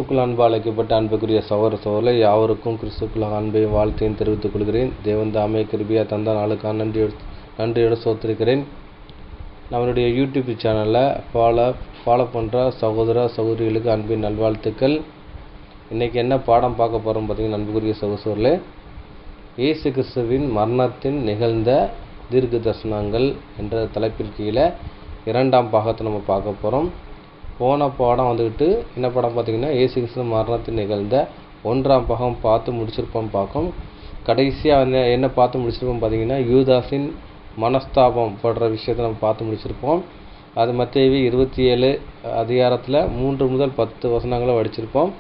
கிறிஸ்துக்குள் அன்பு அழைக்கப்பட்ட அன்புக்குரிய சகோதர சகோதரர்களே, யாவருக்கும் கிறிஸ்துக்குள் அன்பையும் வாழ்த்தையும் தெரிவித்துக் கொள்கிறேன். தேவன் தாமே கிருபையா தந்த நாளுக்காக நன்றியோடு சோத்திருக்கிறேன். நம்மளுடைய யூடியூப் சேனலில் ஃபாலோ பண்ணுற சகோதர சகோதரிகளுக்கு அன்பின் நல்வாழ்த்துக்கள். இன்றைக்கி என்ன பாடம் பார்க்க போகிறோம் பார்த்தீங்கன்னா, அன்புக்குரிய சகோதரர்களே, இயேசு கிறிஸ்துவின் மரணத்தின் நிகழ்ந்த தீர்க்க தரிசனங்கள் என்ற தலைப்பின் கீழே 2ஆம் பாகத்தை நம்ம பார்க்க போகிறோம். போன பாடம் வந்துக்கிட்டு என்ன படம் பார்த்திங்கன்னா, இயேசு கிறிஸ்து மரணத்தில் நிகழ்ந்த 1ஆம் பாகம் பார்த்து முடிச்சிருப்போம். பார்க்கும் கடைசியாக என்ன பார்த்து முடிச்சிருப்போம் பார்த்திங்கன்னா, யூதாஸின் மனஸ்தாபம் போடுற விஷயத்தை நம்ம பார்த்து முடிச்சிருப்போம். அது மத்தேயு 27 அதிகாரத்தில் 3 முதல் 10 வசனங்களை படிச்சிருப்போம்.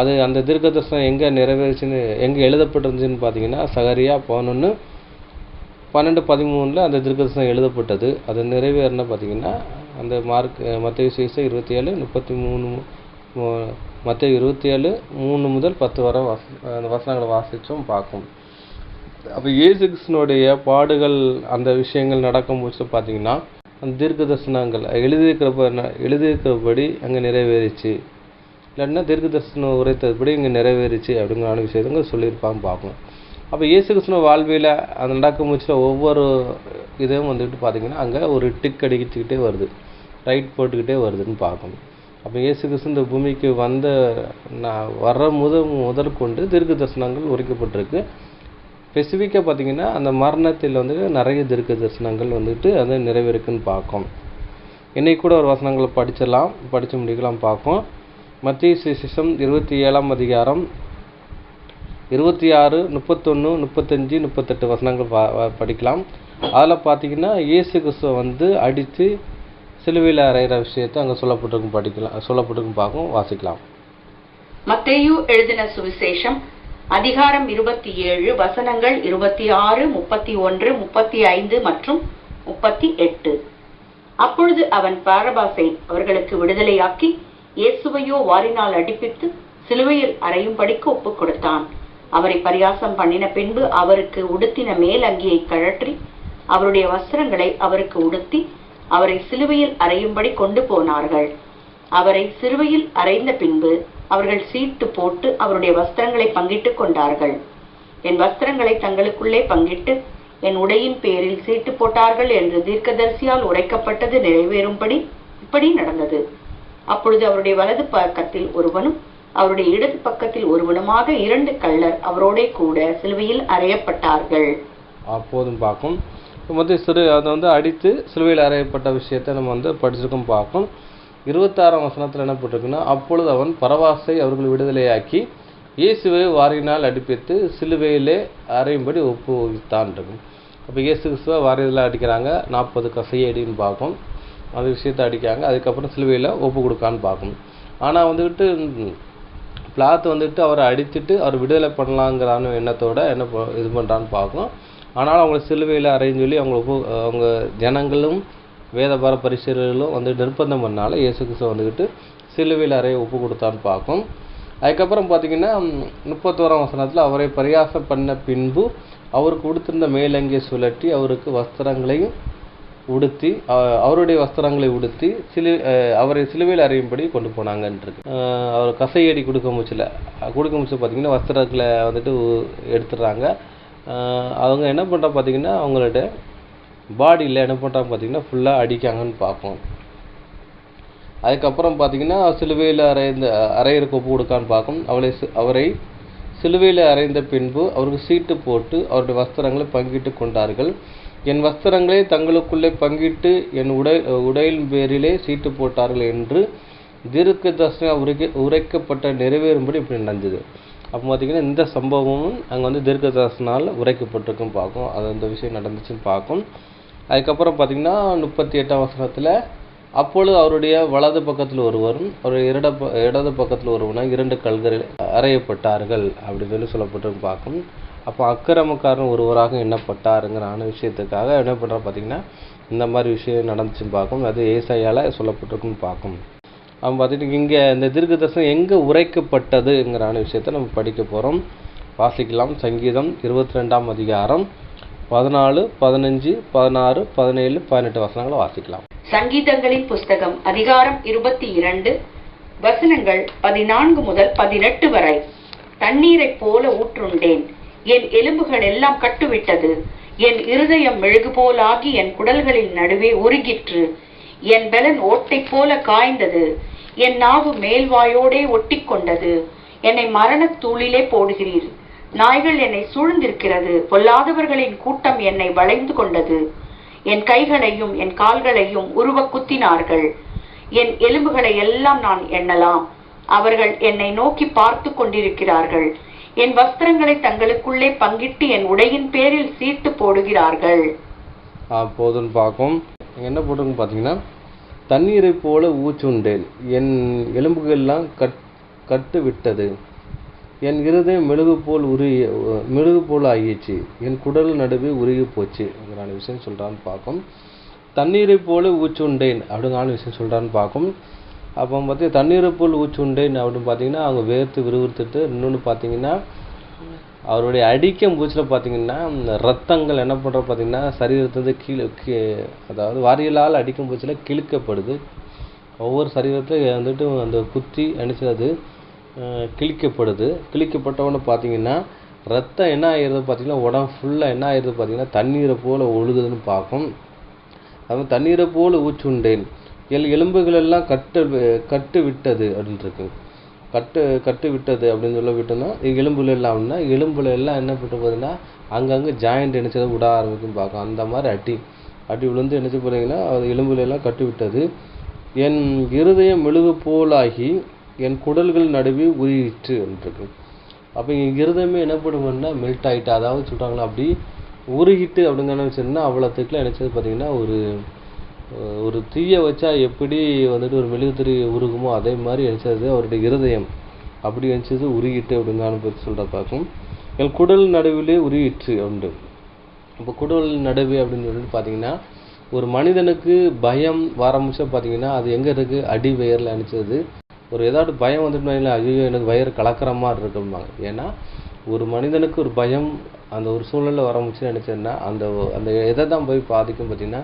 அது அந்த தீர்க்க தரிசனம் எங்கே நிறைவேறுச்சுன்னு எங்கே எழுதப்பட்டிருந்துச்சுன்னு பார்த்தீங்கன்னா, சகரியா 11:12-13 அந்த தீர்க்க தரிசனம் எழுதப்பட்டது. அது நிறைவேறின பார்த்திங்கன்னா அந்த மத்தேயு 27:33 மத்தேயு 27:3 முதல் 10 வரை அந்த வசனங்களை வாசித்தோம் பார்க்கும். அப்போ இயேசு கிறிஸ்துனுடைய பாடுகள் அந்த விஷயங்கள் நடக்கும்போது பார்த்திங்கன்னா, அந்த தீர்க்க தரிசனங்கள் எழுதியிருக்கிறபடி அங்கே நிறைவேறிச்சு, இல்லைன்னா தீர்க்க தரிசனம் உரைத்தபடி இங்கே நிறைவேறிச்சு அப்படிங்கிற விஷயங்கள் சொல்லியிருப்பாங்க பார்க்கணும். அப்போ இயேசு கிறிஸ்துவ வாழ்வியில் அந்த நடக்கும்போது ஒவ்வொரு இதையும் வந்துட்டு பார்த்திங்கன்னா அங்கே ஒரு டிக் அடிக்கிட்டே வருது, ரைட் போட்டுக்கிட்டே வருதுன்னு பார்க்கணும். அப்போ இயேசு கிறிஸ்து இந்த பூமிக்கு வர்ற முதல் கொண்டு தீர்க்க தரிசனங்கள் உரைக்கப்பட்டிருக்கு. ஸ்பெசிஃபிக்காக பார்த்திங்கன்னா அந்த மரணத்தில் வந்துட்டு நிறைய தீர்க்க தரிசனங்கள் வந்துட்டு அது நிறைவேறுக்குன்னு பார்க்கும். இன்றைக்கி கூட ஒரு வசனங்களை படித்து முடிக்கலாம் பார்க்கும். மத்தேயு சுவிசேஷம் 27ஆம் அதிகாரம் 26, 31, 35, 38 வசனங்கள் படிக்கலாம். அதில் பார்த்திங்கன்னா இயேசு கிறிஸ்துவை அடித்து சிலுவையில் அறையிற விஷயத்தை அங்கே சொல்லப்பட்டிருக்கும் பார்க்கும். வாசிக்கலாம். மத்தேயு எழுதின சுவிசேஷம் அதிகாரம் 27 வசனங்கள் 26, 31, 35 மற்றும் 38. அப்பொழுது அவன் பரபாசை அவர்களுக்கு விடுதலையாக்கி, இயேசுவையோ வாரினால் அடிப்பித்து சிலுவையில் அறையும்படிக்கு ஒப்புக் கொடுத்தான். அவரை பரியாசம் பண்ணின பின்பு அவருக்கு உடுத்தின மேல் அங்கியை கழற்றி அவருடைய வஸ்திரங்களை அவருக்கு உடுத்தி அவரை சிலுவையில் அறையும்படி கொண்டு போனார்கள். அவரை சிலுவையில் அறைந்த பின்பு அவர்கள் சீட்டு போட்டு அவருடைய வஸ்திரங்களை பங்கிட்டுக் கொண்டார்கள். என் வஸ்திரங்களை தங்களுக்குள்ளே பங்கிட்டு என் உடையின் பேரில் சீட்டு போட்டார்கள் என்று தீர்க்கதரிசியால் உரைக்கப்பட்டது நிறைவேறும்படி இப்படி நடந்தது. அப்பொழுது அவருடைய வலது பக்கத்தில் ஒருவனும் அவருடைய இடது பக்கத்தில் ஒருவனுமாக 2 கள்ளர் அவரோட கூட சிலுவையில் அறையப்பட்டார்கள். அப்போதும் பார்க்கும் அதை அடித்து சிலுவையில் அறையப்பட்ட விஷயத்தை நம்ம படிச்சிருக்கோம் பார்க்கும். 26ஆம் வசனத்தில் என்ன போட்டிருக்குன்னா, அப்பொழுது அவன் பரபாசை அவர்கள் விடுதலையாக்கி இயேசுவை வாரினால் அடிப்பித்து சிலுவையிலே அறையும்படி ஒப்புவித்தான் இருக்கும். அப்போ இயேசு கிறிஸ்துவை வாரியத்தில் அடிக்கிறாங்க, 40 கசையடின்னு பார்க்கும். அந்த விஷயத்தை அடிக்காங்க, அதுக்கப்புறம் சிலுவையில் ஒப்பு கொடுக்கான்னு பார்க்கும். ஆனால் பிளாத் அவரை அடித்துட்டு அவர் விடுதலை பண்ணலாங்கிறான எண்ணத்தோட என்ன இது பண்ணுறான்னு பார்க்கும். ஆனால் அவங்களை சிலுவையில் அறைன்னு சொல்லி அவங்க ஜனங்களும் வேதபார பரிசீலர்களும் நிர்பந்தம் பண்ணால இயேசு கிறிஸ்து சிலுவையில் அறைய ஒப்பு கொடுத்தான்னு பார்க்கும். அதுக்கப்புறம் பார்த்திங்கன்னா 31ஆம் வசனத்தில் அவரை பரியாசம் பண்ண பின்பு அவருக்கு உடுத்திருந்த மேலங்கியை சுழற்றி அவருக்கு வஸ்திரங்களையும் உடுத்தி அவருடைய வஸ்திரங்களை உடுத்தி அவரை சிலுவையில் அறையும்படி கொண்டு போனாங்கன்றிருக்கு. அவர் கசையடி கொடுக்க முடிச்சு பார்த்திங்கன்னா வஸ்திரங்களை எடுத்துடுறாங்க. அவங்க என்ன பண்ணுறா பார்த்திங்கன்னா அவங்களோட பாடியில் என்ன பண்ணுறாங்க பார்த்திங்கன்னா ஃபுல்லாக அடிக்காங்கன்னு பார்ப்போம். அதுக்கப்புறம் பார்த்திங்கன்னா சிலுவையில் அறையிறக்கு ஒப்பு கொடுக்கான்னு பார்க்கும். அவரை சிலுவையில் அறைந்த பின்பு அவருக்கு சீட்டு போட்டு அவருடைய வஸ்திரங்களை பங்கிட்டு கொண்டார்கள். என் வஸ்திரங்களை தங்களுக்குள்ளே பங்கிட்டு என் உடையின் பேரிலே சீட்டு போட்டார்கள் என்று தீர்க்க தரிசனம் உரைக்கப்பட்ட நிறைவேறும்படி இப்படி நடந்தது. அப்போ பார்த்திங்கன்னா இந்த சம்பவமும் அங்கே தீர்க்க தரிசனால் உரைக்கப்பட்டிருக்கும் பார்க்கும். அது அந்த விஷயம் நடந்துச்சுன்னு பார்க்கும். அதுக்கப்புறம் பார்த்திங்கன்னா 38ஆம் வசனத்தில் அப்பொழுது அவருடைய வலது பக்கத்தில் ஒருவரும் அவருடைய இடது பக்கத்தில் ஒருவனாக 2 கல்களில் அறையப்பட்டார்கள் அப்படின்னு சொல்லப்பட்டிருக்கும் பார்க்கும். அப்போ அக்கிரமக்காரன் ஒருவராக எண்ணப்பட்டாருங்கிற விஷயத்துக்காக என்ன பண்ணுறா பார்த்திங்கன்னா இந்த மாதிரி விஷயம் நடந்துச்சுன்னு பார்க்கும். அது ஏசாயால் சொல்லப்பட்டிருக்குன்னு பார்க்கும். அவன் பார்த்துட்டு இங்கே இந்த தீர்க்க தரிசனம் எங்கே உரைக்கப்பட்டதுங்கிற விஷயத்தை நம்ம படிக்க போகிறோம். வாசிக்கலாம். சங்கீதம் 22ஆம் அதிகாரம் 14, 15, 16, 17, 18 வசனங்களை வாசிக்கலாம். சங்கீதங்களின் புஸ்தகம் அதிகாரம் 22 வசனங்கள் 14 முதல் 18 வரை. தண்ணீரைப் போல ஊற்றுண்டேன், என் எலும்புகள் எல்லாம் கட்டுவிட்டது. என் இருதயம் மெழுகு போலாகி என் குடல்களின் நடுவே உருகிற்று. என் பெலன் ஓட்டை போல காய்ந்தது. என் நாவு மேல்வாயோடே ஒட்டி கொண்டது. என்னை மரணத் தூளிலே போடுகிறீர். நாய்கள் என்னை சூழ்ந்திருக்கிறது. பொல்லாதவர்களின் கூட்டம் என்னை வளைந்து கொண்டது. என் கைகளையும் என் கால்களையும் உருவ குத்தினார்கள். என் எலும்புகளை எல்லாம் நான் எண்ணலாம். அவர்கள் என்னை நோக்கி பார்த்து கொண்டிருக்கிறார்கள். என் வஸ்திரங்களை தங்களுக்குள்ளே பங்கிட்டு என் உடையின் பேரில் சீட்டு போடுகிறார்கள். போதுன்னு பார்க்கும். என்ன போட்டிருக்குன்னு பார்த்தீங்கன்னா, தண்ணீரை போல ஊற்றுண்டேன், என் எலும்புகள்லாம் கட்டு விட்டது. என் இருதயம் மெழுகு போல் ஆகிடுச்சு. என் குடல் நடுவே உருகி போச்சுங்கிற விஷயம் சொல்கிறான்னு பார்க்கும். தண்ணீரை போல ஊற்றுண்டேன் அப்படிங்கிற விஷயம் சொல்கிறான்னு பார்க்கும். அப்போ பார்த்து தண்ணீரை போல் ஊற்றுண்டேன் அப்படின்னு பார்த்தீங்கன்னா, அவங்க வேர்த்து விறுவிறுத்துட்டு, இன்னொன்று பார்த்தீங்கன்னா அவருடைய அடிக்கும் பூச்சில் பார்த்தீங்கன்னா ரத்தங்கள் என்ன பண்ணுற பார்த்தீங்கன்னா சரீரத்துலேருந்து அதாவது வாரியலால் அடிக்கும் பூச்சில் கிழிக்கப்படுது. ஒவ்வொரு சரீரத்தில் வந்துட்டு அந்த குத்தி அணிச்சது கிழிக்கப்படுது. கிழிக்கப்பட்டவொன்னு பார்த்தீங்கன்னா ரத்தம் என்ன ஆகிடுது பார்த்தீங்கன்னா உடம்பு ஃபுல்லாக என்ன ஆகிடுது பார்த்தீங்கன்னா தண்ணீரை போல் ஒழுகுதுன்னு பார்க்கும். அது தண்ணீரை போல் ஊற்றுண்டேன், எலும்புகள் எல்லாம் கட்டு விட்டது அப்படின்ட்டுருக்கு. கட்டு விட்டது அப்படின்னு சொல்ல விட்டோம்னா எலும்புல எல்லாம்னா எலும்புல எல்லாம் என்ன பண்ணிட்டு போகுதுன்னா அங்கங்கே ஜாயிண்ட் நினைச்சதை விட ஆரம்பிக்கும் பார்க்கும். அந்த மாதிரி அடி விழுந்து நினைச்சு போகிறீங்கன்னா அது எலும்புல எல்லாம் கட்டு விட்டது. என் இருதயம் மெழுகு போலாகி என் குடல்கள் நடுவே உருகிற்று அப்படின்ட்டுருக்கு. அப்போ இங்கே இருதயமே என்ன பண்ணுவோம்னா மெல்ட் ஆகிட்டு, அதாவது சொல்கிறாங்களா அப்படி உருகிட்டு அப்படிங்கிற வச்சுருந்தா அவ்வளோத்துக்குலாம் நினச்சது பார்த்தீங்கன்னா ஒரு தீயை வச்சா எப்படி வந்துட்டு ஒரு மெழுகுத்திரி உருகுமோ அதே மாதிரி நினச்சது அவருடைய இருதயம் அப்படி நினச்சது உருகிட்டு அப்படிங்கான பற்றி சொல்கிற பார்க்கும். என் குடல் நடுவிலே உருகிற்று உண்டு. இப்போ குடல் நடுவு அப்படின்னு சொல்லிட்டு பார்த்தீங்கன்னா ஒரு மனிதனுக்கு பயம் ஆரம்பிச்சா பார்த்தீங்கன்னா அது எங்கே இருக்குது, அடி வயரில் நினச்சது. ஒரு ஏதாவது பயம் வந்துட்டு ஐயோ எனக்கு வயிறு கலக்கிற மாதிரி இருக்கும்பாங்க. ஏன்னா ஒரு மனிதனுக்கு ஒரு பயம் அந்த ஒரு சூழ்நிலை ஆரம்பிச்சு நினச்சதுன்னா அந்த எதை தான் போய் பாதிக்கும் பார்த்தீங்கன்னா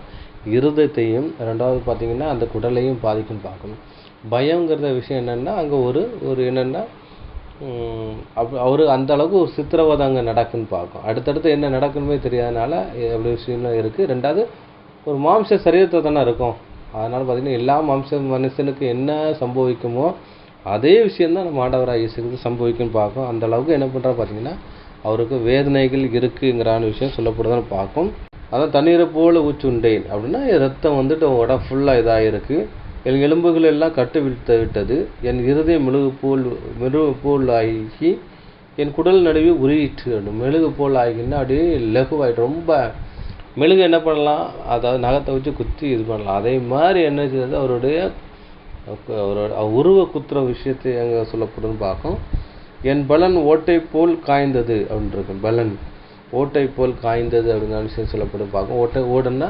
இருதயத்தையும், ரெண்டாவது பார்த்தீங்கன்னா அந்த குடலையும் பாதிக்கும் பார்க்கணும். பயங்கிறத விஷயம் என்னென்னா அங்கே ஒரு என்னென்னா அவரு அந்த அளவுக்கு ஒரு சித்திரவதை அங்கே நடக்குன்னு பார்க்கும். அடுத்தடுத்து என்ன நடக்குன்னு தெரியாதனால அப்படி விஷயம்லாம் இருக்குது. ரெண்டாவது ஒரு மாம்ச சரீரத்தை தானே இருக்கும். அதனால் பார்த்தீங்கன்னா எல்லா மனுஷனுக்கு என்ன சம்பவிக்குமோ அதே விஷயந்தான் நம்ம ஆண்டவராக இயேசுக்கு சம்பவிக்குன்னு பார்க்கும். அந்த அளவுக்கு என்ன பண்ணுறா பார்த்தீங்கன்னா அவருக்கு வேதனைகள் இருக்குங்கிறான விஷயம் சொல்லப்படுதுன்னு பார்க்கும். அதான் தண்ணீரை போல் ஊற்றுண்டேன் அப்படின்னா ரத்தம் வந்துட்டு உடம்பு ஃபுல்லாக இதாக இருக்குது. என் எலும்புகள் எல்லாம் கட்டு விட்டது. என் இருதயம் மெழுகு போல் ஆகி என் குடல் நடுவே உருகிற்று. மெழுகு போல் ஆகிங்கன்னா அப்படியே லகுவாயிட்டு ரொம்ப மெழுகு என்ன பண்ணலாம், அதாவது நகத்தை வச்சு குத்தி இது பண்ணலாம். அதே மாதிரி என்ன செய்யுது அவருடைய உருவ குத்துற விஷயத்தை எங்கே சொல்லப்படுதுன்னு பார்க்கும். என் பலன் ஓட்டை போல் காய்ந்தது அப்படின்ட்டு பலன் ஓட்டை போல் காய்ந்தது அப்படிங்கிற விஷயம் சொல்லப்படும் பார்க்கும். ஓடுன்னா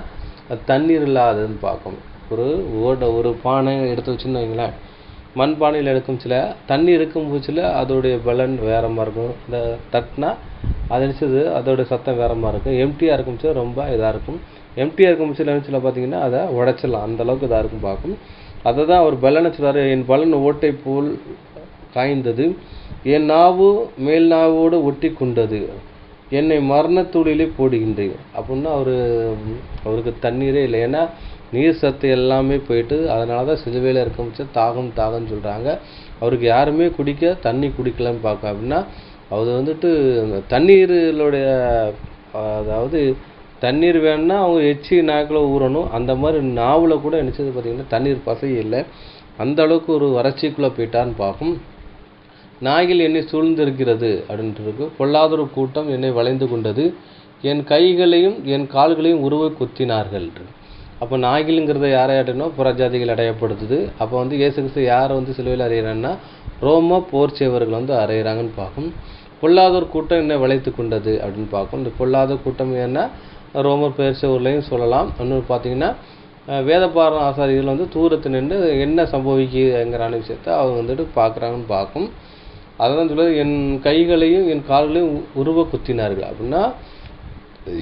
தண்ணீர் இல்லாததுன்னு பார்க்கும். ஒரு பானை எடுத்து வச்சுன்னு வைங்களேன், மண் பானையில் எடுக்கும் சில தண்ணி இருக்கும் பூச்சில் அதோடைய பலன் வேற மாதிரி இருக்கும். இந்த தட்டினா அது நினச்சது அதோடைய சத்தம் வேற மாதிரி இருக்கும். எம்டியாக இருக்கும் பூச்சில் ரொம்ப இதாக இருக்கும். எம்டியாக இருக்கும் பூச்சில் பார்த்தீங்கன்னா அதை உடைச்சிடலாம், அந்தளவுக்கு இதாக இருக்கும் பார்க்கும். அதை தான் அவர் பலனை சொல்கிறார், என் பலன் ஓட்டை போல் காய்ந்தது, என் நாவு மேல் நாவோடு ஒட்டி கொண்டது, என்னை மரணத்தூளிலே போடுகின்றேன். அப்படின்னா அவருக்கு தண்ணீரே இல்லை. ஏன்னா நீர் சத்து எல்லாமே போயிட்டு அதனால தான் சிலுவையில் இருக்க முடிச்ச தாகம்னு சொல்கிறாங்க. அவருக்கு யாருமே தண்ணி குடிக்கலன்னு பார்க்க. அப்படின்னா அவர் வந்துட்டு தண்ணீருடைய அதாவது தண்ணீர் வேணும்னா அவங்க எச்சி நாக்கில் ஊறணும். அந்த மாதிரி நாவில் கூட நினச்சது பார்த்திங்கன்னா தண்ணீர் பசை இல்லை. அந்த அளவுக்கு ஒரு வறட்சிக்குள்ளே போயிட்டான்னு பார்க்கும். நாய்கள் என்னை சூழ்ந்திருக்கிறது அப்படின்ட்டு இருக்கு. பொல்லாதொரு கூட்டம் என்னை வளைந்து கொண்டது, என் கைகளையும் என் கால்களையும் உருவ குத்தினார்கள். அப்போ நாய்களுங்கிறத யாரையாட்டனோ புறஜாதிகள் அடையப்படுத்துது. அப்போ இயேசு கிறிஸ்து யாரை சிலுவையில் அறையிறாங்கன்னா ரோம போர் சேவர்கள் அறையிறாங்கன்னு பார்க்கும். பொல்லாதோர் கூட்டம் என்னை வளைத்து கொண்டது அப்படின்னு பார்க்கும். இந்த பொல்லாத கூட்டம் என்ன ரோமர் பேர் சேவர்லையும் சொல்லலாம். இன்னொரு பார்த்தீங்கன்னா வேதபாரண ஆசாரியர்கள் தூரத்து நின்று என்ன சம்பவிக்குங்கிறான விஷயத்த அவங்க பார்க்குறாங்கன்னு பார்க்கும். அதெல்லாம் சொல்லுறது, என் கைகளையும் என் கால்களையும் உருவ குத்தினார்கள். அப்படின்னா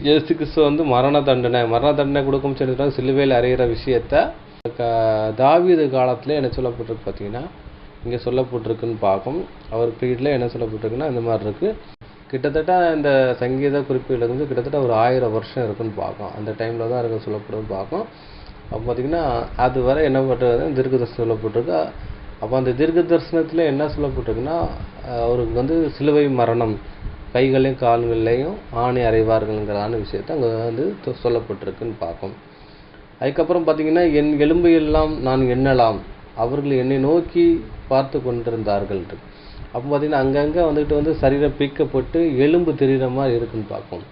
இயேசு கிறிஸ்து மரண தண்டனை கொடுக்கும் சொல்லிட்டு சிலுவையில் அறையிற விஷயத்த தாவீது காலத்தில் என்ன சொல்லப்பட்டிருக்கு பார்த்தீங்கன்னா இங்கே சொல்லப்பட்டிருக்குன்னு பார்க்கும். அவர் பீரியடில் என்ன சொல்லப்பட்டிருக்குன்னா இந்த மாதிரி இருக்குது. கிட்டத்தட்ட இந்த சங்கீத குறிப்புகளுக்கு கிட்டத்தட்ட ஒரு 1000 வருஷம் இருக்குன்னு பார்க்கும். அந்த டைமில் தான் இருக்க சொல்லப்படுதுன்னு பார்க்கும். அப்போ பார்த்திங்கன்னா அது வரை என்ன பண்ணுறது தீர்க்க தரிசனம் சொல்லப்பட்டிருக்கு. அப்போ அந்த தீர்க்க தரிசனத்தில் என்ன சொல்லப்பட்டிருக்குன்னா அவருக்கு சிலுவை மரணம், கைகளையும் கால்களையும் ஆணி அறைவார்கள்ங்கிறதான விஷயத்தை அங்கே சொல்லப்பட்டிருக்குன்னு பார்க்கும். அதுக்கப்புறம் பார்த்திங்கன்னா என் எலும்பு எல்லாம் நான் எண்ணலாம், அவர்கள் என்னை நோக்கி பார்த்து கொண்டிருந்தார்கள். அப்போ பார்த்திங்கன்னா அங்கங்கே சரீரம் பீக்கப்பட்டு எலும்பு தெரிகிற மாதிரி இருக்குன்னு பார்க்கும்.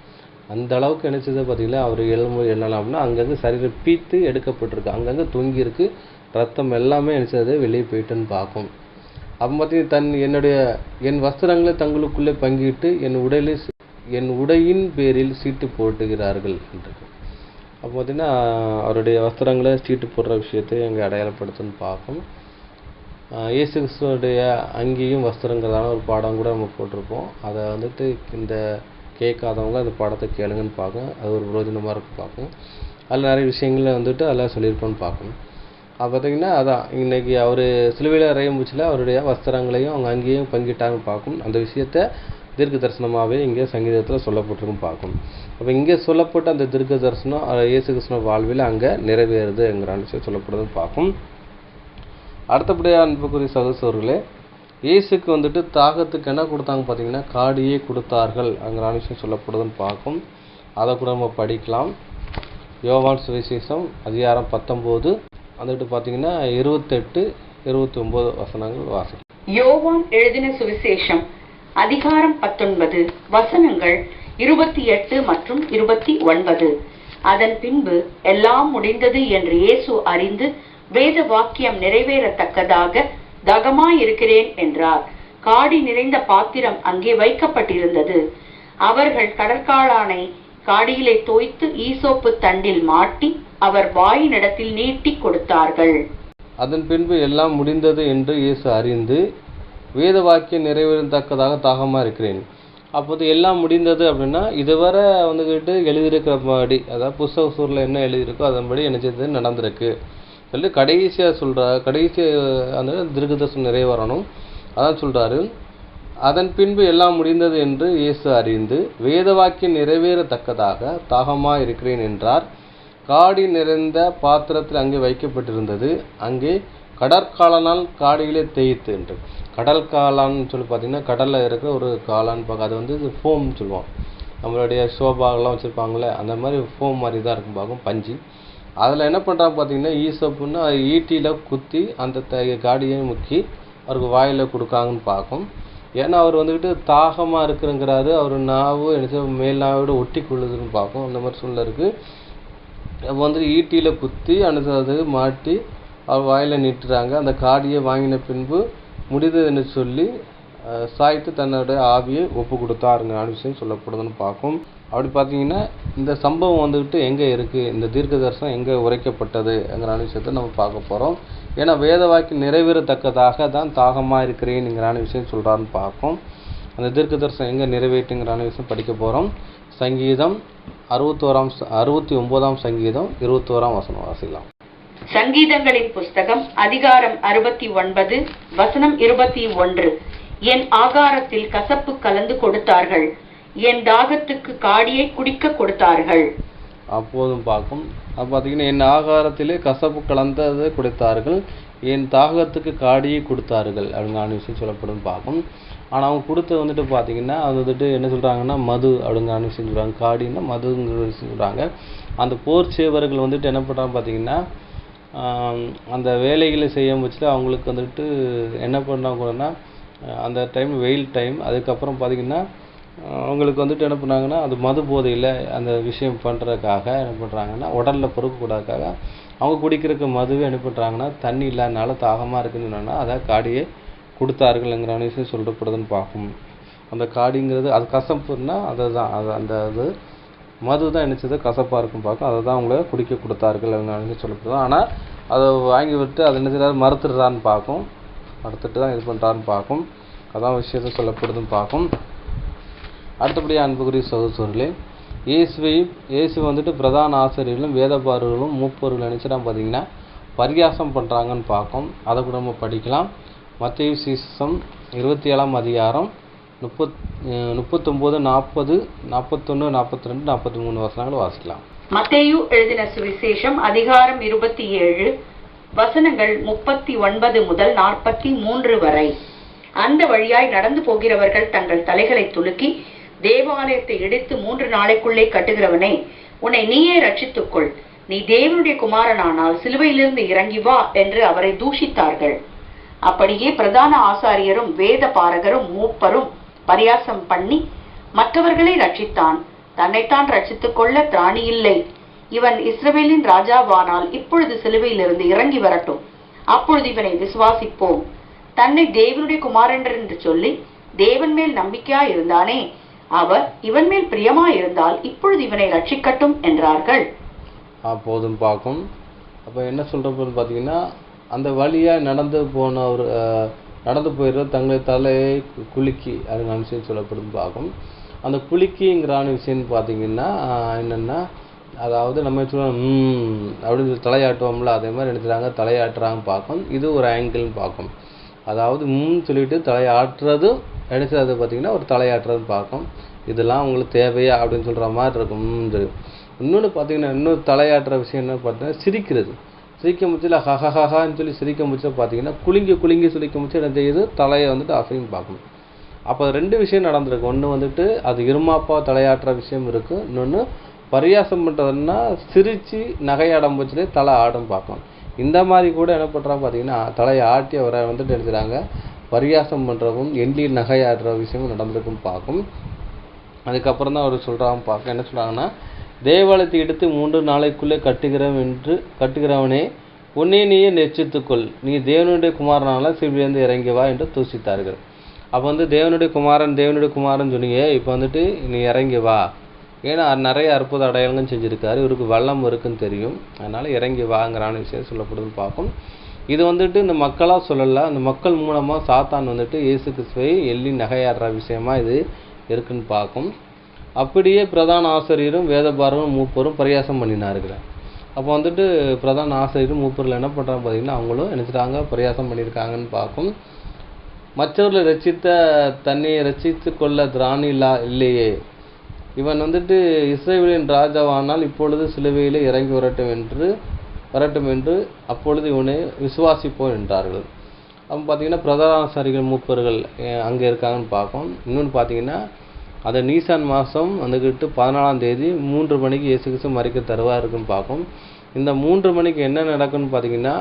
அந்த அளவுக்கு நினச்சதை பார்த்திங்கன்னா அவர் எலும்பு எண்ணலாம் அப்படின்னா அங்கங்கே சரீரம் பீத்து எடுக்கப்பட்டிருக்கு, அங்கங்கே தொங்கியிருக்கு, ரத்தம் எல்லாமே நினச்சதை வெளியே போயிட்டுன்னு பார்க்கும். அப்போ பார்த்திங்கன்னா என் வஸ்திரங்களை தங்களுக்குள்ளே பங்கிட்டு என் உடையின் பேரில் சீட்டு போட்டுகிறார்கள் என்று. அப்போ பார்த்திங்கன்னா அவருடைய வஸ்திரங்களை சீட்டு போடுற விஷயத்தை அங்கே அடையாளப்படுத்துன்னு பார்க்கும். இயேசு கிறிஸ்துவோடைய அங்கேயும் வஸ்திரங்கிறதான ஒரு பாடம் கூட நம்ம போட்டிருப்போம். அதை இந்த கேட்காதவங்க அந்த பாடத்தை கேளுங்கன்னு பார்க்கும். அது ஒரு பிரயோஜனமாக இருக்கும் பார்க்கும். அதில் நிறைய விஷயங்களை அதில் சொல்லியிருப்போன்னு பார்க்கணும். அது பார்த்திங்கன்னா அதான் இன்றைக்கி அவர் சிலுவையில் அறையும் பூச்சில் அவருடைய வஸ்திரங்களையும் அவங்க அங்கேயும் பங்கிட்டாங்கன்னு பார்க்கும். அந்த விஷயத்தை தீர்க்க தரிசனமாகவே இங்கே சங்கீதத்தில் சொல்லப்பட்டிருக்கும் பார்க்கும். அப்போ இங்கே சொல்லப்பட்ட அந்த தீர்க்க தரிசனம் இயேசு கிறிஸ்துவ வாழ்வில் அங்கே நிறைவேறுதுங்கிற விஷயம் சொல்லப்படுதுன்னு பார்க்கும். அடுத்தபடியாக அன்புக்குரிய சகோதரர்களே, இயேசுக்கு தாகத்துக்கு என்ன கொடுத்தாங்க பார்த்தீங்கன்னா காடியே கொடுத்தார்கள் அங்கிற விஷயம் சொல்லப்படுதுன்னு பார்க்கும். அதை கூட நம்ம படிக்கலாம். யோவான் சுவிசேஷம் அதிகாரம் 19 பார்த்தீங்கன்னா 28, 29 வசனங்கள் வாசிக்கும். யோவான் எழுதின சுவிசேஷம் அதிகாரம் 19 வசனங்கள் 28 மற்றும் 29. அதன் பின்பு எல்லாம் முடிந்தது என்று இயேசு அறிந்து வேத வாக்கியம் நிறைவேறத்தக்கதாக தகமாயிருக்கிறேன் என்றார். காடி நிறைந்த பாத்திரம் அங்கே வைக்கப்பட்டிருந்தது. அவர்கள் கடற்காளானை காடியிலே தோய்த்து ஈசோப்பு தண்டில் மாட்டி அவர் வாயினிடத்தில் நீட்டி கொடுத்தார்கள். அதன் பின்பு எல்லாம் முடிந்தது என்று இயேசு அறிந்து வேத வாக்கியம் நிறைவேறத்தக்கதாக தாகமாக இருக்கிறேன். அப்போது எல்லாம் முடிந்தது அப்படின்னா இதுவரை எழுதியிருக்கிறபடி, அதாவது புஸ்தக சூரில் என்ன எழுதியிருக்கோ அதன்படி என்ன செய்தது நடந்திருக்கு சொல்லி கடைசியாக சொல்கிறார். கடைசி அந்த தீர்க்கதரிசனம் நிறைவேறணும் அதான் சொல்கிறாரு. அதன் பின்பு எல்லாம் முடிந்தது என்று இயேசு அறிந்து வேத வாக்கியம் நிறைவேறத்தக்கதாக தாகமாக இருக்கிறேன் என்றார். காடி நிறைந்த பாத்திரத்தில் அங்கே வைக்கப்பட்டிருந்தது. அங்கே கடற்காளானால் காடியிலே தேய்த்து என்று. கடல் காளான்னு சொல்லி பார்த்தீங்கன்னா கடலில் இருக்கிற ஒரு காளான்னு பார்க்க, அது ஃபோம்னு சொல்லுவோம். நம்மளுடைய ஷோபாகெல்லாம் வச்சுருப்பாங்களே அந்த மாதிரி ஃபோம் மாதிரி தான் இருக்கும் பார்க்கும், பஞ்சு. அதில் என்ன பண்ணுறாங்க பார்த்தீங்கன்னா ஈசப்புன்னு ஈட்டியில் குத்தி அந்த காடியை முக்கி அவருக்கு வாயில் கொடுக்காங்கன்னு பார்க்கும். ஏன்னா அவர் தாகமாக இருக்குங்கிறாரு, அவர் நாவு என்ன மேல் நாவோட ஒட்டி கொள்ளுதுன்னு பார்க்கும். அந்த மாதிரி சூழ்நிலை இருக்குது. அப்போ ஈட்டியில் குத்தி அது மாட்டி அவர் வாயில் நீட்டுறாங்க. அந்த காடியை வாங்கின பின்பு முடிந்ததுன்னு சொல்லி சாய்த்து தன்னுடைய ஆவியை ஒப்பு கொடுத்தாருங்க விஷயம் சொல்லப்படுதுன்னு பார்க்கும். அப்படி பார்த்தீங்கன்னா இந்த சம்பவம் எங்கே இருக்குது, இந்த தீர்க்க தரிசனம் எங்கே உரைக்கப்பட்டதுங்கிற விஷயத்தை நம்ம பார்க்க போகிறோம். ஏன்னா வேத வாக்கியம் நிறைவேறத்தக்கதாக தான் தாகமாக இருக்கிறேன்ங்கிற விஷயம் சொல்கிறான்னு பார்க்கும். அந்த தீர்க்க தரிசனம் எங்கே நிறைவேற்றுங்கிற விஷயம் படிக்க போகிறோம். சங்கீதம் 69 சங்கீதம் 21 வசனம் வாசிக்கலாம். சங்கீதங்களின் புஸ்தகம் அதிகாரம் 69 வசனம் 21. என் ஆகாரத்தில் கசப்பு கலந்து கொடுத்தார்கள், என் தாகத்துக்கு காடியை குடிக்க கொடுத்தார்கள். அப்போதும் பார்க்கும். அது பார்த்தீங்கன்னா என் ஆகாரத்திலே கசப்பு கலந்ததை கொடுத்தார்கள், என் தாகத்துக்கு காடியை கொடுத்தார்கள் அப்படிங்கிற விஷயம் சொல்லப்படும் பார்க்கும். ஆனால் அவங்க கொடுத்து பார்த்தீங்கன்னா அது என்ன சொல்கிறாங்கன்னா மது அப்படிங்கிற விஷயம் சொல்கிறாங்க. காடின்னா மதுங்கிற விஷயம் சொல்கிறாங்க. அந்த போர் சேவர்கள் என்ன பண்ணுறாங்க பார்த்தீங்கன்னா அந்த வேலைகளை செய்யும் பட்சத்தில் அவங்களுக்கு என்ன பண்ணுறாங்கன்னா அந்த டைம் வெயில் டைம், அதுக்கப்புறம் பார்த்திங்கன்னா அவங்களுக்கு என்ன பண்ணாங்கன்னா அது மது போதையில் அந்த விஷயம் பண்ணுறதுக்காக என்ன பண்ணுறாங்கன்னா உடலில் பொறுக்கக்கூடாதுக்காக அவங்க குடிக்கிறதுக்கு மதுவே என்ன பண்ணுறாங்கன்னா தண்ணி இல்லாதனால தாகமாக இருக்குன்னு சொன்னால் அதை காடியை கொடுத்தார்கள்ங்கிற விஷயம் சொல்லப்படுதுன்னு பார்க்கும். அந்த காடிங்கிறது அது கசப்புன்னா அதை தான் அது மது தான் நினச்சது கசப்பாக இருக்கும் பார்க்கும். அதை தான் அவங்கள குடிக்க கொடுத்தார்கள் அப்படின்னு சொல்லப்படுது. ஆனால் அதை வாங்கி விட்டு அதை நினைச்சது மறுத்துடுறான்னு பார்க்கும், மறுத்துட்டு தான் இது பண்ணுறான்னு பார்க்கும். அதான் விஷயத்தை சொல்லப்படுதுன்னு பார்க்கும். அடுத்தபடியாக அன்புக்குரிய சகோதரர்களே, இயேசு பிரதான ஆசிரியர்களும் வேதபாரர்களும் மூப்பர்கள் நினச்சிட்டா பார்த்தீங்கன்னா பரியாசம் பண்ணுறாங்கன்னு பார்க்கும். அதை கூட நம்ம படிக்கலாம். மத்தேயு சுவிசேஷம் 27ஆம் அதிகாரம் 39, 40, 41, 42, 43 வசனங்கள் வாசிக்கலாம். மத்தேயு எழுதின சுவிசேஷம் அதிகாரம் 27 வசனங்கள் 39 முதல் 43 வரை. அந்த வழியாய் நடந்து போகிறவர்கள் தங்கள் தலைகளை துலுக்கி, தேவாலயத்தை இடித்து 3 நாளைக்குள்ளே கட்டுகிறவனே, உன்னை நீயே ரட்சித்துக்கொள், நீ தேவனுடைய குமாரனானால் சிலுவையிலிருந்து இறங்கி வா என்று அவரை தூஷித்தார்கள். அப்படியே பிரதான ஆசாரியரும் வேத பாரகரும் மூப்பரும் பரியாசம் பண்ணி, மற்றவர்களை ரட்சித்தான், தன்னைத்தான் ரட்சித்துக் கொள்ள திராணி இல்லை. இவன் இஸ்ரவேலின் ராஜாவானால் இப்பொழுது சிலுவையிலிருந்து இறங்கி வரட்டும், அப்பொழுது இவனை விசுவாசிப்போம். தன்னை தேவனுடைய குமாரன் என்று சொல்லி தேவன் மேல் நம்பிக்கையா இருந்தானே, அவர் இவன் மேல் பிரியமா இருந்தால் இப்பொழுது இவனை ரட்சிக்கட்டும் என்றார்கள். போதும் பார்க்கும். அப்போ என்ன சொல்கிறப்போது பார்த்தீங்கன்னா, அந்த வழியாக நடந்து போனவர் நடந்து போயிடுற தங்களை தலையை குலுக்கி அதுங்க விஷயம் சொல்லப்படுது பார்க்கும். அந்த குலுக்கிங்கிறான விஷயம் பார்த்தீங்கன்னா என்னென்னா, அதாவது நம்ம சொல்லுவோம் அப்படின்னு சொல்லி தலையாட்டுவோம்ல, அதே மாதிரி நினைச்சுறாங்க தலையாட்டுறாங்க பார்க்கும். இது ஒரு ஆங்கிள்னு பார்க்கும். அதாவது சொல்லிட்டு தலையாட்டுறது நினைச்சது பார்த்தீங்கன்னா ஒரு தலையாட்டுறதுன்னு பார்க்கும். இதெல்லாம் உங்களுக்கு தேவையா அப்படின்னு சொல்கிற மாதிரி இருக்கும். இன்னொன்று பார்த்தீங்கன்னா, இன்னொரு தலையாட்டுற விஷயம் என்ன பார்த்தீங்கன்னா, சிரிக்கிறது. சிரிக்க முச்சில் ஹஹஹான்னு சொல்லி சிரிக்க முச்சில் பார்த்தீங்கன்னா குலுங்கி சிரிக்க முச்சு என்ன செய்யுது, தலையை வந்துட்டு அசைன்னு பார்க்கணும். அப்போ 2 விஷயம் நடந்திருக்கு. ஒன்று வந்துட்டு அது இருமாப்பா தலையாட்டுற விஷயம் இருக்குது. இன்னொன்று பரியாசம் பண்ணுறதுன்னா சிரித்து நகையாடம் போச்சுலே தலை ஆடும் பார்க்கணும். இந்த மாதிரி கூட என்ன பண்ணுறாங்க பார்த்தீங்கன்னா, தலையை ஆட்டி அவரை வந்துட்டு எடுத்துகிறாங்க பரியாசம் பண்ணுறவும் எண்ணி நகையாடுற விஷயமும் நடந்திருக்கும் பார்க்கும். அதுக்கப்புறம் தான் அவர் சொல்கிறாங்க பார்க்க என்ன சொல்கிறாங்கன்னா, தேவாலயத்தை எடுத்து 3 நாளைக்குள்ளே கட்டுகிறவனே, உன்னை நீயே நெச்சித்துக்கொள், நீ தேவனுடைய குமாரனால சிலுவையிலிருந்து இறங்கி வா என்று தூசித்தார்கள். அப்போ வந்து தேவனுடைய குமாரன் சொன்னீங்க, இப்போ வந்துட்டு நீ இறங்கி வா, ஏன்னா நிறைய அற்புத அடையாளங்கள் செஞ்சுருக்காரு, இவருக்கு வல்லம் இருக்குன்னு தெரியும், அதனால் இறங்கி வாங்கிறான விஷயம் சொல்லப்படுதுன்னு பார்க்கும். இது வந்துட்டு இந்த மக்களாக சொல்லலை, அந்த மக்கள் மூலமாக சாத்தான் வந்துட்டு இயேசு கிறிஸ்துவை எள்ளி நகையாடுற விஷயமா இது இருக்குன்னு பார்க்கும். அப்படியே பிரதான ஆசிரியரும் வேதபாரரும் மூப்பரும் பரியாசம் பண்ணினார்கள். அப்போ வந்துட்டு பிரதான ஆசிரியரும் மூப்பரில் என்ன பண்ணுறாங்க பார்த்தீங்கன்னா, அவங்களும் நினச்சிட்டாங்க பரியாசம் பண்ணியிருக்காங்கன்னு பார்க்கும். மற்றவர்களை தன்னை ரட்சித்து கொள்ள திராணி இல்லையே, இவன் வந்துட்டு இஸ்ரவேலின் ராஜாவானால் இப்பொழுது சிலுவையிலே இறங்கி வரட்டும் என்று அப்பொழுது இவனை விசுவாசிப்போம் என்றார்கள். அப்போ பார்த்தீங்கன்னா பிரதான ஆசாரியர்கள் மூப்பர்கள் அங்கே இருக்காங்கன்னு பார்க்கும். இன்னொன்று பார்த்தீங்கன்னா, அதை நீசான் மாதம் வந்துக்கிட்டு 14ஆம் தேதி 3 மணிக்கு இயேசு கிறிஸ்து மரிக்க தருவார் இருக்குன்னு பார்க்கும். இந்த 3 மணிக்கு என்ன நடக்குன்னு பார்த்தீங்கன்னா,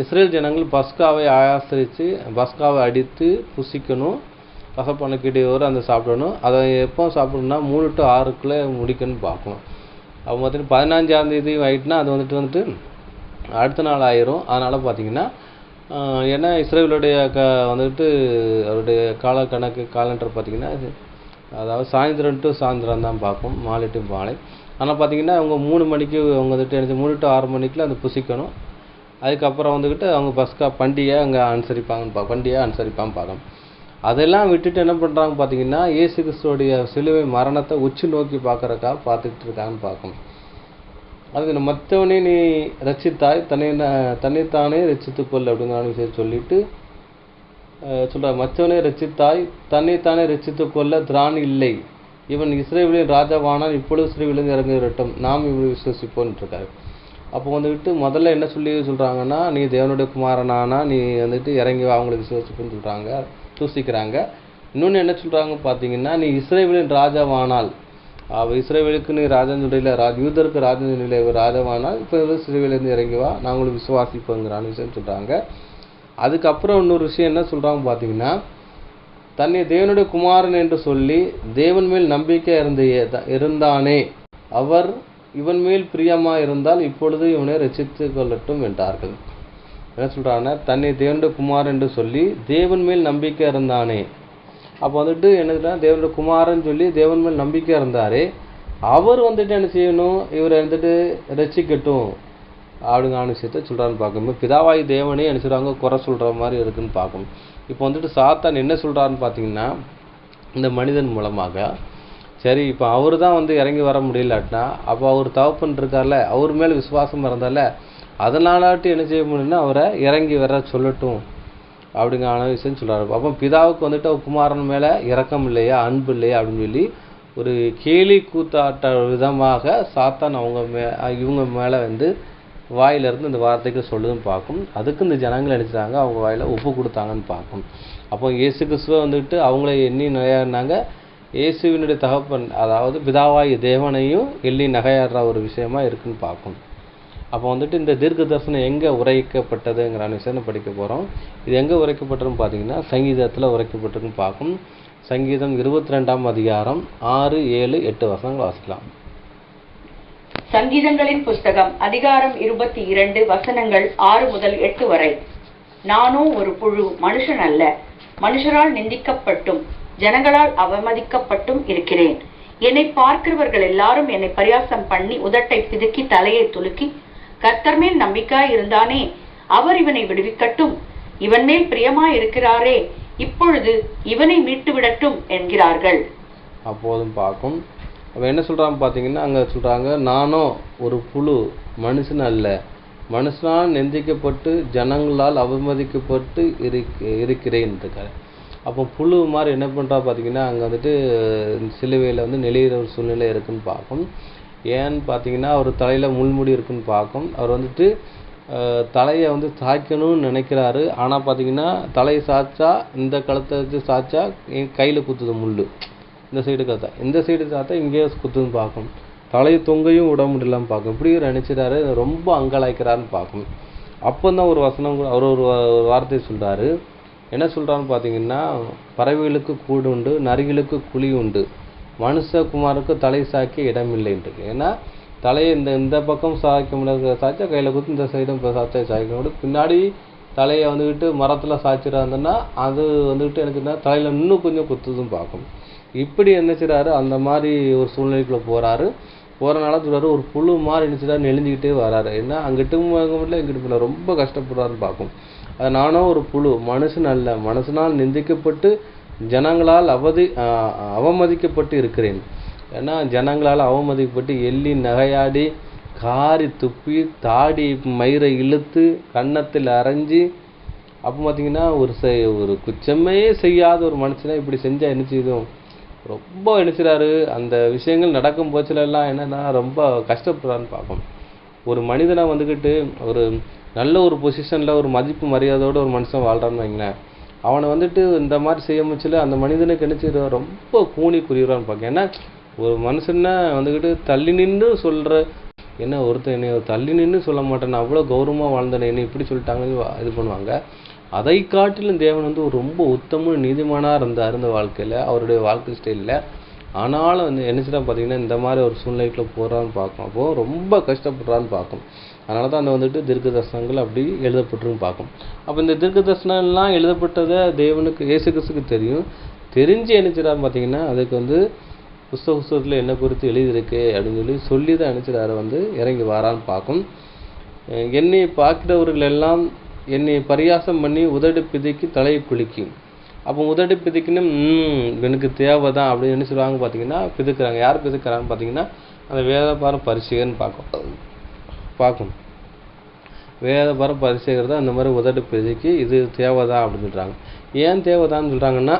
இஸ்ரேல் ஜனங்கள் பஸ்காவை ஆசிரித்து பஸ்காவை அடித்து புசிக்கணும், கசப்பான கிடையோடு அந்த சாப்பிடணும். அதை எப்போ சாப்பிடணும்னா 3 to 6க்குள்ளே முடிக்கணும்னு பார்க்கணும். அப்போ வந்துட்டு 15ஆம் தேதி ஆகிட்டுனா அது வந்துட்டு அடுத்த நாள் ஆயிரும். அதனால் பார்த்தீங்கன்னா ஏன்னா இஸ்ரேலுடைய வந்துட்டு அவருடைய காலண்டர் பார்த்தீங்கன்னா, அதாவது சாயந்தரம் டு சாயந்தரம் தான் பார்க்கும், மாலை டு மாலை. ஆனால் பார்த்தீங்கன்னா அவங்க 3 மணிக்கு அவங்க வந்துட்டு எனக்கு 3 to 6 மணிக்குள்ள அந்த புசிக்கணும். அதுக்கப்புறம் வந்துக்கிட்டு அவங்க பஸ்கா பண்டிகை அங்கே அனுசரிப்பாங்க பார்க்கணும். அதெல்லாம் விட்டுட்டு என்ன பண்ணுறாங்க பார்த்தீங்கன்னா, இயேசு கிறிஸ்துவோடைய சிலுவை மரணத்தை உச்சி நோக்கி பார்க்குறக்காக பார்த்துக்கிட்டு இருக்காங்கன்னு பார்க்கணும். அது மற்றவனே நீ ரட்சித்தாய், தன்னைத்தானே ரட்சித்துக்கொள் அப்படிங்கிற விஷயம் சொல்லிட்டு சொல்கிறார். மற்றவனே ரட்சித்தாய், தன்னைத்தானே ரட்சித்துக்கொள்ள திராணி இல்லை, இவன் இஸ்ரவேலின் ராஜாவானால் இப்பொழுது சிலுவையிலிருந்து இறங்கி வரட்டும், நாம் இவனை விசுவாசிப்போன்னு இருக்காரு. அப்போ வந்துட்டு முதல்ல என்ன சொல்கிறாங்கன்னா, நீ தேவனுடைய குமாரனானா நீ வந்துட்டு இறங்கி வா, அவங்களை விசுவாசிப்புன்னு சொல்கிறாங்க, தூசிக்கிறாங்க. இன்னொன்று என்ன சொல்கிறாங்க பார்த்தீங்கன்னா, நீ இஸ்ரவேலின் ராஜாவானால், இஸ்ரவேலுக்கு நீ ராஜன் சொல்லியில் யூதருக்கு ராஜன் சொல்லியில் ராஜாவானால் இப்போ சிலுவையிலேருந்து இறங்கி வா, நாங்களும் விசுவாசிப்போங்கிறான்னு விஷயம் சொல்கிறாங்க. அதுக்கப்புறம் இன்னொரு விஷயம் என்ன சொல்கிறாங்க பார்த்தீங்கன்னா, தன்னை தேவனுடைய குமாரன் என்று சொல்லி தேவன் மேல் நம்பிக்கை இருந்தானே, அவர் இவன் மேல் பிரியமாக இருந்தால் இப்பொழுது இவனை ரட்சித்து கொள்ளட்டும் என்றார்கள். என்ன சொல்கிறாங்கன்னா, தன்னை தேவனுடைய குமாரன் என்று சொல்லி தேவன் மேல் நம்பிக்கை இருந்தானே. அப்போ வந்துட்டு என்ன தேவனுடைய குமாரன் சொல்லி தேவன் மேல் நம்பிக்கை இருந்தாரே, அவர் வந்துட்டு என்ன செய்யணும், இவரை வந்துட்டு ரட்சிக்கட்டும் அப்படிங்கிற விஷயத்த சொல்கிறான்னு பார்க்கணும். பிதாவாய் தேவனே என்ன சொல்கிறாங்க குறை சொல்கிற மாதிரி இருக்குன்னு பார்க்கணும். இப்போ வந்துட்டு சாத்தான் என்ன சொல்கிறான்னு பார்த்தீங்கன்னா, இந்த மனிதன் மூலமாக சரி இப்போ அவர் தான் வந்து இறங்கி வர முடியலாட்டினா அப்போ அவர் தகப்பன் இருக்கார்ல, அவர் மேலே விசுவாசம் இருந்தால அதனாலாட்டி என்ன செய்ய முடியும்னா அவரை இறங்கி வர சொல்லட்டும் அப்படிங்கிற விஷயம் சொல்கிறாரு. அப்போ பிதாவுக்கு வந்துட்டு குமாரன் மேலே இரக்கம் இல்லையா, அன்பு இல்லையா அப்படின்னு சொல்லி ஒரு கேலி கூத்தாட்ட விதமாக சாத்தான் இவங்க மேலே வந்து வாயிலிருந்து இந்த வார்த்தைகள் சொல்லுதுன்னு பார்க்கும். அதுக்கு இந்த ஜனங்கள் நினைச்சாங்க, அவங்க வாயில ஒப்பு கொடுத்தாங்கன்னு பார்க்கும். அப்போ இயேசு கிறிஸ்துவ வந்துட்டு அவங்கள எண்ணி நகையாடினாங்க. இயேசுவினுடைய தகப்பன் அதாவது பிதாவாகிய தேவனையும் எள்ளி நகையாடுற ஒரு விஷயமா இருக்குன்னு பார்க்கும். அப்போ வந்துட்டு இந்த தீர்க்க தரிசனம் எங்கே உரைக்கப்பட்டதுங்கிற விஷயம் படிக்க போகிறோம். இது எங்கே உரைக்கப்பட்டதுன்னு பார்த்தீங்கன்னா சங்கீதத்தில் உரைக்கப்பட்டிருக்குன்னு பார்க்கும். சங்கீதம் 22ஆம் அதிகாரம் 6, 7, 8 வசனங்கள் வாசிக்கலாம். சங்கீதங்களின் புஸ்தகம் அதிகாரம் 22 வசனங்கள் 6 முதல் 8 வரை. நானோ ஒரு புழு, மனுஷன் அல்ல, மனுஷரால் நிந்திக்கப்பட்டும் ஜனங்களால் அவமதிக்கப்பட்டும் இருக்கிறேன். என்னை பார்க்கிறவர்கள் எல்லாரும் என்னை பரியாசம் பண்ணி உதட்டை பிதுக்கி தலையை துலுக்கி, கர்த்தர் மேல் நம்பிக்கையாய் இருந்தானே, அவர் இவனை விடுவிக்கட்டும், இவன் மேல் பிரியமாய் இருக்கிறாரே, இப்பொழுது இவனை மீட்டு விடட்டும் என்கிறார்கள். அப்போதும் பார்க்கும். அப்போ என்ன சொல்கிறாங்க பார்த்தீங்கன்னா, அங்கே சொல்கிறாங்க, நானும் ஒரு புழு, மனுஷன் அல்ல, மனுஷனால் நிந்திக்கப்பட்டு ஜனங்களால் அவமதிக்கப்பட்டு இருக்கிறேன் இருக்காரு. அப்போ புழு மாதிரி என்ன பண்ணுறா பார்த்தீங்கன்னா, அங்கே வந்துட்டு சிலுவையில் வந்து நெளிகிற ஒரு சூழ்நிலை இருக்குன்னு பார்க்கும். ஏன்னு பார்த்தீங்கன்னா, அவர் தலையில் முள்முடி இருக்குன்னு பார்க்கும். அவர் வந்துட்டு தலையை வந்து சாய்க்கணும்னு நினைக்கிறாரு. ஆனால் பார்த்தீங்கன்னா தலையை சாய்ச்சா இந்த கழுத்தை வச்சு சாய்ச்சா கையில் குத்துது முள், இந்த சைடு கத்தா, இந்த சைடு சாத்தா இங்கேயே குத்துன்னு பார்க்கும். தலையை தொங்கையும் விட முடியலான்னு பார்க்கும். இப்படி நினைச்சிட்டாரு, ரொம்ப அங்கலாய்க்கிறாருன்னு பார்க்கும். அப்போ தான் ஒரு வசனம் அவர் ஒரு வார்த்தை சொல்கிறாரு. என்ன சொல்கிறான்னு பார்த்தீங்கன்னா, பறவைகளுக்கு கூடு உண்டு, நரிகளுக்கு குழி உண்டு, மனுஷகுமாருக்கு தலை சாய்க்க இடமில்லைன்ட்டு. ஏன்னா தலையை இந்த பக்கம் சாய்க்க முடியாது, சாய்ச்சா கையில் குத்து, இந்த சைடும் இப்போ சாய்ச்சா சாய்க்க முடியும். பின்னாடி தலையை வந்துக்கிட்டு மரத்தில் சாய்ச்சிடாருந்தோன்னா அது வந்துக்கிட்டு எனக்கு தலையில் இன்னும் கொஞ்சம் குத்துதுன்னு பார்க்கும். இப்படி நினைச்சிடாரு, அந்த மாதிரி ஒரு சூழ்நிலைக்குள்ளே போகிறாரு. போகிறனால சொல்கிறாரு, ஒரு புழு மாதிரி நினைச்சிட்டாரு, நெளிஞ்சிக்கிட்டே வராரு. ஏன்னா அங்கிட்டு முடியல, இங்கிட்டு போல ரொம்ப கஷ்டப்படுறாருன்னு பார்க்கும். அது நானும் ஒரு புழு, மனுஷன் அல்ல, மனுஷனால் நிந்திக்கப்பட்டு ஜனங்களால் அவமதிக்கப்பட்டு இருக்கிறேன். ஏன்னா ஜனங்களால் அவமதிக்கப்பட்டு எள்ளி நகையாடி காரி துப்பி தாடி மயிரை இழுத்து கன்னத்தில் அரைஞ்சி, அப்போ பார்த்தீங்கன்னா ஒரு குச்சமே செய்யாத ஒரு மனுஷனை இப்படி செஞ்சால் என்ன செய்யும், ரொம்ப நினைச்சிடாரு. அந்த விஷயங்கள் நடக்கும் போச்சுலாம் என்னன்னா ரொம்ப கஷ்டப்படுறான்னு பார்க்கும். ஒரு மனிதனை வந்துக்கிட்டு ஒரு நல்ல ஒரு பொசிஷனில் ஒரு மதிப்பு மரியாதையோடு ஒரு மனுஷன் வாழ்கிறான்னு வைங்களேன், அவனை வந்துட்டு இந்த மாதிரி செய்ய முச்சில அந்த மனிதனுக்கு என்ன செய்ய ரொம்ப கூணி புரியுறான்னு பார்க்க. ஏன்னா ஒரு மனுஷனை வந்துக்கிட்டு தள்ளி நின்று சொல்கிற, என்ன ஒருத்தர் என்னை தள்ளி நின்று சொல்ல மாட்டேன்னு அவ்வளோ கௌரவமாக வாழ்ந்தேன், என்ன இப்படி சொல்லிட்டாங்கன்னு இது பண்ணுவாங்க. அதை காட்டிலும் தேவன் வந்து ஒரு ரொம்ப உத்தம நீதிமானாக இருந்தார் இந்த வாழ்க்கையில், அவருடைய வாழ்க்கை ஸ்டைலில். ஆனாலும் வந்து என்னச்சுன்னா பார்த்தீங்கன்னா இந்த மாதிரி ஒரு சூழ்நிலைக்குள்ளே போகிறான்னு பார்க்கும். அப்போது ரொம்ப கஷ்டப்படுறான்னு பார்க்கும். அதனால தான் அந்த வந்துட்டு தீர்க்க தரிசனங்கள் அப்படி எழுதப்பட்டுருன்னு பார்க்கும். அப்போ இந்த தீர்க்க தரிசனம்லாம் எழுதப்பட்டதை தேவனுக்கு இயேசு கிறிஸ்துவுக்கு தெரியும். தெரிஞ்சு என்னச்சுடான்னு பார்த்தீங்கன்னா அதுக்கு வந்து புஸ்தகத்தில் என்ன குறித்து எழுதியிருக்கு அப்படின்னு சொல்லி தான் நினச்சிடாரு வந்து இறங்கி வாரான்னு பார்க்கும். என்னை பார்க்கிறவர்கள் எல்லாம் என்னை பரியாசம் பண்ணி உதடு பிதிக்கி தலையை குலுக்கி, அப்போ உதடு பிதிக்குன்னு எனக்கு தேவை தான் அப்படின்னு என்ன சொல்லுவாங்க பார்த்தீங்கன்னா பிதுக்குறாங்க. யார் பிதுக்குறான்னு பார்த்தீங்கன்னா அந்த வேதபாரம் பரிசீகன்னு பார்க்கும். வேதபாரம் பரிசீகர் தான் அந்த மாதிரி உதடு பிதிக்கி இது தேவைதான் அப்படின்னு சொல்கிறாங்க. ஏன் தேவைதான்னு சொல்கிறாங்கன்னா,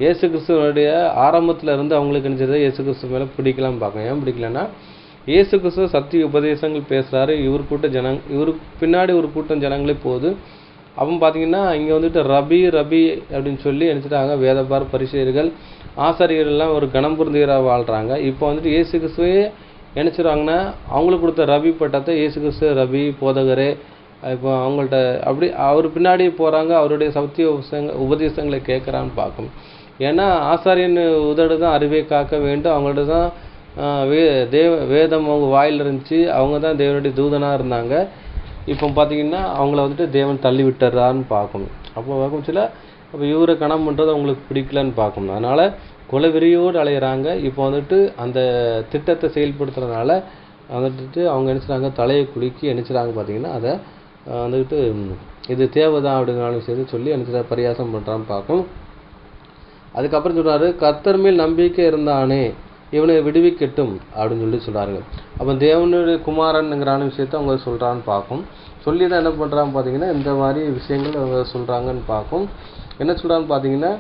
இயேசு கிறிஸ்துவனுடைய ஆரம்பத்தில் இருந்து அவங்களுக்கு நினச்சதை இயேசு கிறிஸ்து மேலே பிடிக்கலான்னு பார்க்கணும். ஏன் பிடிக்கலன்னா, இயேசு கிறிஸ்துவ சத்திய உபதேசங்கள் பேசுகிறாரு, இவருக்கு பின்னாடி ஒரு கூட்டம் ஜனங்களே போகுது. அப்போ பார்த்தீங்கன்னா இங்கே வந்துட்டு ரபி அப்படின்னு சொல்லி நினச்சிட்டாங்க. வேதபார பரிசேயர்கள் ஆசாரியர்கள்லாம் ஒரு கணம் பொருந்தியராக வாழ்கிறாங்க. இப்போ வந்துட்டு இயேசு கிறிஸ்துவே நினச்சிடுவாங்கன்னா அவங்களுக்கு கொடுத்த ரபி பட்டத்தை இயேசு கிறிஸ்து ரபி போதகரே இப்போ அவங்கள்ட்ட அப்படி அவர் பின்னாடி போகிறாங்க. அவருடைய சத்திய உபதேசங்களை கேட்குறான்னு பார்க்கும். ஏன்னா ஆசாரியன் உதடு தான் அறிவை காக்க வேண்டும், அவங்கள்ட்ட தான் வேதம் அவங்க வாயில் இருந்துச்சு, அவங்க தான் தேவனுடைய தூதனாக இருந்தாங்க. இப்போ பார்த்தீங்கன்னா அவங்கள வந்துட்டு தேவன் தள்ளி விட்டுறான்னு பார்க்கணும். அப்போ பார்க்கும் சில அப்போ இவரை கணம் பண்ணுறது அவங்களுக்கு பிடிக்கலன்னு பார்க்கணும். அதனால் கொலைவெறியோடு அலையிறாங்க. இப்போ வந்துட்டு அந்த திட்டத்தை செயல்படுத்துறதுனால வந்துட்டு அவங்க நினச்சிட்டாங்க தலையை குலுக்கி நினச்சிட்டாங்க பார்த்தீங்கன்னா அதை வந்துக்கிட்டு இது தேவைதான் அப்படிங்கிற விஷயத்தை சொல்லி நினச்சிட்டா பரியாசம் பண்ணுறான்னு பார்க்கும். அதுக்கப்புறம் சொல்கிறாரு, கர்த்தர் மேல் நம்பிக்கை இருந்தானே இவனை விடுவிக்கட்டும் அப்படின்னு சொல்லி சொல்கிறாங்க. அப்போ தேவனுடைய குமாரனுங்கிறான விஷயத்த அவங்க சொல்கிறான்னு பார்க்கும். சொல்லி தான் என்ன பண்ணுறான்னு பார்த்தீங்கன்னா இந்த மாதிரி விஷயங்கள் அவங்க சொல்கிறாங்கன்னு பார்க்கும். என்ன சொல்கிறான்னு பார்த்தீங்கன்னா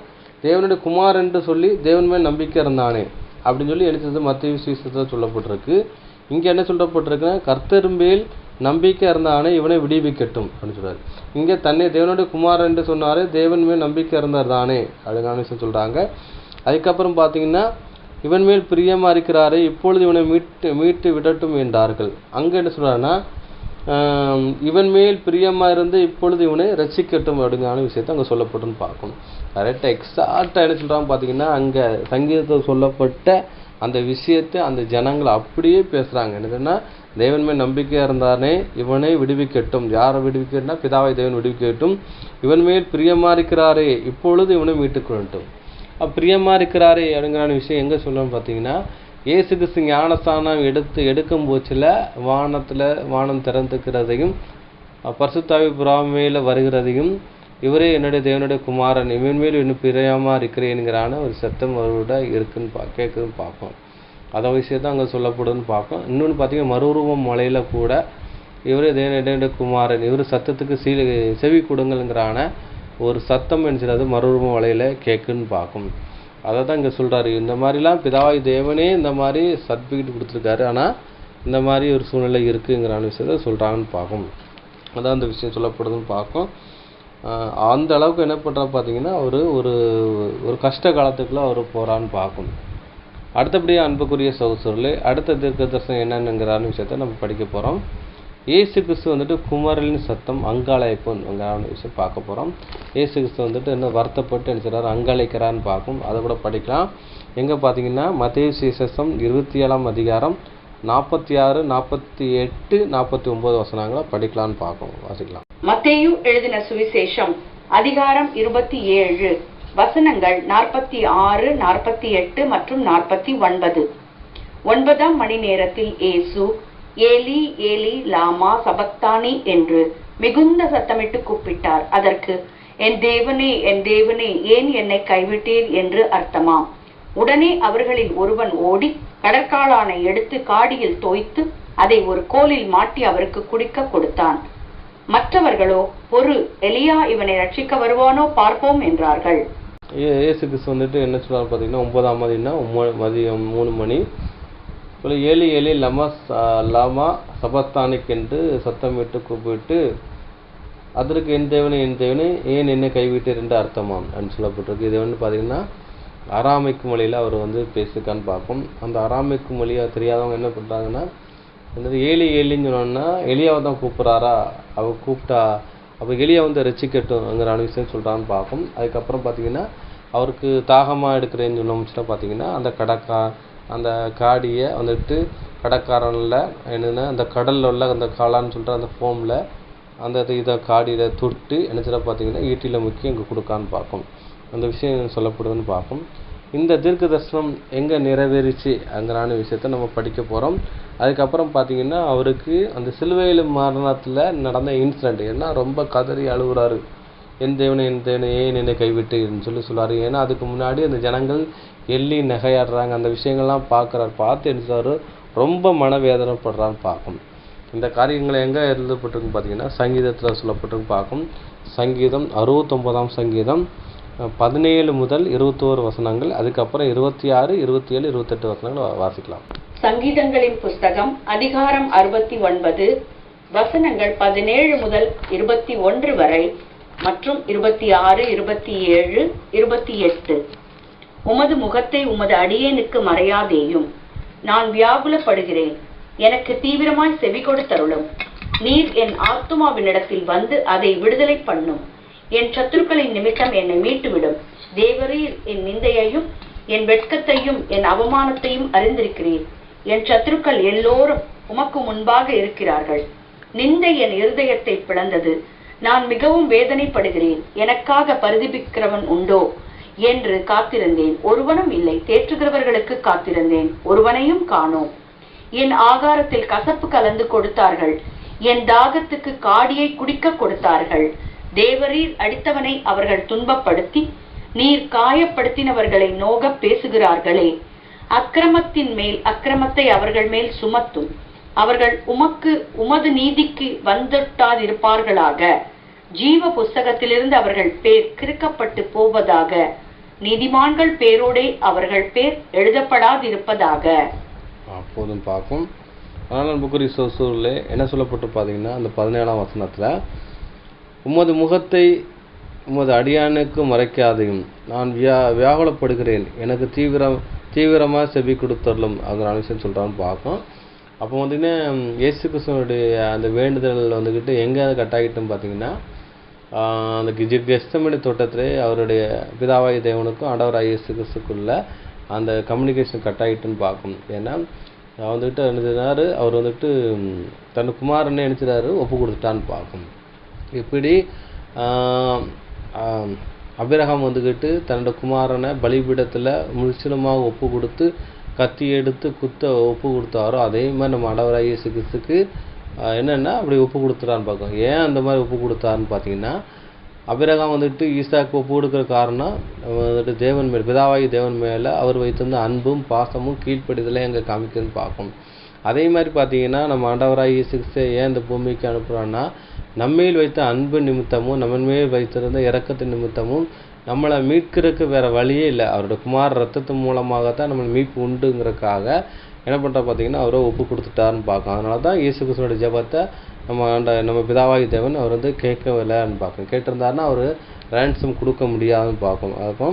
தேவனுடைய குமாரன்ட்டு சொல்லி தேவன் மேல் நம்பிக்கை இருந்தானே அப்படின்னு சொல்லி எழுத்தது மத்திய விசேஷத்தில் சொல்லப்பட்டிருக்கு. இங்கே என்ன சொல்லப்பட்டிருக்குன்னா கர்த்தர் மேல் நம்பிக்கை இருந்தானே இவனை விடுவிக்கட்டும் அப்படின்னு சொல்கிறார். இங்கே தன்னை தேவனுடைய குமாரன்ட்டு சொன்னாரே தேவன் மேல் நம்பிக்கை இருந்தார் தானே அப்படிங்கிற விஷயம் சொல்கிறாங்க. அதுக்கப்புறம் பார்த்தீங்கன்னா இவன் மேல் பிரியமாக இருக்கிறாரே இப்பொழுது இவனை மீட்டு விடட்டும் என்றார்கள். அங்கே என்ன சொல்கிறாருன்னா இவன் மேல் பிரியமாக இருந்து இப்பொழுது இவனை ரசிக்கட்டும் அப்படிங்கிற விஷயத்தை அங்கே சொல்லப்பட்டுன்னு பார்க்கணும். கரெக்டாக எக்ஸாக்டாக என்ன சொல்கிறாங்க பார்த்தீங்கன்னா அங்கே சங்கீதத்தில் சொல்லப்பட்ட அந்த விஷயத்தை அந்த ஜனங்கள் அப்படியே பேசுகிறாங்க. என்னதுன்னா தேவன் மேல் நம்பிக்கையாக இருந்தானே இவனை விடுவிக்கட்டும். யாரை விடுவிக்கட்டும்னா பிதாவை தேவன் விடுவிக்கட்டும். இவன் மேல் பிரியமாக இருக்கிறாரே இப்பொழுது இவனை மீட்டுக்கொள்ளட்டும். பிரியமாக இருக்கிறாரே அப்படிங்கிற விஷயம் எங்கே சொல்லணும்னு பார்த்தீங்கன்னா இயேசு கிறிஸ்து ஞானஸ்தானம் எடுக்கும் போச்சில் வானம் திறந்துக்கிறதையும் பரிசுத்தாவி புறாமையில் வருகிறதையும் இவரே என்னுடைய தேவனுடைய குமாரன் இவன் மேல் இன்னும் பிரியமாக இருக்கிறேனுங்கிறான ஒரு சத்தம் அவரோட இருக்குன்னு கேட்குதுன்னு பார்ப்போம். அதை விஷயத்தான் அங்கே சொல்லப்படுதுன்னு பார்ப்போம். இன்னொன்று பார்த்தீங்கன்னா மறுரூபம் மலையில் கூட இவரே தேவனுடைய குமாரன் இவர் சத்தத்துக்கு செவி கொடுங்கள்ங்கிறான ஒரு சத்தம் என்கிறது மறுரூபம் மலையில் கேட்குன்னு பார்க்கும். அதை தான் இங்கே சொல்கிறாரு. இந்த மாதிரிலாம் பிதாவாய் தேவனே இந்த மாதிரி சர்டிஃபிகேட் கொடுத்துருக்காரு. ஆனால் இந்த மாதிரி ஒரு சூழ்நிலை இருக்குங்கிறான விஷயத்த சொல்கிறாங்கன்னு பார்க்கும். அதான் அந்த விஷயம் சொல்லப்படுதுன்னு பார்க்கும். அந்த அளவுக்கு என்ன பண்ணுறா பார்த்தீங்கன்னா ஒரு ஒரு கஷ்ட காலத்துக்குள்ளே அவர் போகிறான்னு பார்க்கும். அடுத்தபடியாக அன்புக்குரிய சகோதரர்களே அடுத்த தீர்க்க தரிசனம் என்னென்னுங்கிறான விஷயத்த நம்ம படிக்க போகிறோம். இயேசு கிறிஸ்து வந்துட்டு குமரலின் சத்தம் அங்காளைப்புங்கிற விஷயம் பார்க்க போகிறோம். இயேசு கிறிஸ்து வந்துட்டு என்ன வருத்தப்பட்டு என்ன செய்கிறார் அங்காளைக்கிறான்னு பார்க்கும். அதை கூட படிக்கலாம். எங்கே பார்த்தீங்கன்னா மத்தேயு சுவிசேஷம் 27ஆம் அதிகாரம் 46, 48, 49 வசனங்களை படிக்கலான்னு பார்க்கும். வாசிக்கலாம். மத்தேயு எழுதின சுவிசேஷம் அதிகாரம் 27 வசனங்கள் 46, 48 மற்றும் 49. 9ஆம் மணி நேரத்தில் இயேசு ஏலி ஏலி லாமா சபக்தானி என்று மிகுந்த சத்தமிட்டு கூப்பிட்டார். அதற்கு என் தேவனே ஏன் என்னை கைவிட்டீர் என்று அர்த்தமாம். உடனே அவர்களில் ஒருவன் ஓடி கடற்காளானை எடுத்து காடியில் தோய்த்து அதை ஒரு கோலில் மாட்டி அவருக்கு குடிக்க கொடுத்தான். மற்றவர்களோ பொறு எலியா இவனை ரட்சிக்க வருவானோ பார்ப்போம் என்றார்கள். இயேசு கிறிஸ்து வந்துட்டு என்ன சொல்றாரு பார்த்தீங்கன்னா 9ஆம் மதினா மதியம் 3 மணி ஏலி ஏலி லாமா சபத்தானிக்கென்று சத்தமிட்டு கூப்பிட்டு அதற்கு என் தேவனே ஏன் என்னை கைவிட்டீர் என்று அர்த்தமாம் அப்படின்னு சொல்லப்பட்டிருக்கு. இது வந்து பார்த்தீங்கன்னா அராமைக்கு மொழியில் அவர் வந்து பேசிக்கான்னு பார்ப்போம். அந்த அராமைக்கு மொழியை தெரியாதவங்க என்ன பண்ணுறாங்கன்னா ஏலி ஏலின்னு சொன்னோன்னா எலியாவை தான் கூப்பிட்றாரா அவர் கூப்பிட்டா அப்போ எலியா வந்து ரசிக்கட்டும்ங்கிற விஷயம் சொல்கிறான்னு பார்ப்போம். அதுக்கப்புறம் பார்த்தீங்கன்னா அவருக்கு தாகமாக எடுக்கிறேன்னு சொன்னோம்னா பார்த்தீங்கன்னா அந்த காடியை வந்துட்டு கடற்காரனில் என்னென்னா அந்த கடலில் உள்ள அந்த காளான்னு சொல்கிற அந்த ஃபோமில் அந்த இதை காடியில் தொட்டு என்ன சொல்ல பார்த்தீங்கன்னா ஈட்டியில் முக்கி இங்கே கொடுக்கான்னு பார்க்கும். அந்த விஷயம் சொல்லப்படுதுன்னு பார்க்கும். இந்த தீர்க்க தரிசனம் எங்கே நிறைவேறிச்சு அங்கிறான விஷயத்த நம்ம படிக்க போகிறோம். அதுக்கப்புறம் பார்த்தீங்கன்னா அவருக்கு அந்த சிலுவையில் மரணத்தில் நடந்த இன்சிடெண்ட் ஏன்னா ரொம்ப கதறி அழுகுறாரு. என் தேவனை ஏன் என்னை கைவிட்டுன்னு சொல்லுவார். ஏன்னா அதுக்கு முன்னாடி அந்த ஜனங்கள் எள்ளி நகையாடுறாங்க அந்த விஷயங்கள்லாம் பார்த்து என்ன ரொம்ப மனவேதனைப்படுறான்னு பார்க்கும். இந்த காரியங்களை எங்கே எழுதப்பட்டிருக்கு பார்த்தீங்கன்னா சங்கீதத்தில் சொல்லப்பட்டிருக்கு பார்க்கும். சங்கீதம் 69ஆம் சங்கீதம் 17 முதல் 21 வசனங்கள் அதுக்கப்புறம் 26, 27, 28 வசனங்கள் வாசிக்கலாம். சங்கீதங்களின் புஸ்தகம் அதிகாரம் 69 வசனங்கள் 17 முதல் 21 வரை மற்றும் 26, 27, 28. உமது முகத்தை உமது அடியேனுக்கு மறையாதேயும். நான் வியாகுலப்படுகிறேன். எனக்கு தீவிரமாய் செவி கொடுத்தருளும். நீர் என் ஆத்துமாவினிடத்தில் வந்து அதை விடுதலை பண்ணும். என் சத்துருக்களின் நிமித்தம் என்னை மீட்டுவிடும். தேவரீர் என் நிந்தையையும் என் வெட்கத்தையும் என் அவமானத்தையும் அறிந்திருக்கிறீர். என் சத்துருக்கள் எல்லோரும் உமக்கு முன்பாக இருக்கிறார்கள். நிந்தை என் இருதயத்தை பிளந்தது. நான் மிகவும் வேதனைப்படுகிறேன். எனக்காக பரிதபிக்கிறவன் உண்டோ என்று காத்திருந்தேன், ஒருவனும் இல்லை. தேற்றுகிறவர்களுக்கு காத்திருந்தேன், ஒருவனையும் காணோம். என் ஆகாரத்தில் கசப்பு கலந்து கொடுத்தார்கள். என் தாகத்துக்கு காடியை குடிக்க கொடுத்தார்கள். தேவரீர் அடித்தவனை அவர்கள் துன்பப்படுத்தி நீர் காயப்படுத்தினவர்களை நோக பேசுகிறார்களே. அக்கிரமத்தின் மேல் அக்கிரமத்தை அவர்கள் மேல் சுமத்தும். அவர்கள் உமது நீதிக்கு வந்துட்டாதிருப்பார்களாக. ஜீவ புஸ்தகத்திலிருந்து அவர்கள் பேர் கிறுக்கப்பட்டு போவதாக. நீதிமான்கள் பேரோடே அவர்கள் பேர் எழுதப்படாதிருப்பதாக. அப்போதும் பார்க்கும். ஆனால் புக்குரி சோசூரில் என்ன சொல்லப்பட்டு பார்த்தீங்கன்னா, அந்த 17ஆம் வசனத்தில், உமது முகத்தை உமது அடியானுக்கு மறைக்காதையும், நான் வியாகுலப்படுகிறேன், எனக்கு தீவிரமாக செவி கொடுத்தரலும் அப்படிங்கிற விஷயம் சொல்கிறான்னு பார்க்கும். அப்போ வந்துக்கிட்டே இயேசு கிறிஸ்துவனுடைய அந்த வேண்டுதல் வந்துக்கிட்டு எங்கே அது கட்டாகிட்டுன்னு பார்த்தீங்கன்னா, அந்த கெத்செமனே தோட்டத்திலே அவருடைய பிதாவாகி தேவனுக்கும் ஆண்டவராகிய இயேசு கிறிஸ்துக்குள்ள அந்த கம்யூனிகேஷன் கட்டாகிட்டுன்னு பார்க்கும். ஏன்னா வந்துக்கிட்டு நினைச்சாரு, அவர் வந்துட்டு தன் குமாரனை நினைச்சிடாரு ஒப்பு கொடுத்துட்டான்னு பார்க்கும். இப்படி அபிரகாம் வந்துக்கிட்டு தன்னோட குமாரனை பலிபீடத்தில் முற்றிலுமாக ஒப்பு கொடுத்து கத்தி எடுத்து குத்த ஒப்பு கொடுத்தாரோ, அதே மாதிரி நம்ம ஆண்டவராகிய இயேசு கிறிஸ்துக்கு என்னென்னா அப்படி ஒப்பு கொடுத்துட்டான்னு பார்க்கும். ஏன் அந்த மாதிரி ஒப்பு கொடுத்தாருன்னு பார்த்தீங்கன்னா, அபிரகாம் வந்துட்டு ஈசாக்கு ஒப்பு கொடுக்குற காரணம் வந்துட்டு தேவன் மேல், பிதாவாகி தேவன் மேலே அவர் வைத்திருந்த அன்பும் பாசமும் கீழ்ப்படிதலை எங்கே காமிக்குதுன்னு பார்க்கும். அதே மாதிரி பார்த்தீங்கன்னா, நம்ம ஆண்டவராகிய இயேசு கிறிஸ்துவை ஏன் இந்த பூமிக்கு அனுப்புகிறான்னா, நம்மையில் வைத்த அன்பு நிமித்தமும் நம்ம மேல் வைத்திருந்த இரக்கத்தின் நிமித்தமும் நம்மளை மீட்கிறதுக்கு வேறு வழியே இல்லை. அவரோட குமார் ரத்தத்தின் மூலமாகத்தான் நம்ம மீட்பு உண்டுங்கிறதுக்காக என்ன பண்ணுறா பார்த்தீங்கன்னா, அவரை ஒப்பு கொடுத்துட்டாருன்னு பார்க்கும். அதனால தான் இயேசு கிறிஸ்துவோட ஜெபத்தை நம்ம பிதாவாகி தேவன் அவர் வந்து கேட்கவில்லைன்னு பார்க்கும். கேட்டிருந்தாருன்னா அவர் ரேன்சம் கொடுக்க முடியாதுன்னு பார்க்கும். அப்போ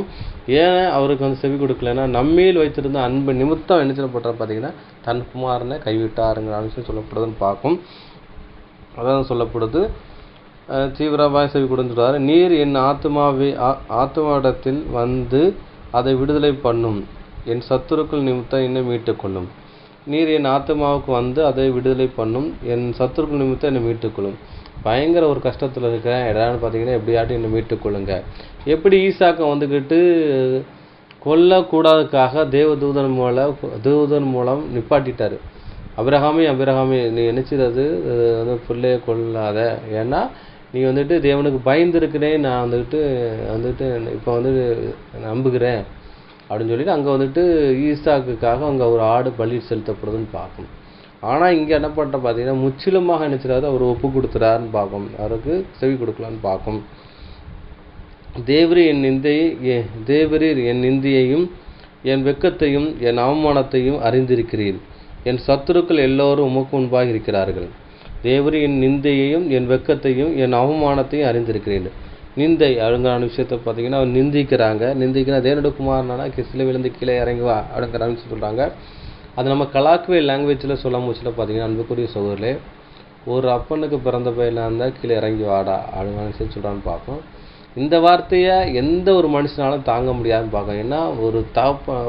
ஏன் அவருக்கு வந்து செவி கொடுக்கலன்னா, நம்மையில் வைத்திருந்த அன்பு நிமித்தம் என்ன சொல்லப்படுறாரு பார்த்தீங்கன்னா, தன் குமாரனை கைவிட்டாருங்கிற விஷயம் சொல்லப்படுதுன்னு பார்க்கும். அதான் சொல்லப்படுது, தீவிரமாக செவி கொடுத்துட்டாரு. நீர் என் ஆத்மாவிடத்தில் வந்து அதை விடுதலை பண்ணும், என் சத்துருக்கள் நிமித்தம் என்னை மீட்டுக்கொள்ளும். நீர் என் ஆத்மாவுக்கு வந்து அதை விடுதலை பண்ணும், என் சத்துருக்கள் நிமித்தம் என்னை மீட்டுக்கொள்ளும். பயங்கர ஒரு கஷ்டத்தில் இருக்கிறேன், எடான்னு பார்த்தீங்கன்னா எப்படியாட்டும் என்னை மீட்டுக்கொள்ளுங்க. எப்படி ஈசாக்கை வந்துக்கிட்டு கொல்லக்கூடாதுக்காக தேவதூதன் மூலம் நிப்பாட்டிட்டார். அபிரகாமே நீ நினைச்சிறது வந்து பிள்ளையை கொள்ளாத, ஏன்னா நீ வந்துட்டு தேவனுக்கு பயந்துருக்கிறேன், நான் வந்துட்டு இப்போ வந்துட்டு நம்புகிறேன் அப்படின்னு சொல்லிட்டு அங்கே வந்துட்டு ஈசாக்குக்காக அங்கே ஒரு ஆடு பலி செலுத்தப்படுதுன்னு பார்க்கணும். ஆனால் இங்கே என்ன பண்ணுற பார்த்தீங்கன்னா, முற்றிலுமாக நினைச்சிடாது அவர் ஒப்பு கொடுத்துறாருன்னு பார்க்கும், அவருக்கு செவி கொடுக்கலான்னு பார்க்கும். தேவரீர் என் நிந்தையையும் என் வெட்கத்தையும் என் அவமானத்தையும் அறிந்திருக்கிறீர், என் சத்துருக்கள் எல்லோரும் உமக்கு முன்பாக இருக்கிறார்கள். தேவரீர் என் நிந்தையையும் என் வெட்கத்தையும் என் அவமானத்தையும் அறிந்திருக்கிறேன். நிந்தை அப்படிங்கிற விஷயத்தை பார்த்தீங்கன்னா அவர் நிந்திக்கிறாங்க. தேவனுடைய குமாரனானா சிலுவையிலிருந்து கீழே இறங்கி வா அப்படிங்கிற விஷயம் சொல்கிறாங்க. அது நம்ம கலாக்குவே லாங்குவேஜில் சொல்ல முடிச்சுல பார்த்தீங்கன்னா, அன்புக்குரிய சகோதரர்களே, ஒரு அப்பனுக்கு பிறந்த பையனாக இருந்தால் கீழே இறங்கி வாடா அப்படிங்கிற விஷயம் சொல்கிறான்னு பார்ப்போம். இந்த வார்த்தையை எந்த ஒரு மனுஷனாலும் தாங்க முடியாதுன்னு பார்க்கணும். ஏன்னா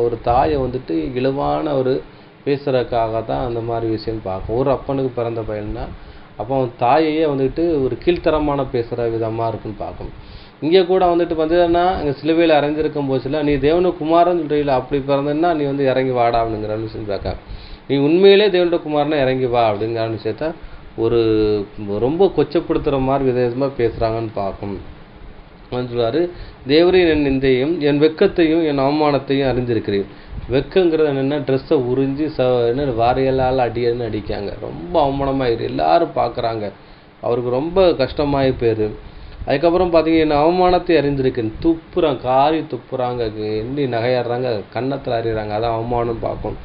ஒரு தாயை வந்துட்டு இழிவான ஒரு பேசுகிறதுக்காக தான் அந்த மாதிரி விஷயம் பார்க்கும். ஒரு அப்பனுக்கு பிறந்த பையன்னா அப்போ அவன் தாயையே வந்துட்டு ஒரு கீழ்த்தரமான பேசுகிற விதமாக இருக்குன்னு பார்க்கணும். இங்கே கூட வந்துட்டு பார்த்தீங்கன்னா, அங்கே சிலுவையில் அரைஞ்சிருக்கும் போச்சுல, நீ தேவனுடைய குமாரன்னு சொல்கிறீங்களா, அப்படி பிறந்தன்னா நீ வந்து இறங்கி வாடா அப்படிங்கிற விஷயம் பார்க்க, நீ உண்மையிலே தேவனுடைய குமாரனை இறங்கி வா அப்படிங்கிற விஷயத்த ஒரு ரொம்ப கொச்சப்படுத்துகிற மாதிரி விதமாக பேசுகிறாங்கன்னு பார்க்கும். சொல்லுவார், தேவரீர் என் நிந்தையும் என் வெட்கத்தையும் என் அவமானத்தையும் அறிந்திருக்கிறேன். வெக்கங்கிறது என்னென்னா, ட்ரெஸ்ஸை உறிஞ்சி என்ன வாரியலால் அடிக்காங்க, ரொம்ப அவமானமாயிரு, எல்லாரும் பார்க்குறாங்க, அவருக்கு ரொம்ப கஷ்டமாகி போயிரு. அதுக்கப்புறம் பார்த்தீங்கன்னா, என் அவமானத்தை அறிந்திருக்கேன், காரி துப்புறாங்க, எண்ணி நகையாடுறாங்க, கன்னத்தில் அறிகிறாங்க, அதான் அவமானம் பார்க்கும்.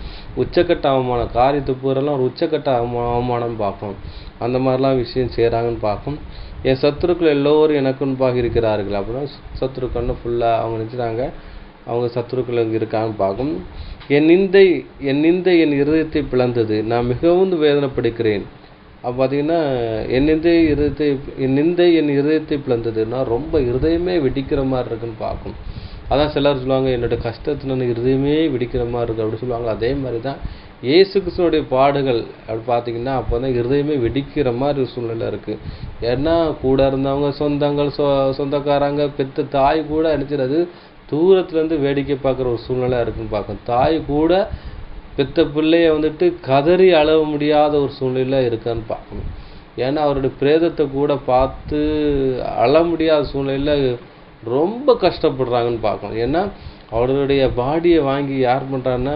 உச்சக்கட்ட அவமானம், காரி துப்புறெல்லாம் ஒரு உச்சக்கட்ட அவமானம் பார்க்கும். அந்த மாதிரிலாம் விஷயம் செய்கிறாங்கன்னு பார்க்கும். என் சத்துருக்கள் எல்லோரும் எனக்கு முன்பாக இருக்கிறார்கள் அப்படின்னா, சத்துருக்கள்னு ஃபுல்லாக அவங்க நினச்சிட்டாங்க, அவங்க சத்துருக்கள் இருக்கான்னு பார்க்கும். என் நிந்தை என் இருதயத்தை பிளந்தது, நான் மிகவும் வேதனைப்படுகிறேன். அப்போ பார்த்தீங்கன்னா, என் நிந்தை என் இருதயத்தை பிளந்ததுன்னா ரொம்ப இருதயமே வெடிக்கிற மாதிரி இருக்குன்னு பார்க்கும். அதான் சிலர் சொல்லுவாங்க, என்னோட கஷ்டத்தில் இருதயமே வெடிக்கிற மாதிரி இருக்குது அப்படி சொல்லுவாங்க. அதே மாதிரி தான் இயேசு கிறிஸ்துவோடைய பாடுகள் அப்படி பார்த்தீங்கன்னா, அப்போ தான் இருதயமே வெடிக்கிற மாதிரி ஒரு சூழ்நிலை இருக்குது. ஏன்னா கூட இருந்தவங்க சொந்தக்காரங்க பெற்ற தாய் கூட நினச்சிடாது, தூரத்துலேருந்து வேடிக்கை பார்க்குற ஒரு சூழ்நிலை இருக்குன்னு பார்க்கும். தாய் கூட பெற்ற பிள்ளைய வந்துட்டு கதறி அழ முடியாத ஒரு சூழ்நிலை இருக்கான்னு பார்க்கணும். ஏன்னா அவருடைய பிரேதத்தை கூட பார்த்து அழ முடியாத சூழ்நிலையில் ரொம்ப கஷ்டப்படுறாங்கன்னு பார்க்கணும். ஏன்னா அவருடைய பாடியை வாங்கி யார் பண்ணுறான்னா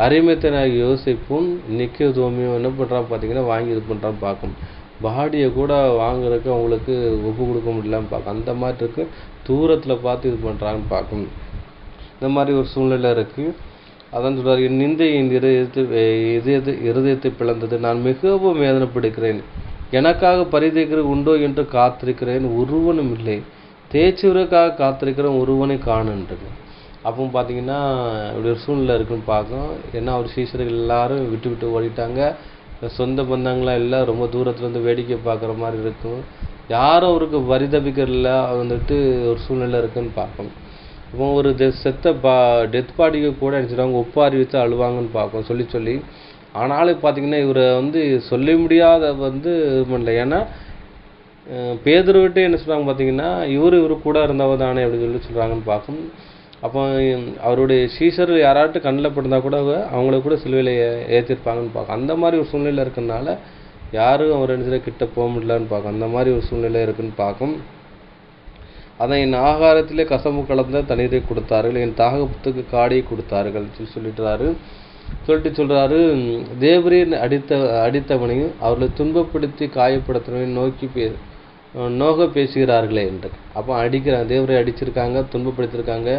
அரிமேத்தியனாகிய யோசேப்பும் நிக்கோதேமியும் என்ன பண்ணுறான்னு பார்த்தீங்கன்னா வாங்கி இது பண்ணுறான்னு பார்க்கும். பாடியை கூட வாங்குறதுக்கு அவங்களுக்கு ஒப்பு கொடுக்க முடியலன்னு பார்க்கும். அந்த மாதிரி இருக்கு, தூரத்தில் பார்த்து இது பண்ணுறாங்கன்னு பார்க்கும். இந்த மாதிரி ஒரு சூழ்நிலை இருக்குது. அதான் சொல்கிறார், என் நிந்தை என் இருதயத்தை பிளந்தது, நான் மிகவும் வேதனைப்படுகிறேன், எனக்காக பரிதேற்கிறது உண்டோ என்று காத்திருக்கிறேன், ஒருவனும் இல்லை, தேய்ச்சுவதற்காக காத்திருக்கிறேன், ஒருவனை காணுன்றது. அப்போ பார்த்தீங்கன்னா இப்படி ஒரு சூழ்நிலை இருக்குன்னு பார்க்கும். ஏன்னா அவர் சீசர்கள் எல்லாரும் விட்டு விட்டு ஓடிட்டாங்க. சொந்த பந்தங்களாம் எல்லாம் ரொம்ப தூரத்துலேருந்து வேடிக்கை பார்க்குற மாதிரி இருக்கும். யாரும் அவருக்கு பரிதபிக்கிறதில்ல வந்துட்டு ஒரு சூழ்நிலை இருக்குன்னு பார்க்கும். இப்போ ஒரு செத்த டெத் பாடிக்கு கூட நினச்சிடுவாங்க, ஒப்பாரி வச்சு அழுவாங்கன்னு பார்க்கும் சொல்லி. ஆனாலும் பார்த்தீங்கன்னா இவரை சொல்ல முடியாத இது பண்ணல. ஏன்னா பேதுருவிட்டே என்ன சொல்கிறாங்க பார்த்தீங்கன்னா, இவரு கூட இருந்தவர் தானே அப்படின்னு சொல்கிறாங்கன்னு பார்க்கும். அப்போ அவருடைய சீசர் யாராட்டும் கண்ணில் பட்டிருந்தா கூட அவங்கள கூட சிலுவையில் ஏற்றிருப்பாங்கன்னு பார்க்கும். அந்த மாதிரி ஒரு சூழ்நிலை இருக்கிறதுனால யாரும் அவர் என்ன கிட்ட போக முடியலன்னு பார்க்கும். அந்த மாதிரி ஒரு சூழ்நிலை இருக்குன்னு பார்க்கும். அதான் என் ஆகாரத்திலே கசப்பு கலந்த தண்ணீரை கொடுத்தார்கள், என் தாகத்துக்கு காடியை கொடுத்தார்கள் சொல்லிட்டு சொல்கிறாரு, தேவரீர் அடித்தவனையும் அவர்களை துன்பப்படுத்தி காயப்படுத்தினவனையும் நோக பேசுகிறார்களே என்று. அப்போ அடிக்கிறாங்க, தேவரை அடிச்சிருக்காங்க, துன்பப்படுத்தியிருக்காங்க,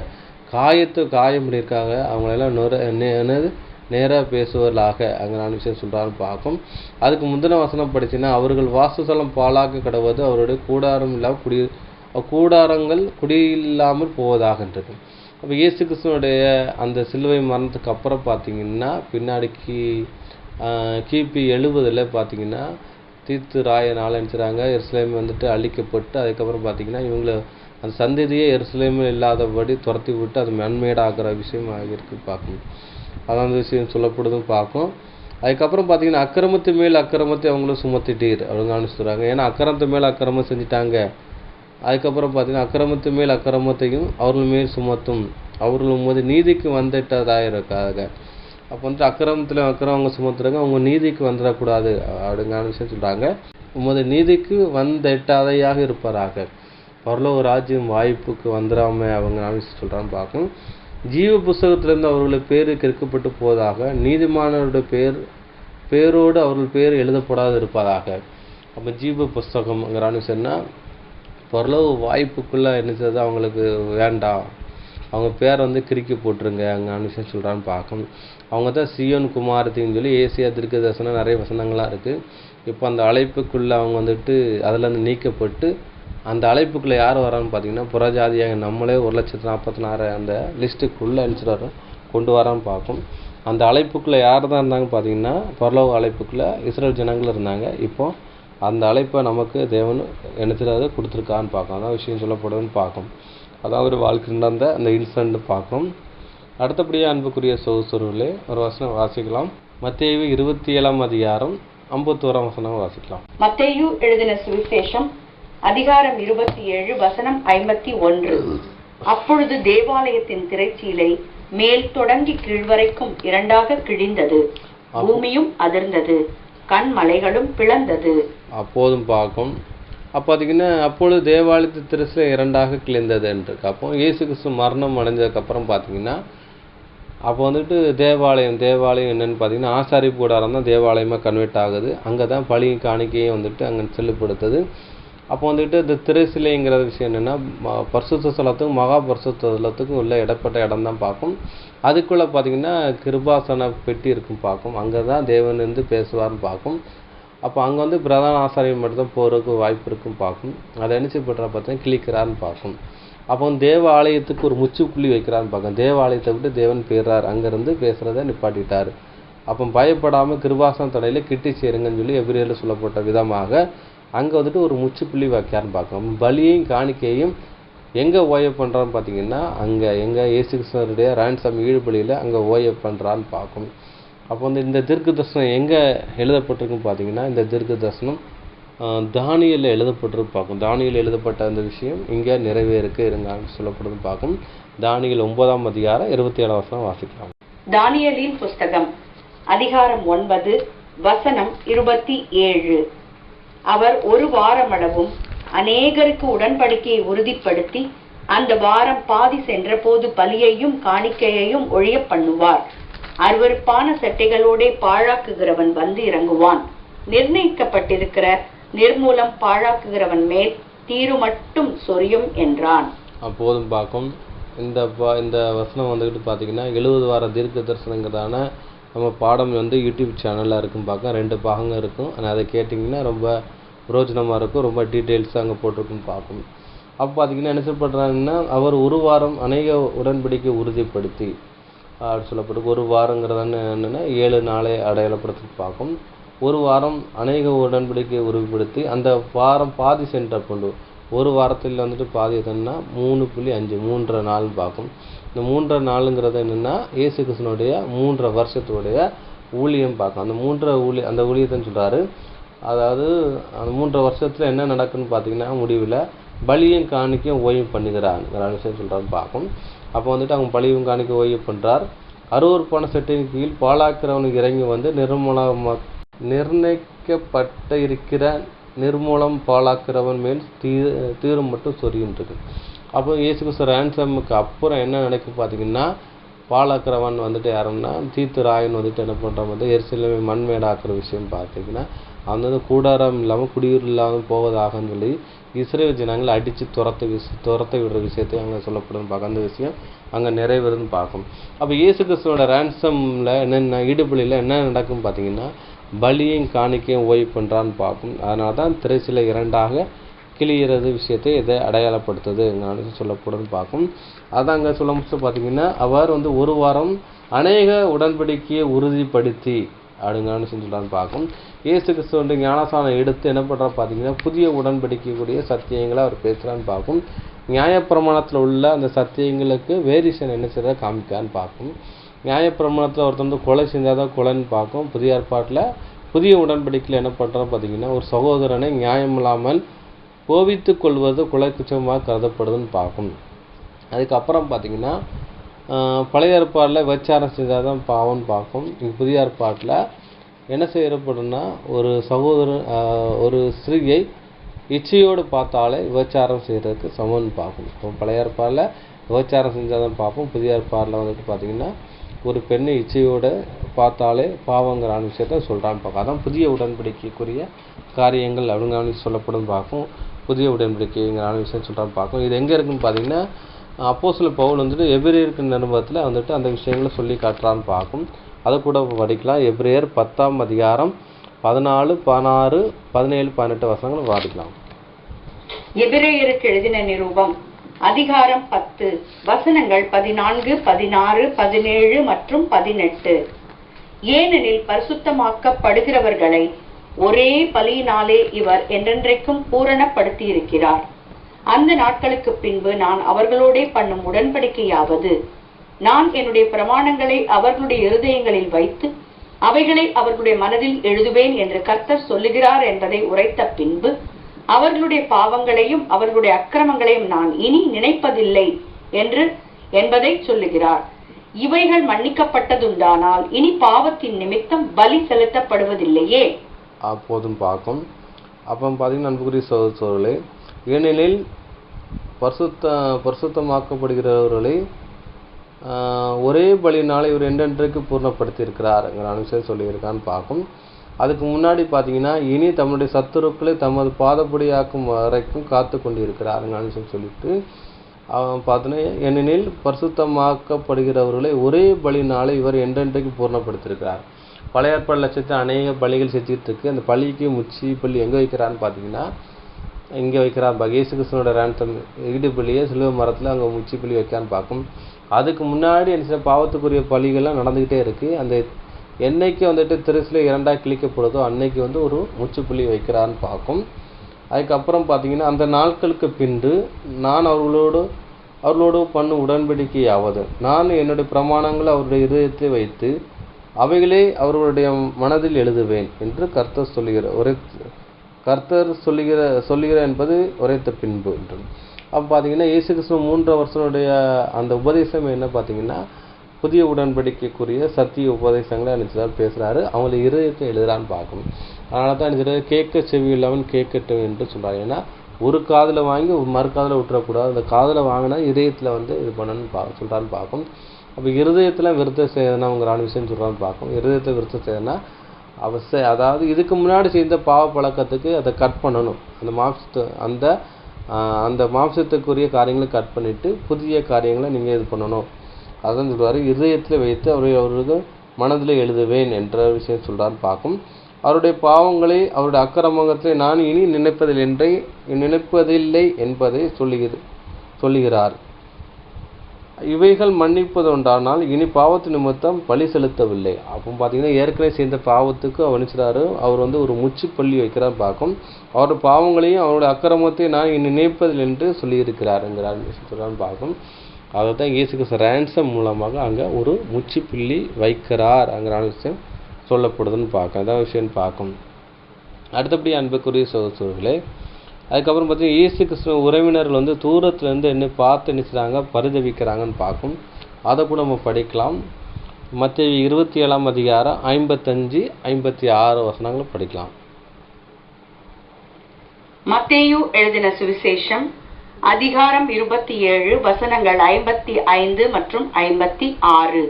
காயம் பண்ணியிருக்காங்க, அவங்களெல்லாம் நேராக பேசுவர்களாக அங்கே நான் விஷயம் சொல்கிறான்னு பார்க்கும். அதுக்கு முந்தின வசனம் படிச்சுன்னா, அவர்கள் வாசஸ்தலம் பாழாக்க கடவுது, அவருடைய கூடாரம் இல்லாமல் கூடாரங்கள் குடியில்லாமல் போவதாகன்றது. அப்போ இயேசு கிறிஸ்துவனுடைய அந்த சிலுவை மரணத்துக்கு அப்புறம் பார்த்தீங்கன்னா பின்னாடிக்கு கிபி 70 பார்த்தீங்கன்னா தீத்து ராயனால் நினச்சிறாங்க எருசலேம் அழிக்கப்பட்டு, அதுக்கப்புறம் பார்த்தீங்கன்னா இவங்கள அந்த சந்ததியே எருசலேமில் இல்லாதபடி துரத்தி விட்டு அது மண்மேடாகிற விஷயம் ஆகியிருக்கு பார்க்கணும். அதான் அந்த விஷயம் சொல்லப்படுதும் பார்க்கும். அதுக்கப்புறம் பார்த்தீங்கன்னா அக்கிரமத்து மேல் அக்கிரமத்தை அவங்களும் சுமத்திட்டீர் அவங்க சொல்கிறாங்க. ஏன்னா அக்கிரமத்து மேல் அக்கிரமம் செஞ்சுட்டாங்க. அதுக்கப்புறம் பார்த்தீங்கன்னா அக்கிரமத்து மேல் அக்கிரமத்தையும் அவர்கள் மேல் சுமத்தும், அவர்கள் நீதிக்கு வந்துட்டதாயிருக்காங்க. அப்போ அக்கிரமத்தில் அக்கிரமங்க சுமத்துறாங்க, அவங்க நீதிக்கு வந்துடக்கூடாது அப்படிங்கிற விஷயம் சொல்கிறாங்க. நீதிக்கு வந்துட்டாதையாக இருப்பாராக, பரலோக ராஜ்யம் வாய்ப்புக்கு வந்துடாம அவங்க விஷயம் சொல்கிறான்னு பார்க்கும். ஜீவ புஸ்தகத்திலேருந்து அவர்களுடைய பேர் கெடுக்கப்பட்டு போவதாக, நீதிமானவருடைய பேரோடு அவர்கள் பேர் எழுதப்படாது இருப்பதாக. அப்போ ஜீவ புஸ்தகம்ங்கிற விஷயம்னா பரலோக வாய்ப்புக்குள்ளே என்ன செய்யுது அவங்களுக்கு வேண்டாம், அவங்க பேரை கிறுக்கி போட்டுருங்க அங்கே விஷயம் சொல்கிறான்னு பார்க்கும். அவங்க தான் சியோன் குமாரத்தின்னு சொல்லி ஏசியா தீர்க்க தரிசனம் நிறைய வசனங்களாக இருக்குது. இப்போ அந்த அழைப்புக்குள்ளே அவங்க அதில் நீக்கப்பட்டு அந்த அழைப்புக்குள்ளே யார் வரான்னு பார்த்தீங்கன்னா புறஜாதியாக நம்மளே 1,46,000 அந்த லிஸ்ட்டுக்குள்ளே அனுப்பிச்சிட்டு கொண்டு வரான்னு பார்க்கும். அந்த அழைப்புக்குள்ளே யார் தான் இருந்தாங்க பார்த்தீங்கன்னா பரலோக அழைப்புக்குள்ளே இஸ்ரேல் ஜனங்கள் இருந்தாங்க. இப்போ அந்த அழைப்பை நமக்கு தேவன் நினைச்சிடாத கொடுத்துருக்கான்னு பார்க்கும். அதான் விஷயம் சொல்லப்படுதுன்னு பார்க்கும். அதான் ஒரு வாழ்க்கை நடந்த அந்த இன்சிடென்ட் பார்க்கும். அடுத்தபடியாக அன்புக்குரிய சகோதரர்களே ஒரு வசனம் வாசிக்கலாம். மத்தேயு 27 அதிகாரம் 51 வசனம் வாசிக்கலாம். மத்தேயு எழுதின சுவிசேஷம் அதிகாரம் 27 வசனம் 51. அப்பொழுது தேவாலயத்தின் திரைச்சீலை மேல் தொடங்கி கீழ்வரைக்கும் 2ஆக கிழிந்தது, பூமியும் அதிர்ந்தது, கண்மலைகளும் பிளந்தது. அப்போதும் பார்க்கும். அப்போ பார்த்தீங்கன்னா அப்பொழுது தேவாலயத்து திரைச்சீலை 2ஆக கிழிந்தது என்று. அப்போ இயேசு கிறிஸ்து மரணம் அடைஞ்சதுக்கப்புறம் பார்த்தீங்கன்னா அப்போ தேவாலயம் என்னென்னு பார்த்தீங்கன்னா ஆசாரிப்பு கூடாரம் தான் தேவாலயமாக கன்வெர்ட் ஆகுது. அங்கே தான் பழியும் காணிக்கையும் அங்கே செல்லுப்படுத்துது. அப்போ இந்த திரைச்சிலைங்கிற விஷயம் என்னென்னா பரிசுத்த ஸ்தலத்துக்கும் மகா பரிசுத்த ஸ்தலத்துக்கும் உள்ள இடப்பட்ட இடம் தான் பார்க்கும். அதுக்குள்ளே பார்த்தீங்கன்னா கிருபாசன பெட்டி இருக்கும் பார்க்கும். அங்கே தான் தேவன் பேசுவார்னு பார்க்கும். அப்போ அங்கே பிரதான ஆசாரியம் மட்டும்தான் போகிறதுக்கு வாய்ப்பு இருக்கும் பார்க்கும். அதை நினச்சி பண்ணுற பார்த்தீங்கன்னா கிளிக்கிறான்னு பார்க்கும். அப்போ தேவ ஆலயத்துக்கு ஒரு முச்சுப்புள்ளி வைக்கிறான்னு பார்க்கும். தேவாலயத்தை விட்டு தேவன் போயிடுறார், அங்கேருந்து பேசுகிறத நிப்பாட்டிட்டார். அப்போ பயப்படாமல் கிருபாசன தடையில் கிட்டி சேருங்கன்னு சொல்லி எபிரேயரில் சொல்லப்பட்ட விதமாக அங்கே ஒரு முச்சுப்புள்ளி வைக்கான்னு பார்க்கும். பலியையும் காணிக்கையும் எங்கே ஓய பண்ணுறான்னு பார்த்தீங்கன்னா அங்கே இயேசு கிறிஸ்துவனுடைய ரான்சம் ஈடுபலியில் அங்கே ஓய பண்ணுறான்னு பார்க்கும். அப்போ இந்த தீர்க்க தரிசனம் எங்கே எழுதப்பட்டிருக்குன்னு பார்த்தீங்கன்னா இந்த தீர்க்க தரிசனம் தானியேலில் எழுதப்பட்டிருக்கு பார்க்கும். தானியேலில் எழுதப்பட்ட அந்த விஷயம் இங்கே நிறைவேறுக்கு சொல்லப்படுதுன்னு பார்க்கும். தானியேல் 9 அதிகாரம் 27 வசனம் வாசிக்கலாம். தானியேலின் புஸ்தகம் அதிகாரம் 9 வசனம் 27. அவர் ஒரு வாரமளவும் அநேகருக்கு உடன்படிக்கையை உறுதிப்படுத்தி அந்த வாரம் பாதி சென்றபோது பலியையும் காணிக்கையையும் ஒழிய பண்ணுவார். அருவருப்பான செட்டைகளோடே பாழாக்குகிறவன் வந்து இறங்குவான். நிர்ணயிக்கப்பட்டிருக்கிற நிர்மூலம் பாழாக்குகிறவன் மேல் தீரு மட்டும் சொரியும் என்றான். அப்போதும் பார்க்கும் இந்த வசனம் வந்துக்கிட்டு பார்த்தீங்கன்னா 70 வார தீர்க்க தரிசனங்கிறதான நம்ம பாடம் வந்து யூடியூப் சேனலில் இருக்கும். பார்க்க 2 பாகங்கள் இருக்கும். ஆனால் அதை கேட்டிங்கன்னா ரொம்ப பிரயோஜனமாக இருக்கும். ரொம்ப டீட்டெயில்ஸாக அங்கே போட்டிருக்குன்னு பார்க்கும். அப்போ பார்த்தீங்கன்னா என்ன சொல்லப்படுறாங்கன்னா, அவர் ஒரு வாரம் அநேக உடன்படிக்கை உறுதிப்படுத்தி அப்படி சொல்லப்பட்டு, ஒரு வாரங்கிறதான என்னென்னா 7 நாளை அடையாளப்படுத்தி பார்க்கும். ஒரு வாரம் அநேக உடன்படிக்கை உறுதிப்படுத்தி அந்த வாரம் பாதி சென்ற கொண்டு ஒரு வாரத்தில் வந்துட்டு பாதி எதுன்னா 3.5 3.5 நாள்னு பார்க்கும். இந்த 3.5 நாளுங்கிறது என்னென்னா இயேசு கிறிஸ்துனுடைய 3 வருஷத்துடைய ஊழியம் பார்க்கும். அந்த ஊழியத்தைன்னு சொல்கிறாரு. அதாவது அந்த 3 வருஷத்தில் என்ன நடக்குன்னு பார்த்தீங்கன்னா, முடிவில் பலியும் காணிக்கையும் ஓய்வு பண்ணுகிறாங்கிற விஷயம் சொல்கிறான்னு பார்க்கும். அப்போ வந்துட்டு அவங்க பலியும் காணிக்க ஓய்வு பண்ணுறார். அருவருப்பான செட்டின் கீழ் பாழாக்கிறவனுக்கு இறங்கி வந்து நிர்ணயிக்கப்பட்ட இருக்கிற நிர்மூலம் பாழாக்கிறவன் மேல் தீரும் மட்டும் சொரிகின்றது. அப்போ இயேசு கிறிஸ்து ரேன்சமுக்கு அப்புறம் என்ன நடக்கும் பார்த்தீங்கன்னா, பாழாக்கிறவன் வந்துட்டு யாருன்னா தீத்துராயன் வந்துட்டு என்ன பண்ணுறான் வந்து எருசலேமை மண்மேடாக்குற விஷயம் பார்த்தீங்கன்னா, அவன் வந்து கூடாரம் இல்லாமல் குடியூர் இல்லாமல் போவதாகன்னு சொல்லி இஸ்ரேல் ஜனங்களை அடித்து துரத்த விடுற விஷயத்தை அங்கே சொல்லப்படுதுன்னு பார்க்க. அந்த விஷயம் அங்கே நிறைவேறுதுன்னு பார்க்கும். அப்போ இயேசு கிறிஸ்துவோட ரேன்சமில் என்னென்ன ஈடுபலியில் என்ன நடக்கும் பார்த்தீங்கன்னா, பலியும் காணிக்கையும் ஓய்வு பண்ணுறான்னு பார்க்கும். அதனால தான் திரைச்சிலை 2ஆக கிளியிறது விஷயத்தை இதை அடையாளப்படுத்துது சொல்லப்படுதுன்னு பார்க்கும். அதான் அங்கே சொல்ல முடிச்சு பார்த்தீங்கன்னா, அவர் வந்து ஒரு வாரம் அநேக உடன்படிக்கையை உறுதிப்படுத்தி அப்படிங்கான்னு சொல்லிட்டு பார்க்கும். இயேசு கிறிஸ்து வந்து ஞானசானம் எடுத்து என்ன பண்ணுறா பார்த்தீங்கன்னா, புதிய உடன்படிக்கைக்குரிய சத்தியங்களை அவர் பேசுகிறான்னு பார்க்கும். நியாயப்பிரமாணத்தில் உள்ள அந்த சத்தியங்களுக்கு வேரியேஷன் என்ன செய்யறத காமிக்கான்னு பார்க்கும். நியாயப்பிரமாணத்தில் ஒருத்தர் வந்து கொலை செஞ்சால் தான் கொலைன்னு பார்க்கும். புதிய ஏற்பாட்டில் புதிய உடன்படிக்கையில் என்ன பண்ணுறோம் பார்த்தீங்கன்னா, ஒரு சகோதரனை நியாயமில்லாமல் கோபித்து கொள்வது கொலை குற்றமாக கருதப்படுதுன்னு பார்க்கும். அதுக்கப்புறம் பார்த்தீங்கன்னா, பழைய ஏற்பாட்டில் விபச்சாரம் செஞ்சால் தான் பாவம்னு பார்க்கும். இங்கே புதிய ஏற்பாட்டில் என்ன செய்யப்படும்னா, ஒரு சகோதரன் ஒரு ஸ்திரீயை இச்சையோடு பார்த்தாலே விபச்சாரம் செய்கிறதுக்கு சமம்னு பார்க்கும். இப்போ பழைய ஏற்பாடில் விபச்சாரம் செஞ்சால் தான் பார்ப்போம். புதிய ஏற்பாடில் வந்துட்டு பார்த்தீங்கன்னா, ஒரு பெண்ணை இச்சையோடு பார்த்தாலே பாவங்கிற விஷயத்த சொல்கிறான்னு பார்க்கும். அதான் புதிய உடன்படிக்கைக்குரிய காரியங்கள் அப்படிங்கிற சொல்லப்படும் பார்க்கும். புதிய உடன்படிக்கைங்கிற விஷயம் சொல்கிறான்னு பார்க்கும். இது எங்கே இருக்குன்னு பார்த்தீங்கன்னா, அப்போஸ்தலர் பவுல் வந்துட்டு எபிரேயருக்கு நிருபத்தில் வந்துட்டு அந்த விஷயங்களை சொல்லி காட்டுறான்னு பார்க்கும். அதை கூட படிக்கலாம். எபிரேயர் 10ஆம் அதிகாரம் 14, 16, 17, 18 வசனங்கள் வாடிக்கலாம். எபிரேயருக்கு எழுதின நிருபம் அதிகாரம் 10 வசனங்கள் 14, 16, 17 மற்றும் 18. ஏனெனில் பரிசுத்தமாக்கப்படுகிறவர்களை ஒரே பலியினாலே இவர் என்றென்றைக்கும் பூரணப்படுத்தி இருக்கிறார். அந்த நாட்களுக்கு பின்பு நான் அவர்களோடே பண்ணும் உடன்படிக்கையாவது, நான் என்னுடைய பிரமாணங்களை அவர்களுடைய இருதயங்களில் வைத்து அவைகளை அவர்களுடைய மனதில் எழுதுவேன் என்று கர்த்தர் சொல்லுகிறார் என்பதை உரைத்த பின்பு அவர்களுடைய பாவங்களையும் அவர்களுடைய அக்கிரமங்களையும் நான் இனி நினைப்பதில்லை என்பதை சொல்லுகிறார். இவைகள் மன்னிக்கப்பட்டதுண்டானால் இனி பாவத்தின் நிமித்தம் பலி செலுத்தப்படுவதில்லையே. அப்போதும் பார்க்கும். அப்போ பார்த்தீங்கன்னா, அன்புக்குரிய சகோதரர்களே, ஏனெனில் பரிசுத்தமாக்கப்படுகிறவர்களை ஒரே பலியினால இவர் என்றென்றைக்கு பூர்ணப்படுத்தியிருக்கிறாருங்கிற விஷயம் சொல்லியிருக்கான்னு பார்க்கும். அதுக்கு முன்னாடி பார்த்தீங்கன்னா, இனி தம்முடைய சத்துருக்களை தமது பாதப்படியாக்கும் வரைக்கும் காத்து கொண்டு இருக்கிறாருங்கிற விஷயம் சொல்லிட்டு பார்த்தோன்னா, ஏனெனில் பரிசுத்தமாக்கப்படுகிறவர்களை ஒரே பலியினால இவர் என்றென்றைக்கு பூர்ணப்படுத்தியிருக்கிறார். பழைய ஏற்பாடு லட்சத்தில் அநேக பலிகள் செஞ்சுட்டு இருக்கு. அந்த பலிக்கு முச்சி பலி எங்கே வைக்கிறான்னு பார்த்தீங்கன்னா, இங்கே வைக்கிறார். இயேசு கிறிஸ்துவோட ரேன்சம் ஈடுபலியே சிலுவை மரத்தில் அங்கே முச்சி பலி வைக்கான்னு பார்க்கும். அதுக்கு முன்னாடி என்ன பாவத்துக்குரிய பலிகள்லாம் நடந்துக்கிட்டே இருக்குது. அந்த என்னைக்கு வந்துட்டு திருசில 2ஆக கிழிக்கப்படுதோ அன்னைக்கு வந்து ஒரு முச்சுப்புள்ளி வைக்கிறான்னு பார்க்கும். அதுக்கப்புறம் பார்த்தீங்கன்னா, அந்த நாட்களுக்கு பின்பு நான் அவர்களோடு பண்ணும் உடன்படிக்கையாவது, நான் என்னுடைய பிரமாணங்களை அவருடைய இதயத்தை வைத்து அவைகளே அவர்களுடைய மனதில் எழுதுவேன் என்று கர்த்தர் சொல்லுகிற என்பது உரைத்த பின்பு என்று. அப்போ பார்த்தீங்கன்னா, இயேசு கிறிஸ்து 3 வருஷனுடைய அந்த உபதேசம் என்ன பார்த்தீங்கன்னா, புதிய உடன்படிக்கைக்குரிய சத்திய உபதேசங்களை அனுப்பிச்சுதான் பேசுகிறாரு. அவங்களை இருதயத்தை எழுதுறான்னு பார்க்கணும். அதனால தான் கேட்க செவி இல்லாமல் கேட்கட்டும் என்று சொல்கிறாங்க. ஏன்னா ஒரு காதில் வாங்கி மறு காதில் விட்டுறக்கூடாது. அந்த காதில் வாங்கினா இதயத்தில் வந்து இது பண்ணணும்னு சொல்கிறான்னு பார்க்கும். அப்போ இருதயத்தில் விருத்த சேதனங்கிற விஷயம் சொல்கிறான்னு பார்க்கும். இருதயத்தில் விருத்த சேதனா அதாவது இதுக்கு முன்னாடி செய்த பாவ பழக்கத்துக்கு அதை கட் பண்ணணும். அந்த மாம்சத்துக்குரிய காரியங்களை கட் பண்ணிவிட்டு புதிய காரியங்களை நீங்கள் இது பண்ணணும். அதான் சொல்கிறாரு, இருதயத்தில் வைத்து அவருக்கு மனதில் எழுதுவேன் என்ற விஷயம் சொல்கிறான்னு பார்க்கும். அவருடைய பாவங்களை அவருடைய அக்கிரமங்களை நான் இனி நினைப்பதில்லை என்பதை சொல்லுகிறார். இவைகள் மன்னிப்பதுண்டானால் இனி பாவத்து நிமித்தம் பழி செலுத்தவில்லை. அப்போ பார்த்தீங்கன்னா ஏற்கனவே செய்த பாவத்துக்கு அவர் வந்து ஒரு முச்சுப்பள்ளி வைக்கிறார் பார்க்கும். அவருடைய பாவங்களையும் அவருடைய அக்கிரமத்தை நான் இனி நினைப்பதில்லை என்று சொல்லியிருக்கிறாருங்கிறார் சொல்கிறான்னு பார்க்கும். அதை தான் இயேசு கிறிஸ்து ரேன்சம் மூலமாக அங்கே ஒரு முச்சுப்புள்ளி வைக்கிறார்ங்கிற விஷயம் சொல்லப்படுதுன்னு பார்க்கும். அதான் விஷயம் பார்க்கும். அடுத்தபடி அன்புக்குரிய சகோதரர்களே, அதுக்கப்புறம் பார்த்தீங்கன்னா இயேசு கிறிஸ்துவ உறவினர்கள் வந்து தூரத்துலேருந்து என்ன பார்த்து நினைச்சாங்க பரிதவிக்கிறாங்கன்னு பார்க்கும். அதை கூட நம்ம படிக்கலாம். மத்தேயு 27 அதிகாரம் 55, 56 வசனங்களை படிக்கலாம். மத்தேயு எழுதின சுவிசேஷம் அதிகாரம் 27 வசனங்கள் 55 மற்றும் 56.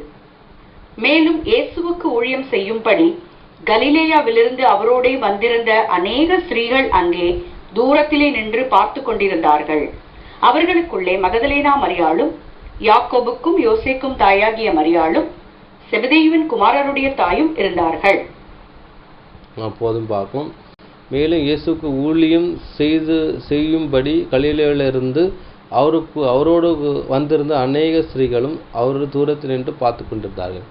மேலும் இயேசுவுக்கு ஊழியம் செய்யும்படி கலிலேயாவிலிருந்து அவரோடே வந்திருந்த அநேக ஸ்திரீகள் அங்கே தூரத்திலே நின்று பார்த்து கொண்டிருந்தார்கள். அவர்களுக்குள்ளே மகதலேனா மரியாளும், யாக்கோபுக்கும் யோசேக்கும் தாயாகிய மரியாளும், செபதேயுவின் குமாரருடைய தாயும் இருந்தார்கள். அப்போதும் பார்க்கும். மேலும் இயேசுக்கு ஊழியம் செய்யும்படி கலிலேயாவிலிருந்து அவரோடு வந்திருந்த அநேக ஸ்திரீகளும் அவரோட தூரத்தில் நின்று பார்த்து கொண்டிருந்தார்கள்.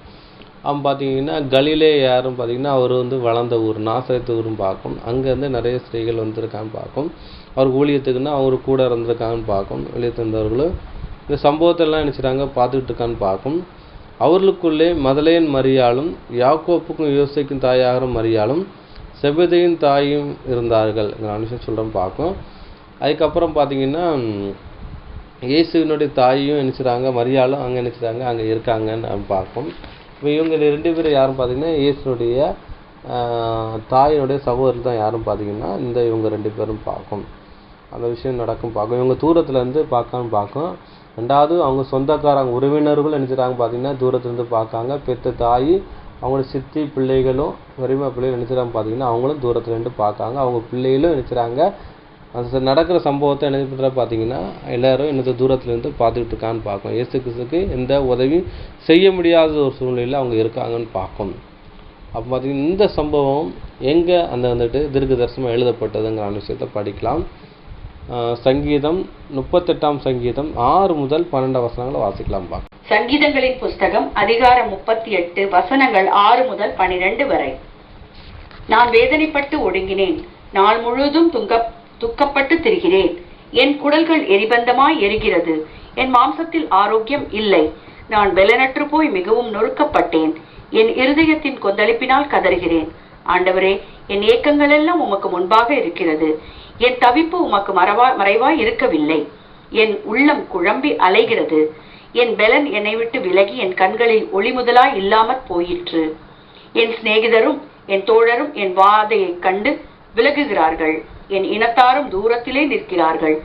பார்த்தீங்கன்னா கலிலே யாரும் பார்த்தீங்கன்னா அவர் வந்து வளர்ந்த ஊர் நாசரேத்து ஊரும் பார்க்கும். அங்கேருந்து நிறைய ஸ்திரீகள் வந்திருக்கான்னு பார்க்கும். அவர் ஊழியத்துக்குன்னா அவர் கூட இருந்திருக்காங்கன்னு பார்க்கும். வெளியே இருந்தவர்களும் இந்த சம்பவத்தெல்லாம் நினச்சிட்டாங்க பார்த்துக்கிட்டு இருக்கான்னு பார்க்கும். அவர்களுக்குள்ளே மதலேன் மரியாளும், யாக்கோப்புக்கும் யோசேக்கும் தாயாகிற மரியாளும், செபதேயின் தாயும் இருந்தார்கள் விஷயம் சொல்கிறோம் பார்க்கும். அதுக்கப்புறம் பார்த்தீங்கன்னா இயேசுவினுடைய தாயையும் நினச்சிட்டாங்க, மரியாளும் அங்கே நினச்சிட்டாங்க, அங்கே இருக்காங்கன்னு பார்க்கும். இப்போ இவங்க 2 பேரும் யாரும் பார்த்தீங்கன்னா இயேசுனுடைய தாயினுடைய சகோதரர் தான் யாரும் பார்த்தீங்கன்னா இவங்க 2 பேரும் பார்க்கும். அந்த விஷயம் நடக்கும் பார்க்கும். இவங்க தூரத்துலேருந்து பார்க்காம பார்க்கும். ரெண்டாவது அவங்க சொந்தக்காரங்க உறவினர்கள் நினச்சிட்டாங்க பார்த்தீங்கன்னா தூரத்துலேருந்து பார்க்காங்க. பெற்ற தாய் அவங்களோட சித்தி பிள்ளைகளும் பெரியம்மா பிள்ளைகள் நினச்சிட்டாங்க பார்த்தீங்கன்னா அவங்களும் தூரத்துலேருந்து பார்க்காங்க. அவங்க பிள்ளைகளும் நினச்சிட்டாங்க. அது நடக்கிற சம்பவத்தை என்ன பண்ணுற பார்த்தீங்கன்னா எல்லோரும் இந்த தூரத்துலேருந்து பார்த்துக்கிட்டு இருக்கான்னு பார்க்கும். இயேசு கிறிஸ்துக்கு எந்த உதவியும் செய்ய முடியாத ஒரு சூழ்நிலையில் அவங்க இருக்காங்கன்னு பார்க்கும். அப்போ பார்த்தீங்கன்னா இந்த சம்பவம் எங்கே வந்துட்டு தீர்க்க தரிசனம் எழுதப்பட்டதுங்கிற விஷயத்தை படிக்கலாம். சங்கீதம் 38 சங்கீதம் 6 முதல் 12 வசனங்களை வாசிக்கலாம் பார்க்கலாம். சங்கீதங்களின் புஸ்தகம் அதிகாரம் 38 வசனங்கள் 6 முதல் 12 வரை. நான் வேதனைப்பட்டு ஒடுங்கினேன், நாள் முழுவதும் துக்கப்பட்டு திரிகிறேன். என் குடல்கள் எரிபந்தமாய் எரிகிறது, என் மாம்சத்தில் ஆரோக்கியம் இல்லை. நான் பெலனற்று போய் மிகவும் நொறுக்கப்பட்டேன். என் இருதயத்தின் கொந்தளிப்பினால் கதறுகிறேன். ஆண்டவரே, என் ஏக்கங்கள் எல்லாம் உமக்கு முன்பாக இருக்கிறது. என் தவிப்பு உமக்கு மறைவாய் இருக்கவில்லை. என் உள்ளம் குழம்பி அலைகிறது. என் பெலன் என்னை விட்டு விலகி என் கண்களில் ஒளி முதலாய் இல்லாமற் போயிற்று. என் சிநேகிதரும் என் தோழரும் என் வாதையை கண்டு விலகுகிறார்கள். என் இனத்தாரும் தூரத்திலே நிற்கிறார்கள்.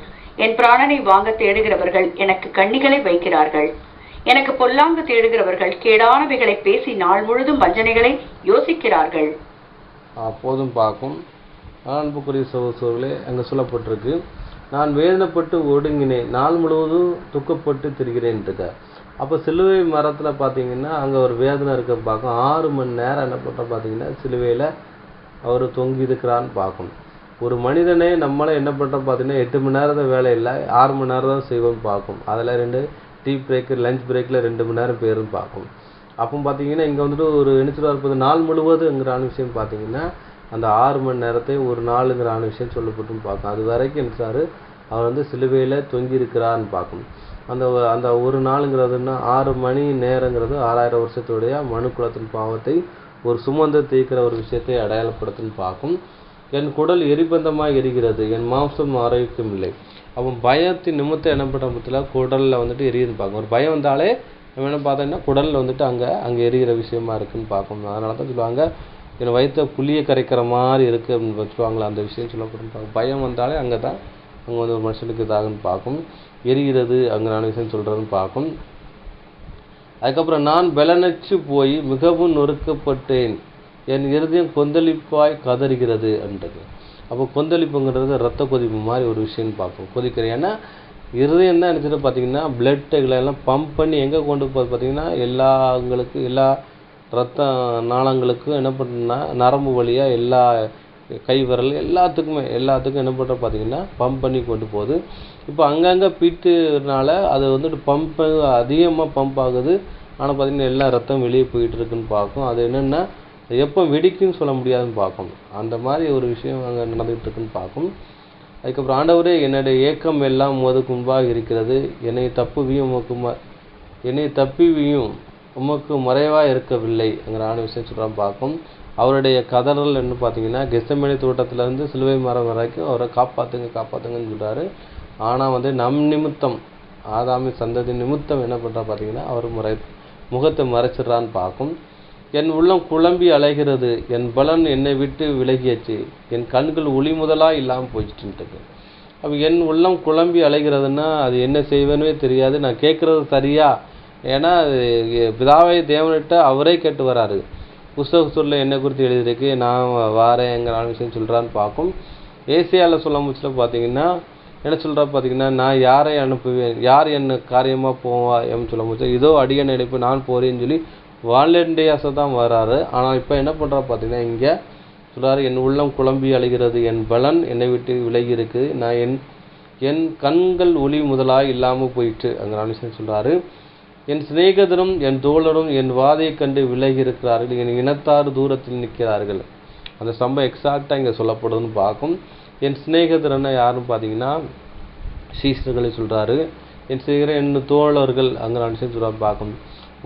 என் பிராணனை வாங்க தேடுகிறவர்கள் எனக்கு கண்ணிகளை வைக்கிறார்கள். எனக்கு பொல்லாங்கு தேடுகிறவர்கள் கேடானவைகளை பேசி நாள் முழுதும் வஞ்சனைகளை யோசிக்கிறார்கள். அப்போதும் பார்க்கும். அன்புக்குரிய சகோதரர்களே, அங்கே சொல்லப்பட்டிருக்கு, நான் வேதனைப்பட்டு ஒடுங்கினேன், நாள் முழுவதும் துக்கப்பட்டு திரிகிறேன் இருக்க. அப்போ சிலுவை மரத்தில் பார்த்தீங்கன்னா அங்கே ஒரு வேதனை இருக்க பார்க்கும். 6 மணி நேரம் என்ன பண்ணுற பார்த்தீங்கன்னா சிலுவையில் அவர் தொங்கி இருக்கிறான்னு பார்க்கும். ஒரு மனிதனே நம்மளை என்ன பண்ணுறோம் பார்த்தீங்கன்னா 8 மணி நேரத்தை வேலை இல்லை, 6 மணி நேரம் தான் செய்வோம்னு பார்க்கும். அதில் 2 டீ பிரேக்கு லஞ்ச் பிரேக்கில் 2 மணி நேரம் பேருன்னு பார்க்கும். அப்போ பார்த்தீங்கன்னா இங்கே வந்துட்டு ஒரு நினைச்சிட்டு இருப்பது நாள் முழுவதுங்கிற விஷயம் பார்த்தீங்கன்னா அந்த 6 மணி நேரத்தை ஒரு நாளுங்கிற விஷயம் சொல்லப்பட்டுன்னு பார்க்கும். அது வரைக்கும் நினைச்சாரு அவர் வந்து சிலுவையில் தொங்கி இருக்கிறான்னு பார்க்கும். அந்த ஒரு நாளுங்கிறதுன்னா 6 மணி நேரங்கிறது 6000 வருஷத்துடைய மனு குலத்தின் பாவத்தை ஒரு சுமந்து தீர்க்கிற ஒரு விஷயத்தை அடையாளப்படுத்துன்னு பார்க்கும். என் குடல் எரிபந்தமாக எரிகிறது, என் மாம்சம் ஆரோக்கியம் இல்லை. அவன் பயத்தின் நிமித்தம் என்ன பண்ணுற பற்றில குடலில் வந்துட்டு எரியுதுன்னு பார்க்கும். ஒரு பயம் வந்தாலே நம்ம என்ன பார்த்தோம்னா குடலில் வந்துட்டு அங்கே எரிகிற விஷயமா இருக்குன்னு பார்க்கும். அதனால தான் சொல்லுவாங்க, என் வயிற்ற புளியை கரைக்கிற மாதிரி இருக்குது அப்படின்னு வச்சுருவாங்களா, அந்த விஷயம் சொல்லப்பட்டு பயம் வந்தாலே அங்கே தான் அங்கே வந்து ஒரு மனுஷனுக்கு தாகம்னு பார்க்கும். எரிகிறது அங்கே விஷயம் சொல்கிறதுன்னு பார்க்கும். அதுக்கப்புறம் நான் பலனற்று போய் மிகவும் நொறுக்கப்பட்டேன், என் இருதயம் கொந்தளிப்பாய் கதறுகிறது என்றது. அப்போ கொந்தளிப்புங்கிறது ரத்த கொதிப்பு மாதிரி ஒரு விஷயம்னு பார்க்கும். கொதிக்கிறேன் ஏன்னா இருதயம் தான் நினச்சிட்டு பார்த்தீங்கன்னா பிளட்டுகளெல்லாம் பம்ப் பண்ணி எங்கே கொண்டு போகுது பார்த்தீங்கன்னா எல்லா ரத்த நாளங்களுக்கும் என்ன பண்ணுன்னா நரம்பு வழியாக எல்லா கை விரல் எல்லாத்துக்கும் என்ன பண்ணுற பார்த்தீங்கன்னா பம்ப் பண்ணி கொண்டு போகுது. இப்போ அங்கங்கே பீட்டுனால அது வந்துட்டு அதிகமாக பம்ப் ஆகுது. ஆனால் பார்த்தீங்கன்னா எல்லா ரத்தம் வெளியே போயிட்டு இருக்குன்னு பார்க்கும். அது என்னென்னா எப்போ வெடிக்குன்னு சொல்ல முடியாதுன்னு பார்க்கும். அந்த மாதிரி ஒரு விஷயம் அங்கே நடந்துகிட்டு இருக்குன்னு பார்க்கும். அதுக்கப்புறம் ஆண்டவரே, என்னுடைய ஏக்கம் எல்லாம் உமக்கு முன்பாக இருக்கிறது, என்னை தப்பிவியும் உமக்கு மறைவாக இருக்கவில்லைங்கிற விஷயம் சொல்கிறான் பார்க்கும். அவருடைய கதறல் என்ன பார்த்தீங்கன்னா கெத்செமனே தோட்டத்திலேருந்து சிலுவை மரம் வரைக்கும் அவரை காப்பாற்றுங்கன்னு சொல்கிறாரு. ஆனால் வந்து நம் நிமித்தம் ஆதாமி சந்ததி நிமித்தம் என்ன பண்ணுறா பார்த்தீங்கன்னா அவர் முகத்தை மறைச்சிட்றான்னு பார்க்கும். என் உள்ளம் குழம்பி அலைகிறது, என் பலன் என்னை விட்டு விலகியாச்சு, என் கண்கள் ஒளி முதலாக இல்லாமல் போயிடுச்சுன்ட்டு. அப்போ என் உள்ளம் குழம்பி அலைகிறதுன்னா அது என்ன செய்வேன்னே தெரியாது. நான் கேட்குறது சரியா? ஏன்னா பிதாவை தேவனிட்ட அவரே கேட்டு வராரு. புஸ்தக சொல்ல என்னை குறித்து எழுதியிருக்கு, நான் வாரேங்கிற விஷயம் சொல்கிறான்னு பார்க்கும். ஏசியாவில் சொல்ல முச்சில் பார்த்தீங்கன்னா என்ன சொல்கிறா பார்த்தீங்கன்னா, நான் யாரை அனுப்புவேன், யார் என்ன காரியமாக போவா என்னு சொல்ல முடியாது. இதோ அடியன் அனுப்பி நான் போகிறேன்னு சொல்லி வாலண்டியர்ஸை தான் வராரு. ஆனால் இப்போ என்ன பண்ணுறா பார்த்தீங்கன்னா இங்கே சொல்கிறாரு, என் உள்ளம் குழம்பி அழுகிறது, என் பலன் என்னை விட்டு விலகி இருக்குது, நான் என் கண்கள் ஒளி முதலாக இல்லாமல் போயிட்டு அங்கே விஷயம் சொல்கிறாரு. என் சிநேகிதரும் என் தோழரும் என் வாதையை கண்டு விலகி இருக்கிறார்கள், என் இனத்தார் தூரத்தில் நிற்கிறார்கள். அந்த சம்பவம் எக்ஸாக்டாக இங்கே சொல்லப்படுதுன்னு பார்க்கும். என் சிநேகிதரன்னா யாருன்னு பார்த்தீங்கன்னா சீசர்களை சொல்கிறாரு. என் சிநேகிதர் என் தோழர்கள் அங்கே விஷயம் சொல்கிறார் பார்க்கும்.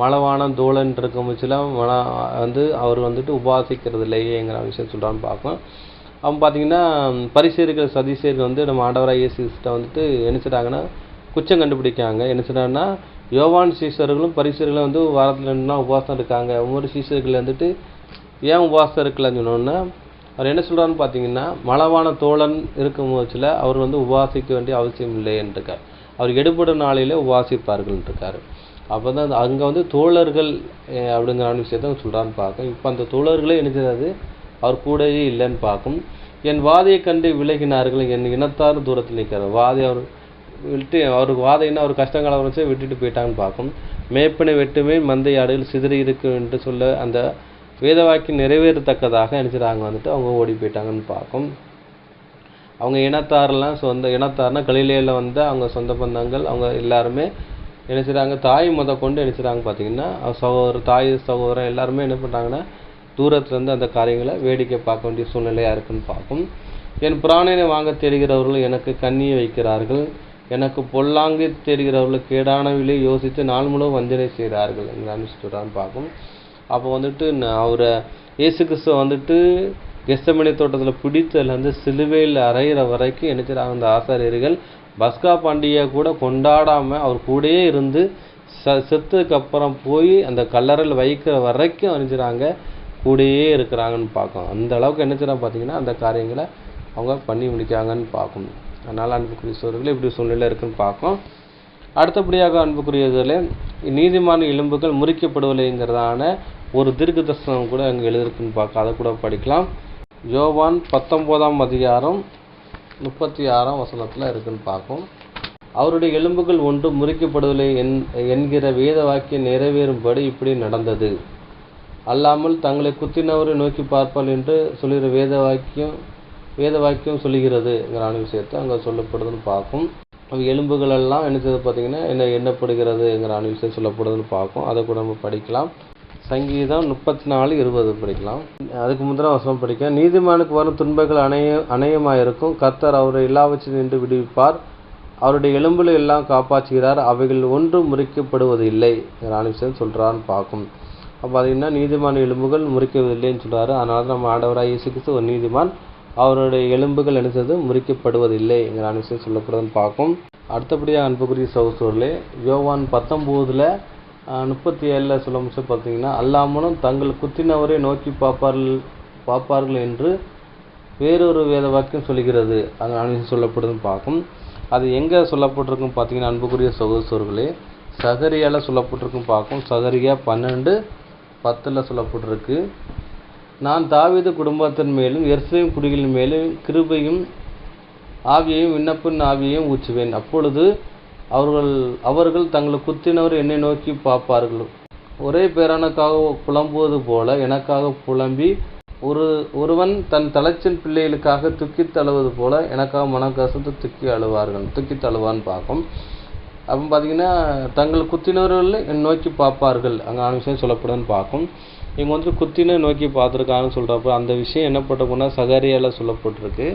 மலவானம் தோழன் இருக்கும் பட்சத்தில் அவர் வந்துட்டு உபாசிக்கிறது இல்லையேங்கிற விஷயம் சொல்கிறான்னு பார்க்கும். அவன் பார்த்தீங்கன்னா பரிசேயர்கள் சதிசேயர்கள் நம்ம ஆண்டவராக இயேசு கிறிஸ்துவை வந்துட்டு என்ன செய்கிறாங்கன்னா குற்றம் கண்டுபிடிக்காங்க. என்ன செய்கிறாங்கன்னா யோவான் சீசர்களும் பரிசேயர்களும் வாரத்தில் 2 நாள் உபவாசம் இருக்காங்க. ஒவ்வொரு சீசர்கள் வந்துட்டு ஏன் உபவாசம் இருக்கலன்னு சொன்னோன்னா அவர் என்ன சொல்கிறான்னு பார்த்தீங்கன்னா மலவான தோழன் இருக்கும் பட்சத்தில் அவர் உபவாசிக்க வேண்டிய அவசியம் இல்லைன்னு இருக்கார். அவர் எடுபடும் நாளிலே உபவாசிப்பார்கள்னு இருக்காரு. அப்போ தான் அங்கே தோழர்கள் அப்படிங்கிற விஷயத்த சொல்கிறான்னு பார்க்கும். இப்போ அந்த தோழர்களே என்ன செய்யாது அவர் கூடவே இல்லைன்னு பார்க்கும். என் வாதையை கண்டு விலகினார்கள், என் இனத்தார் தூரத்தில் நிற்கிறார். வாதை அவர் விட்டு அவருக்கு வாதைன்னா அவர் கஷ்டங்களை வச்சு விட்டுட்டு போயிட்டாங்கன்னு பார்க்கும். மேப்பனை வெட்டுமே மந்தை ஆடுகள் சிதறி இருக்கு என்று சொல்ல அந்த வேதவாக்கி நிறைவேறத்தக்கதாக நினைச்சிட்டாங்க அவங்க ஓடி போயிட்டாங்கன்னு பார்க்கும். அவங்க இனத்தார்னா கலிலேயில் அவங்க சொந்த பந்தங்கள் அவங்க எல்லாருமே என்ன செய்கிறாங்க, தாய் கொண்டு என்ன செய்கிறாங்க பார்த்தீங்கன்னா தாய் சகோதரன் எல்லாருமே என்ன பண்ணுறாங்கன்னா தூரத்துலேருந்து அந்த காரியங்களை வேடிக்கை பார்க்க வேண்டிய சூழ்நிலையாக இருக்குன்னு பார்க்கும். என் பிராணனை வாங்க தேடுகிறவர்கள் எனக்கு கண்ணியை வைக்கிறார்கள், எனக்கு பொல்லாங்கு தேடுகிறவர்கள் கேடானவிலே யோசித்து நாள் முழுவதும் வஞ்சனை செய்கிறார்கள் சொல்கிறான்னு பார்க்கும். அப்போ அவரை இயேசு கிறிஸ்துவ கெத்செமனே தோட்டத்தில் பிடித்ததுலேருந்து சிலுவையில் அறையிற வரைக்கும் என்ன செய்கிறாங்க அந்த ஆசாரியர்கள் பஸ்கா பண்டிகை கூட கொண்டாடாமல் அவர் கூடயே இருந்து செத்ததுக்கு அப்புறம் போய் அந்த கல்லறையில் வைக்கிற வரைக்கும் அணிஞ்சிறாங்க கூடயே இருக்கிறாங்கன்னு பார்க்கும். அந்த அளவுக்கு என்ன செய்கிறாங்க பார்த்தீங்கன்னா அந்த காரியங்களை அவங்க பண்ணி முடிக்காங்கன்னு பார்க்கும். அதனால் அன்புக்குரிய சோதர்கள் இப்படி சூழ்நிலை இருக்குன்னு பார்க்கும். அடுத்தபடியாக அன்புக்குரியதில் நீதிமான எலும்புகள் முறிக்கப்படுவலைங்கிறதான ஒரு தீர்க்க தரிசனம் கூட அங்கே எழுதிருக்குன்னு பார்க்க, அதை கூட படிக்கலாம். யோவான் 19ஆம் அதிகாரம் 36ஆம் வசனத்தில் இருக்குன்னு பார்க்கும். அவருடைய எலும்புகள் ஒன்று முறிக்கப்படுவதில்லை என்கிற வேத வாக்கியம் நிறைவேறும்படி இப்படி நடந்தது, அல்லாமல் தங்களை குத்தினவரை நோக்கி பார்ப்பால் என்று சொல்லுகிற வேத வாக்கியம் சொல்லுகிறதுங்கிற விஷயத்தை அங்கே சொல்லப்படுதுன்னு பார்க்கும். எலும்புகள் எல்லாம் என்ன செய்து பார்த்தீங்கன்னா எண்ணப்படுகிறதுங்கிற விஷயம் சொல்லப்படுதுன்னு பார்க்கும். அதை கூட நம்ம படிக்கலாம். சங்கீதம் 34:20 படிக்கலாம். அதுக்கு முந்தின வசனம் படிக்க, நீதிமானுக்கு வரும் துன்பங்கள் அநேகமாயிருக்கும், கர்த்தர் அவரை எல்லாவற்றையும் நின்று விடுவிப்பார், அவருடைய எலும்புல எல்லாம் காப்பாற்றுகிறார், அவைகள் ஒன்றும் முறிக்கப்படுவதில்லை விஷயம் சொல்கிறான்னு பார்க்கும். அப்போ பார்த்தீங்கன்னா நீதிமான எலும்புகள் முறிக்கவதில்லைன்னு சொல்கிறாரு. அதனால நம்ம ஆண்டவராக இயேசு கிறிஸ்து ஒரு நீதிமான், அவருடைய எலும்புகள் நினைச்சது முறிக்கப்படுவதில்லைங்கிற விஷயம் சொல்லப்படுதுன்னு பார்க்கும். அடுத்தபடியாக அன்புக்குரிய சகோதரர்களே, யோவான் 19:37 சொல்ல முடிச்சு பார்த்தீங்கன்னா, அல்லாமலும் தங்கள் குத்தினவரை நோக்கி பார்ப்பார்கள் என்று வேறொரு வேத வாக்கியம் சொல்கிறது அது சொல்லப்படுதுன்னு பார்க்கும். அது எங்கே சொல்லப்பட்டிருக்கும் பார்த்தீங்கன்னா அன்புக்குரிய சகோதரர்களே, சகரியால சொல்லப்பட்டிருக்கும் பார்க்கும். சகரியா 12:10 சொல்லப்பட்டிருக்கு. நான் தாவீது குடும்பத்தின் மேலும் எருசலேம் குடிகளின் மேலும் கிருபையும் ஆவியையும் விண்ணப்பின் ஆவியையும் ஊற்றுவேன். அப்பொழுது அவர்கள் தங்களை குத்தினவர் என்னை நோக்கி பார்ப்பார்கள். ஒரே பேரனுக்காக புலம்புவது போல எனக்காக புலம்பி ஒருவன் தன் தலைச்சன் பிள்ளைகளுக்காக துக்கித் அழுவது போல எனக்காக மனம் கசந்து துக்கித் அழுவான்னு பார்க்கும். அப்போ பார்த்தீங்கன்னா தங்கள் குத்தினவர்கள் என் நோக்கி பார்ப்பார்கள் அங்கே விஷயம் சொல்லப்படுதுன்னு பார்க்கும். இவங்க வந்துட்டு குத்தின நோக்கி பார்த்துருக்காங்கன்னு சொல்கிறப்ப அந்த விஷயம் என்ன போட்டிருக்குன்னா சகரியால் சொல்லப்பட்டிருக்கு.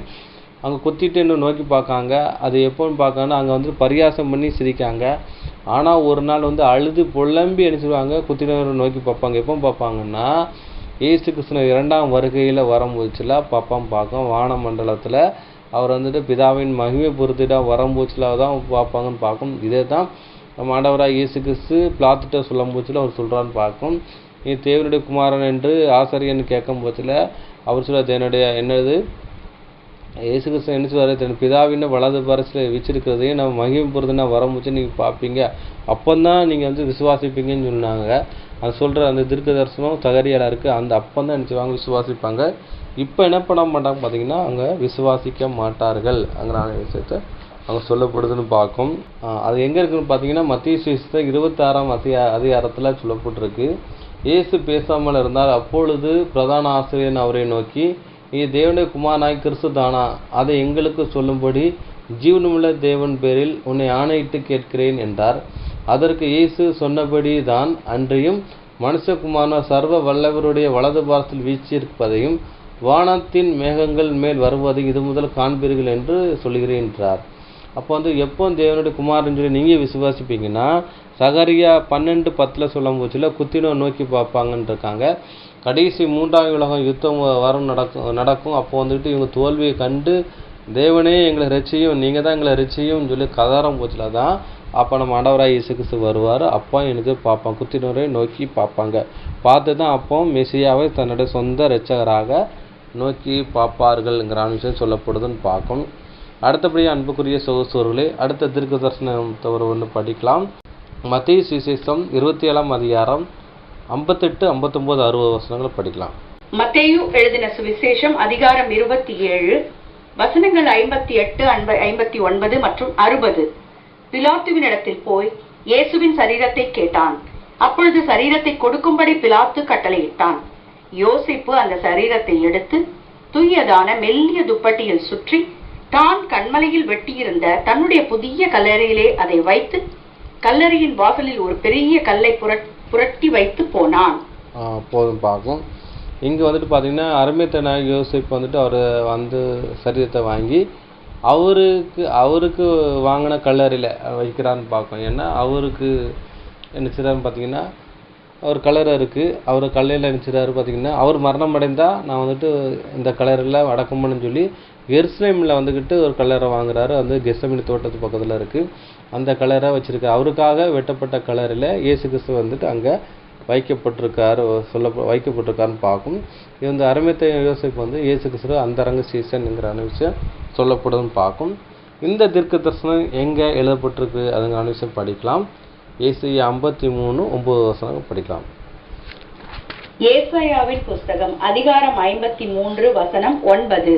அங்கே குத்திட்டு என்ன நோக்கி பார்க்காங்க. அது எப்போன்னு பார்க்காங்கன்னா அங்கே வந்து பரியாசம் பண்ணி சிரிக்காங்க. ஆனால் ஒரு நாள் வந்து அழுது புலம்பி என்ன செய்வாங்க, குத்தினவரை நோக்கி பார்ப்பாங்க. எப்போ பார்ப்பாங்கன்னா இயேசு கிறிஸ்து 2ஆம் வருகையில் வரும்போச்சுல பார்க்கும். வான மண்டலத்தில் அவர் வந்துட்டு பிதாவின் மகிமை பொறுத்திட வரும்போச்சுல தான் பார்ப்பாங்கன்னு பார்க்கும். இதே தான் நம்ம ஆண்டவராக இயேசு கிறிஸ்து பிலாத்துட்ட சொல்லும் போச்சுல அவர் சொல்கிறான்னு பார்க்கும். நீ தேவனுடைய குமாரன் என்று ஆசாரியன்னு கேட்கும் போச்சுல அவர் சொல்ல என்னது இயேசு கிறிஸ்து என்ன சொல்வார், தன் பிதாவின் வலது பரசில் வச்சிருக்கிறதையும் நம்ம மகிமை பொறுத்துனா வரமுச்சு நீங்கள் பார்ப்பீங்க, அப்போந்தான் நீங்கள் வந்து விசுவாசிப்பீங்கன்னு சொன்னாங்க. அது சொல்கிற அந்த தீர்க்க தரிசனம் சகரியால இருக்குது. அந்த அப்போந்தான் என்ன செய்வாங்க, விசுவாசிப்பாங்க. இப்போ என்ன பண்ண மாட்டாங்க பார்த்தீங்கன்னா அங்கே விசுவாசிக்க மாட்டார்கள் அங்கே விஷயத்தை அங்கே சொல்லப்படுதுன்னு பார்க்கும். அது எங்கே இருக்குதுன்னு பார்த்தீங்கன்னா மத்தேயு சுவிசேஷம் 26ஆம் அதிகாரத்தில் சொல்லப்பட்டிருக்கு. இயேசு பேசாமல் இருந்தால் அப்பொழுது பிரதான ஆசிரியர் அவரை நோக்கி, நீ தேவனுடைய குமாரனாய் கிறிஸ்து தானா, அதை எங்களுக்கு சொல்லும்படி ஜீவனுமுள்ள தேவன் பேரில் உன்னை ஆணையிட்டு கேட்கிறேன் என்றார். அதற்கு இயேசு சொன்னபடி தான் அன்றியும் மனுஷகுமாரன் சர்வ வல்லவருடைய வலது பாரத்தில் வீச்சிருப்பதையும் வானத்தின் மேகங்கள் மேல் வருவதையும் இது முதல் காண்பீர்கள் என்று சொல்கிறேன் என்றார். அப்போ வந்து எப்போ தேவனுடைய குமாரன் சொல்லி நீங்கள் விசுவாசிப்பீங்கன்னா சகரியா 12:10 சொல்லும் போச்சுல குத்தினோ நோக்கி பார்ப்பாங்கன்னு இருக்காங்க. கடைசி 3ஆம் உலக யுத்தம் நடக்கும். அப்போ வந்துட்டு இவங்க தோல்வியை கண்டு தேவனே எங்களை ரட்சியும், நீங்கள் தான் எங்களை ரட்சியும் சொல்லி கதாரம் போச்சுல தான் அப்போ நம்ம ஆண்டவராக இயேசு கிறிஸ்து வருவார். அப்போ எனக்கு பார்ப்பாங்க, குத்தினரை நோக்கி பார்ப்பாங்க. பார்த்து தான் அப்போ மெசியாவை தன்னுடைய சொந்த இரட்சகராக நோக்கி பார்ப்பார்கள்ங்கிற விஷயம் சொல்லப்படுதுன்னு பார்க்கும். அடுத்தபடியாக அன்புக்குரிய சகோதரர்களே, அடுத்த தீர்க்க தரிசனத்தை ஒன்று படிக்கலாம். மத்தேயு சுவிசேஷம் 27ஆம் அதிகாரம் 58, 59, 60 வசனங்களை படிக்கலாம். மத்தேயு எழுதின சுவிசேஷம் அதிகாரம் 27 வசனங்கள் 58, 59 மற்றும் 60. பிலாத்துவினிடத்தில் போய் இயேசுவின் சரீரத்தை கேட்டான். அப்பொழுது சரீரத்தை கொடுக்கும்படி பிலாத்து கட்டளையிட்டான். யோசேப்பு அந்த சரீரத்தை எடுத்து தூயதான மெல்லிய துப்பட்டியில் சுற்றி தான் கண்மலையில் வெட்டியிருந்த தன்னுடைய புதிய கல்லறையிலே அதை வைத்து கல்லறையின் வாசலில் ஒரு பெரிய கல்லை புரட்டி வைத்து போனான். போதும் பார்க்கும். இங்கே வந்துட்டு பார்த்தீங்கன்னா அருமைத்தன யோசேப்பு வந்துட்டு அவர் வந்து சரீரத்தை வாங்கி அவருக்கு வாங்கின கல்லறையில் வைக்கிறான்னு பார்க்கும். ஏன்னா அவருக்கு என்ன செய்கிறாருன்னு பார்த்தீங்கன்னா அவர் கல்லறை இருக்குது. அவர் கல்லறையில் என்ன செய்கிறாரு பார்த்தீங்கன்னா அவர் மரணம் அடைந்தால் நான் வந்துட்டு இந்த கல்லறையில் அடக்கம்னு சொல்லி எருசலேமில் வந்துக்கிட்டு ஒரு கல்லறை வாங்குறாரு. வந்து கெத்செமனே தோட்டத்து பக்கத்தில் இருக்குது. அந்த கல்லறை வச்சுருக்காரு. அவருக்காக வெட்டப்பட்ட கல்லறையில் இயேசு கிறிஸ்து வந்துட்டு அங்கே வைக்கப்பட்டிருக்காருன்னு பார்க்கும். இது வந்து அருமைத்த யோசேப்பு வந்து இயேசு கிறிஸ்து அந்தரங்க சீசன்ங்கிற விஷயம் சொல்லப்படுதுன்னு பார்க்கும். இந்த தீர்க்க தரிசனம் எங்கே எழுதப்பட்டிருக்கு அதுங்கிற விஷயம் படிக்கலாம். ஏசாயா 53:9 வசனம் படிக்கலாம். ஏசாயாவின் புஸ்தகம் அதிகாரம் 53 வசனம் 9.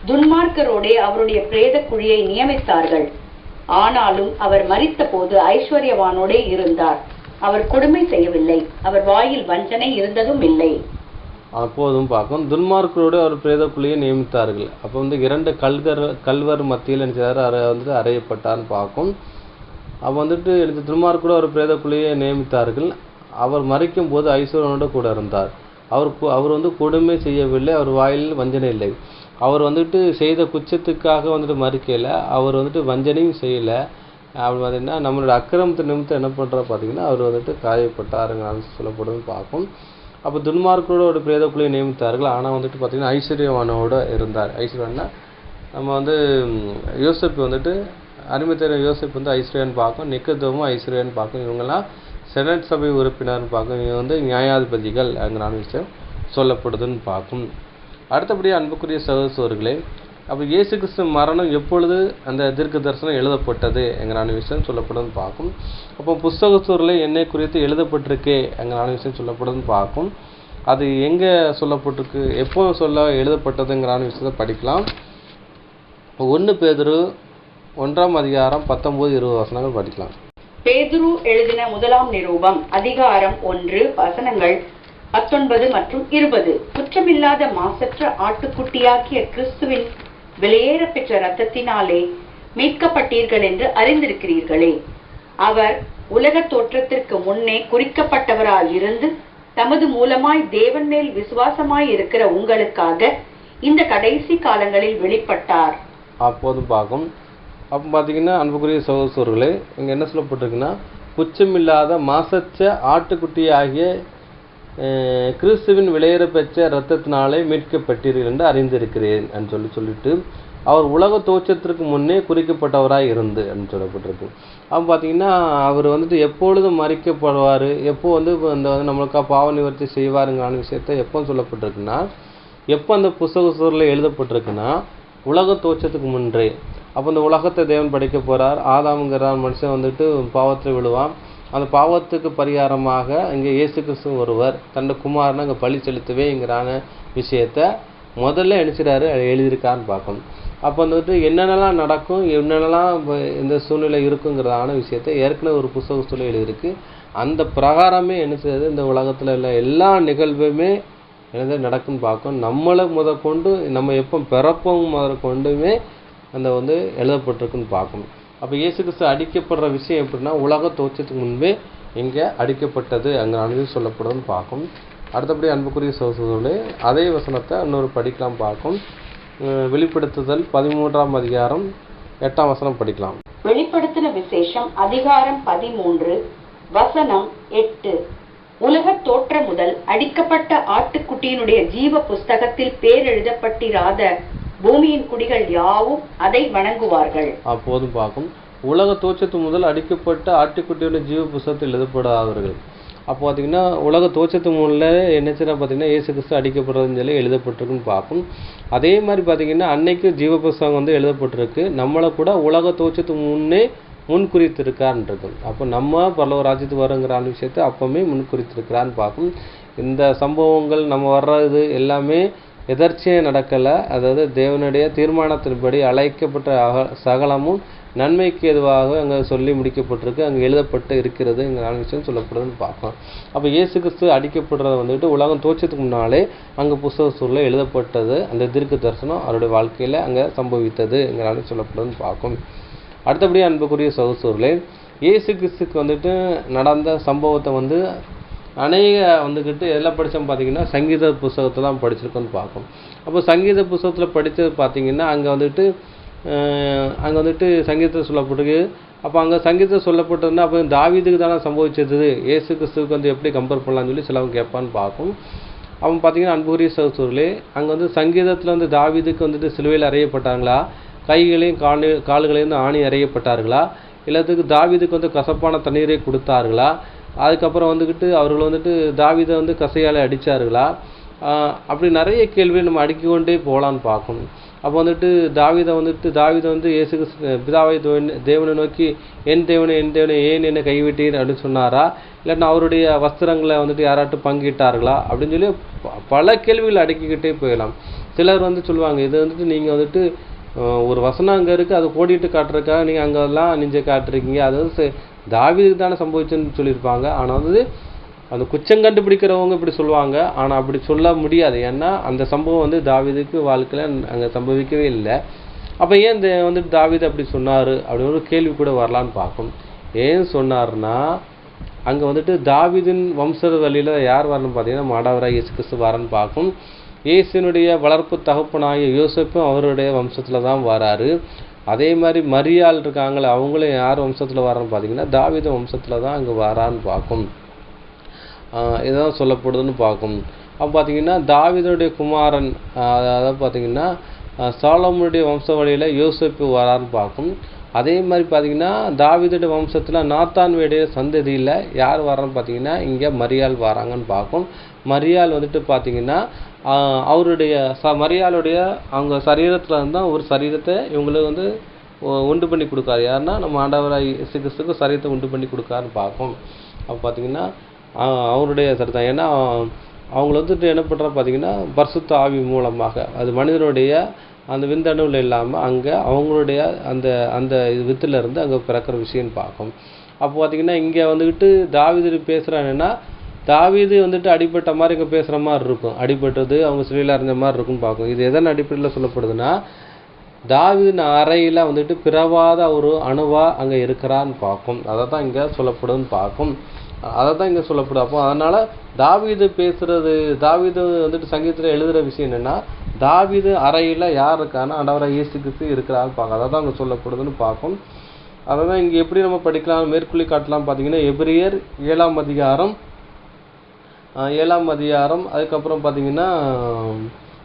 துன்மார்க்கரோடே அவருடைய பிரேத குழியை நியமித்தார்கள். ஆனாலும் அவர் மரித்த போது ஐஸ்வர்யவானோடே இருந்தார். அவர் கொடுமை செய்யவில்லை, அவர் வாயில் வஞ்சனை இருந்ததும் இல்லை. அப்போதும் பார்க்கும். துன்மார்க்கரோடு அவர் பிரேத குழியை நியமித்தார்கள். அப்போ வந்து 2 கல்வர் மத்தியில் வந்துட்டு அறையப்பட்டார்னு பார்க்கும். அப்போ வந்துட்டு துன்மார்க்கரோடு அவர் பிரேத குழியை நியமித்தார்கள். அவர் மறிக்கும் போது ஐஸ்வர்யனோடு கூட இருந்தார். அவர் வந்து கொடுமை செய்யவில்லை, அவர் வாயில் வஞ்சனை இல்லை. அவர் வந்துட்டு செய்த குற்றத்துக்காக வந்துட்டு மறிக்கலை, அவர் வந்துட்டு வஞ்சனையும் செய்யலை. அப்படி பார்த்தீங்கன்னா நம்மளோட அக்கிரமத்தை நிமித்தம் என்ன பண்ணுறா பார்த்தீங்கன்னா அவர் வந்துட்டு காயப்பட்டாருங்க சொல்லப்படுதுன்னு பார்க்கும். அப்போ துன்மார்க்கரோட பிரேத குழியை நியமித்தார்கள். ஆனால் வந்துட்டு பார்த்தீங்கன்னா ஐஸ்வர்யவானோடு இருந்தார். ஐஸ்வர்யன்னா நம்ம வந்து யோசேப்பு வந்துட்டு அருமைத்தர யோசேப்பு வந்து ஐஸ்வர்யன்னு பார்க்கும். நிக்கதோமும் ஐஸ்வர்யன்னு பார்க்கும். இவங்கெல்லாம் செனட் சபை உறுப்பினர்னு பார்க்கும். இவங்க வந்து நியாயாதிபதிகள் அங்கே விஷயம் சொல்லப்படுதுன்னு பார்க்கும். அடுத்தபடியாக அன்புக்குரிய சகோதரர்களே, அப்போ இயேசு கிறிஸ்து மரணம் எப்பொழுது அந்த தீர்க்க தரிசனம் எழுதப்பட்டது என்கிறான விஷயம் சொல்லப்படுதுன்னு பார்க்கும். அப்போ புஸ்தகத்தூரில் என்னை குறித்து எழுதப்பட்டிருக்கே என்கிறான விஷயம் சொல்லப்படுதுன்னு பார்க்கும். அது எங்கே சொல்லப்பட்டிருக்கு, எப்போ எழுதப்பட்டதுங்கிறான விஷயத்தை படிக்கலாம். 1 பேதுரு 1ஆம் அதிகாரம் 19-20 வசனங்கள் படிக்கலாம். பேதுரு எழுதின முதலாம் நிருபம் அதிகாரம் 1 வசனங்கள் 19 மற்றும் 20. குற்றமில்லாத மாசற்ற ஆட்டுக்குட்டியாகிய கிறிஸ்துவின் வெளியேற பெற்ற இரத்தத்தினாலே மீட்கப்பட்டீர்கள் என்று அறிந்திருக்கிறீர்களே. அவர் உலக தோற்றத்திற்கு முன்னே குறிக்கப்பட்டவராய் இருந்து தமது மூலமாய் தேவன் மேல் விசுவாசமாய் இருக்கிற உங்களுக்காக இந்த கடைசி காலங்களில் வெளிப்பட்டார். அப்போதும் பார்க்கும். அப்போ பார்த்தீங்கன்னா அன்புக்குரிய சகோதரர்களே, இங்கே என்ன சொல்லப்பட்டிருக்குன்னா, குற்றமில்லாத மாசற்ற ஆட்டுக்குட்டி ஆகிய கிறிஸ்துவின் விலையேற பெற்ற இரத்தத்தினாலே மீட்கப்பட்டீர்கள் என்று அறிந்திருக்கிறேன் என்று சொல்லிட்டு, அவர் உலக தோற்றத்திற்கு முன்னே குறிக்கப்பட்டவராய் இருந்து என்று சொல்லப்பட்டிருக்கு. அப்போ பார்த்தீங்கன்னா அவர் எப்பொழுதும் மறிக்கப்படுவார், எப்போ இந்த நம்மளுக்காக பாவ நிவர்த்தி செய்வாருங்கிறான விஷயத்தை எப்போ சொல்லப்பட்டிருக்குன்னா, எப்போ அந்த புஸ்தகத்தில் எழுதப்பட்டிருக்குன்னா உலக தோற்றத்துக்கு முன்றே. அப்போ இந்த உலகத்தை தேவன் படைக்க போகிறார். ஆதாமுங்கிற மனுஷன் பாவத்தில் விழுவான். அந்த பாவத்துக்கு பரிகாரமாக இங்கே இயேசு கிறிஸ்து ஒருவர் தன்னுடைய குமாரனை அங்கே பலி செலுத்தவேங்கிறான விஷயத்தை முதல்ல நினைச்சிடாரு எழுதியிருக்கான்னு பார்க்கணும். அப்போ என்னென்னலாம் நடக்கும், என்னென்னலாம் இந்த சூழ்நிலை இருக்குங்கிறதான விஷயத்தை ஏற்கனவே ஒரு புஸ்தகத்தில் எழுதியிருக்கு. அந்த பிரகாரமே நினைச்சது இந்த உலகத்தில் உள்ள எல்லா நிகழ்வுமே நடக்குன்னு பார்க்கும். நம்மளை முதற்கொண்டு நம்ம எப்போ பிறப்போம் முதற்கொண்டுமே அந்த எழுதப்பட்டிருக்குன்னு பார்க்கணும். அப்போ இயேசு கிறிஸ்து அடிக்கப்படுற விஷயம் எப்படின்னா, உலக தோற்றத்துக்கு முன்பே இங்கே அடிக்கப்பட்டது அங்கே அனுமதி சொல்லப்படுதுன்னு பார்க்கும். அடுத்தபடி அன்புக்குரிய சகோதரர்களே, அதே வசனத்தை இன்னொரு படிக்கலாம் பார்க்கும். வெளிப்படுத்துதல் 13ஆம் அதிகாரம் 8ஆம் வசனம் படிக்கலாம். வெளிப்படுத்தின விசேஷம் அதிகாரம் 13 வசனம் 8. உலக தோற்ற முதல் அடிக்கப்பட்ட ஆட்டுக்குட்டியினுடைய ஜீவ புஸ்தகத்தில் பேர் எழுதப்பட்டிராத பூமியின் குடிகள் யாவும் அதை வணங்குவார்கள். அப்போதும் பார்க்கும். உலக தோற்றத்து முதல் அடிக்கப்பட்ட ஆட்டுக்குட்டியோட ஜீவ புஸ்தகத்தில் எழுதப்படாதவர்கள். அப்போ பார்த்தீங்கன்னா உலக தோற்றத்து முன்ன என்னச்சுன்னா பார்த்தீங்கன்னா இயேசு கிறிஸ்து அடிக்கப்படுறதுன்னு சொல்லி எழுதப்பட்டிருக்குன்னு பார்க்கும். அதே மாதிரி பார்த்தீங்கன்னா அன்னைக்கு ஜீவ புஸ்தகம் எழுதப்பட்டிருக்கு. நம்மளை கூட உலக தோற்றத்துக்கு முன்னே முன்குறித்திருக்கான்றது. அப்போ நம்ம பரலோக ராஜ்யத்துக்கு வருங்கிற விஷயத்தை அப்பவுமே முன்குறித்திருக்கிறான்னு பார்க்கும். இந்த சம்பவங்கள் நம்ம வர்றது எல்லாமே எதர்ச்சியாக நடக்கலை. அதாவது தேவனுடைய தீர்மானத்தின்படி அழைக்கப்பட்ட சகலமும் நன்மைக்கு எதுவாக அங்கே சொல்லி முடிக்கப்பட்டிருக்கு, அங்கே எழுதப்பட்டு இருக்கிறது என்கிற விஷயம் சொல்லப்படுதுன்னு பார்க்கலாம். அப்போ இயேசு கிறிஸ்து அடிக்கப்படுறது உலகம் தோற்றத்துக்கு முன்னாலே அங்கே புஸ்தக சூழலில் எழுதப்பட்டது. அந்த தீர்க்க தரிசனம் அவருடைய வாழ்க்கையில் அங்கே சம்பவித்தது என்கிற சொல்லப்படுதுன்னு பார்க்கும். அடுத்தபடி அன்புக்குரிய சகோதரர்களே, இயேசு கிறிஸ்துக்கு நடந்த சம்பவத்தை அநேக எல்லாம் படித்தோம் பார்த்தீங்கன்னா சங்கீத புஸ்தகத்தை தான் படிச்சிருக்கோன்னு பார்க்கும். அப்போ சங்கீத புஸ்தகத்தில் படித்தது பார்த்தீங்கன்னா அங்கே சங்கீதத்தில் சொல்லப்பட்டிருக்கு. அப்போ அங்கே சங்கீதத்தில் சொல்லப்பட்டதுன்னா அப்போ தாவீதுக்கு தானே சம்பவிச்சது, இயேசு கிறிஸ்துவுக்கு எப்படி கம்பேர் பண்ணலாம்னு சொல்லி சிலவங்க கேட்பான்னு பார்க்கும். அவன் பார்த்தீங்கன்னா அன்புக்குரிய சகோதரர்களே, அங்கே சங்கீதத்தில் தாவீதுக்கு சிலுவையில் அறையப்பட்டாங்களா, கைகளையும் கால்களையும் ஆணி அறையப்பட்டார்களா, இல்லத்துக்கு தாவீதுக்கு கசப்பான தண்ணீரை கொடுத்தார்களா, அதுக்கப்புறம் அவர்கள் தாவீதை கசையால் அடித்தார்களா, அப்படி நிறைய கேள்வி நம்ம அடுக்கிக்கொண்டே போகலான்னு பார்க்கணும். அப்போ தாவீதை இயேசு பிதாவை தேவனை நோக்கி என் தேவனை ஏன் என்னை கைவிட்டீர் அப்படின்னு சொன்னாரா, இல்லைன்னா அவருடைய வஸ்திரங்களை யாராட்டும் பங்கிட்டார்களா அப்படின்னு சொல்லி பல கேள்விகள் அடுக்கிக்கிட்டே போயிடலாம். சிலர் சொல்லுவாங்க, இது நீங்கள் ஒரு வசனம் அங்கே இருக்குது, அதை கோடிட்டு காட்டுறதுக்காக நீங்கள் அங்கெல்லாம் நீங்கள் காட்டுறீங்க, அது தாவீதுக்கு தானே சம்பவிச்சுன்னு சொல்லியிருப்பாங்க. ஆனால் அந்த குச்சம் கண்டுபிடிக்கிறவங்க இப்படி சொல்லுவாங்க. ஆனால் அப்படி சொல்ல முடியாது. ஏன்னா அந்த சம்பவம் தாவீதுக்கு வாழ்க்கையில் அங்கே சம்பவிக்கவே இல்லை. அப்போ ஏன் தாவீது அப்படி சொன்னார் அப்படின்னு ஒரு கேள்வி கூட வரலான்னு பார்க்கணும். ஏன் சொன்னார்னா, அங்கே தாவீதின் வம்ச வழியில் யார் வரணும்னு பார்த்தீங்கன்னா மாடவராக இயேசு கிறிஸ்து வரன்னு பார்க்கும். இயேசுனுடைய வளர்ப்பு தகப்பனாகிய யோசேப்பும் அவருடைய வம்சத்தில் தான் வராரு. அதே மாதிரி மரியாள் இருக்காங்களே, அவங்களும் யார் வம்சத்தில் வரான்னு பார்த்தீங்கன்னா தாவீது வம்சத்தில் தான் அங்கே வரான்னு பார்க்கும். இதுதான் சொல்லப்படுதுன்னு பார்க்கும். அப்போ பார்த்தீங்கன்னா தாவீதுடைய குமாரன், அதாவது பார்த்தீங்கன்னா சாலோமோனுடைய வம்ச வழியில் யோசேப்பு வரான்னு பார்க்கும். அதே மாதிரி பார்த்தீங்கன்னா தாவீதுடைய வம்சத்தில் நாத்தான்வேடைய சந்ததியில் யார் வரான்னு பார்த்தீங்கன்னா இங்கே மரியாள் வராங்கன்னு பார்க்கும். மரியாள் பார்த்தீங்கன்னா அவருடைய மரியாளுடைய அவங்க சரீரத்தில் இருந்தால் ஒரு சரீரத்தை இவங்களுக்கு வந்து உண்டு பண்ணி கொடுக்காரு. யாருன்னா நம்ம ஆண்டவராய் இயேசு கிறிஸ்துவுக்கு சரீரத்தை உண்டு பண்ணி கொடுக்காருன்னு பார்க்கும். அப்போ பார்த்தீங்கன்னா அவருடைய சரிதான். ஏன்னா அவங்கள வந்துட்டு என்ன பண்ணுறா பார்த்தீங்கன்னா பரிசுத்த ஆவி மூலமாக அது மனிதனுடைய அந்த விந்தணுவில் இல்லாமல் அங்கே அவங்களுடைய அந்த அந்த வித்துல இருந்து அங்கே பிறக்கிற விஷயம்னு பார்க்கும். அப்போ பார்த்தீங்கன்னா இங்கே வந்துக்கிட்டு தாவீது பேசுகிறாங்கன்னா தாவீது வந்துட்டு அடிபட்ட மாதிரி இங்கே பேசுகிற மாதிரி இருக்கும். அடிபட்டது அவங்க சிலையில் அறிஞ்ச மாதிரி இருக்குன்னு பார்க்கும். இது எதன் அடிப்படையில் சொல்லப்படுதுன்னா தாவீது அறையில் வந்துட்டு பிறவாத ஒரு அணுவாக அங்கே இருக்கிறான்னு பார்க்கும். அதை தான் இங்கே சொல்லப்படுதுன்னு பார்க்கும். அதை தான் இங்கே சொல்லப்படும். அப்போ அதனால் தாவீது பேசுகிறது தாவீது வந்துட்டு சங்கீதத்தில் எழுதுகிற விஷயம் என்னென்னா தாவீது அறையில் யார் இருக்கான்னா ஆண்டவராகிய இயேசு கிறிஸ்து இருக்கிறான்னு பார்க்கும். அதை தான் அங்கே சொல்லப்படுதுன்னு பார்க்கும். அதை தான் இங்கே எப்படி நம்ம படிக்கலாம் மேற்கொள்ளி காட்டலாம் பார்த்தீங்கன்னா எபிரியர் 7ஆம் அதிகாரம் அதுக்கப்புறம் பார்த்தீங்கன்னா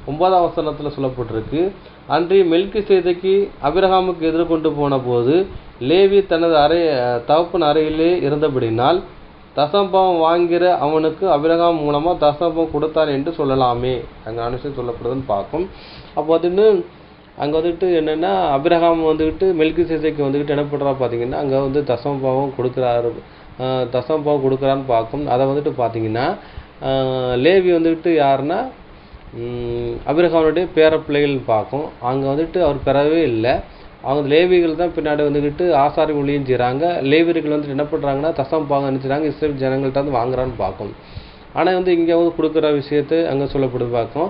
9ஆம் வசனத்தில் சொல்லப்பட்டிருக்கு. அன்றி மெல்கிசேதேக்கு ஆபிரகாமுக்கு எதிர்கொண்டு போன போது லேவி தனது தகப்பன் அறையிலே இருந்தபடினால் தசமபாவம் வாங்கிற அவனுக்கு ஆபிரகாம் மூலமாக தசமபாவம் கொடுத்தான் என்று சொல்லலாமே அங்கே அனுஷம் சொல்லப்படுதுன்னு பார்க்கும். அப்போ வந்துட்டு அங்கே வந்துட்டு என்னென்னா ஆபிரகாம் வந்துக்கிட்டு மெல்கிசேதேக்கு வந்துக்கிட்டு என்ன பண்ணுறா பார்த்தீங்கன்னா அங்கே வந்து தசமபாவம் கொடுக்குறான்னு பார்க்கும். அதை வந்துட்டு பார்த்தீங்கன்னா லேவி வந்துக்கிட்டு யாருன்னா ஆபிரகாமுடைய பேர பிள்ளைகள்னு பார்க்கும். அங்கே வந்துட்டு அவர் பெறவே இல்லை. அவங்க லேவிகள் தான் பின்னாடி வந்துக்கிட்டு ஆசாரி மொழியும் செய்கிறாங்க. லேவியர்கள் வந்துட்டு என்ன பண்ணுறாங்கன்னா தசமபாகம் நினைச்சுறாங்க இஸ்ரேல் ஜனங்கள்ட்ட வந்து வாங்குறான்னு பார்க்கும். ஆனால் வந்து இங்கே வந்து கொடுக்குற விஷயத்தை அங்கே சொல்லப்படுது பார்க்கும்.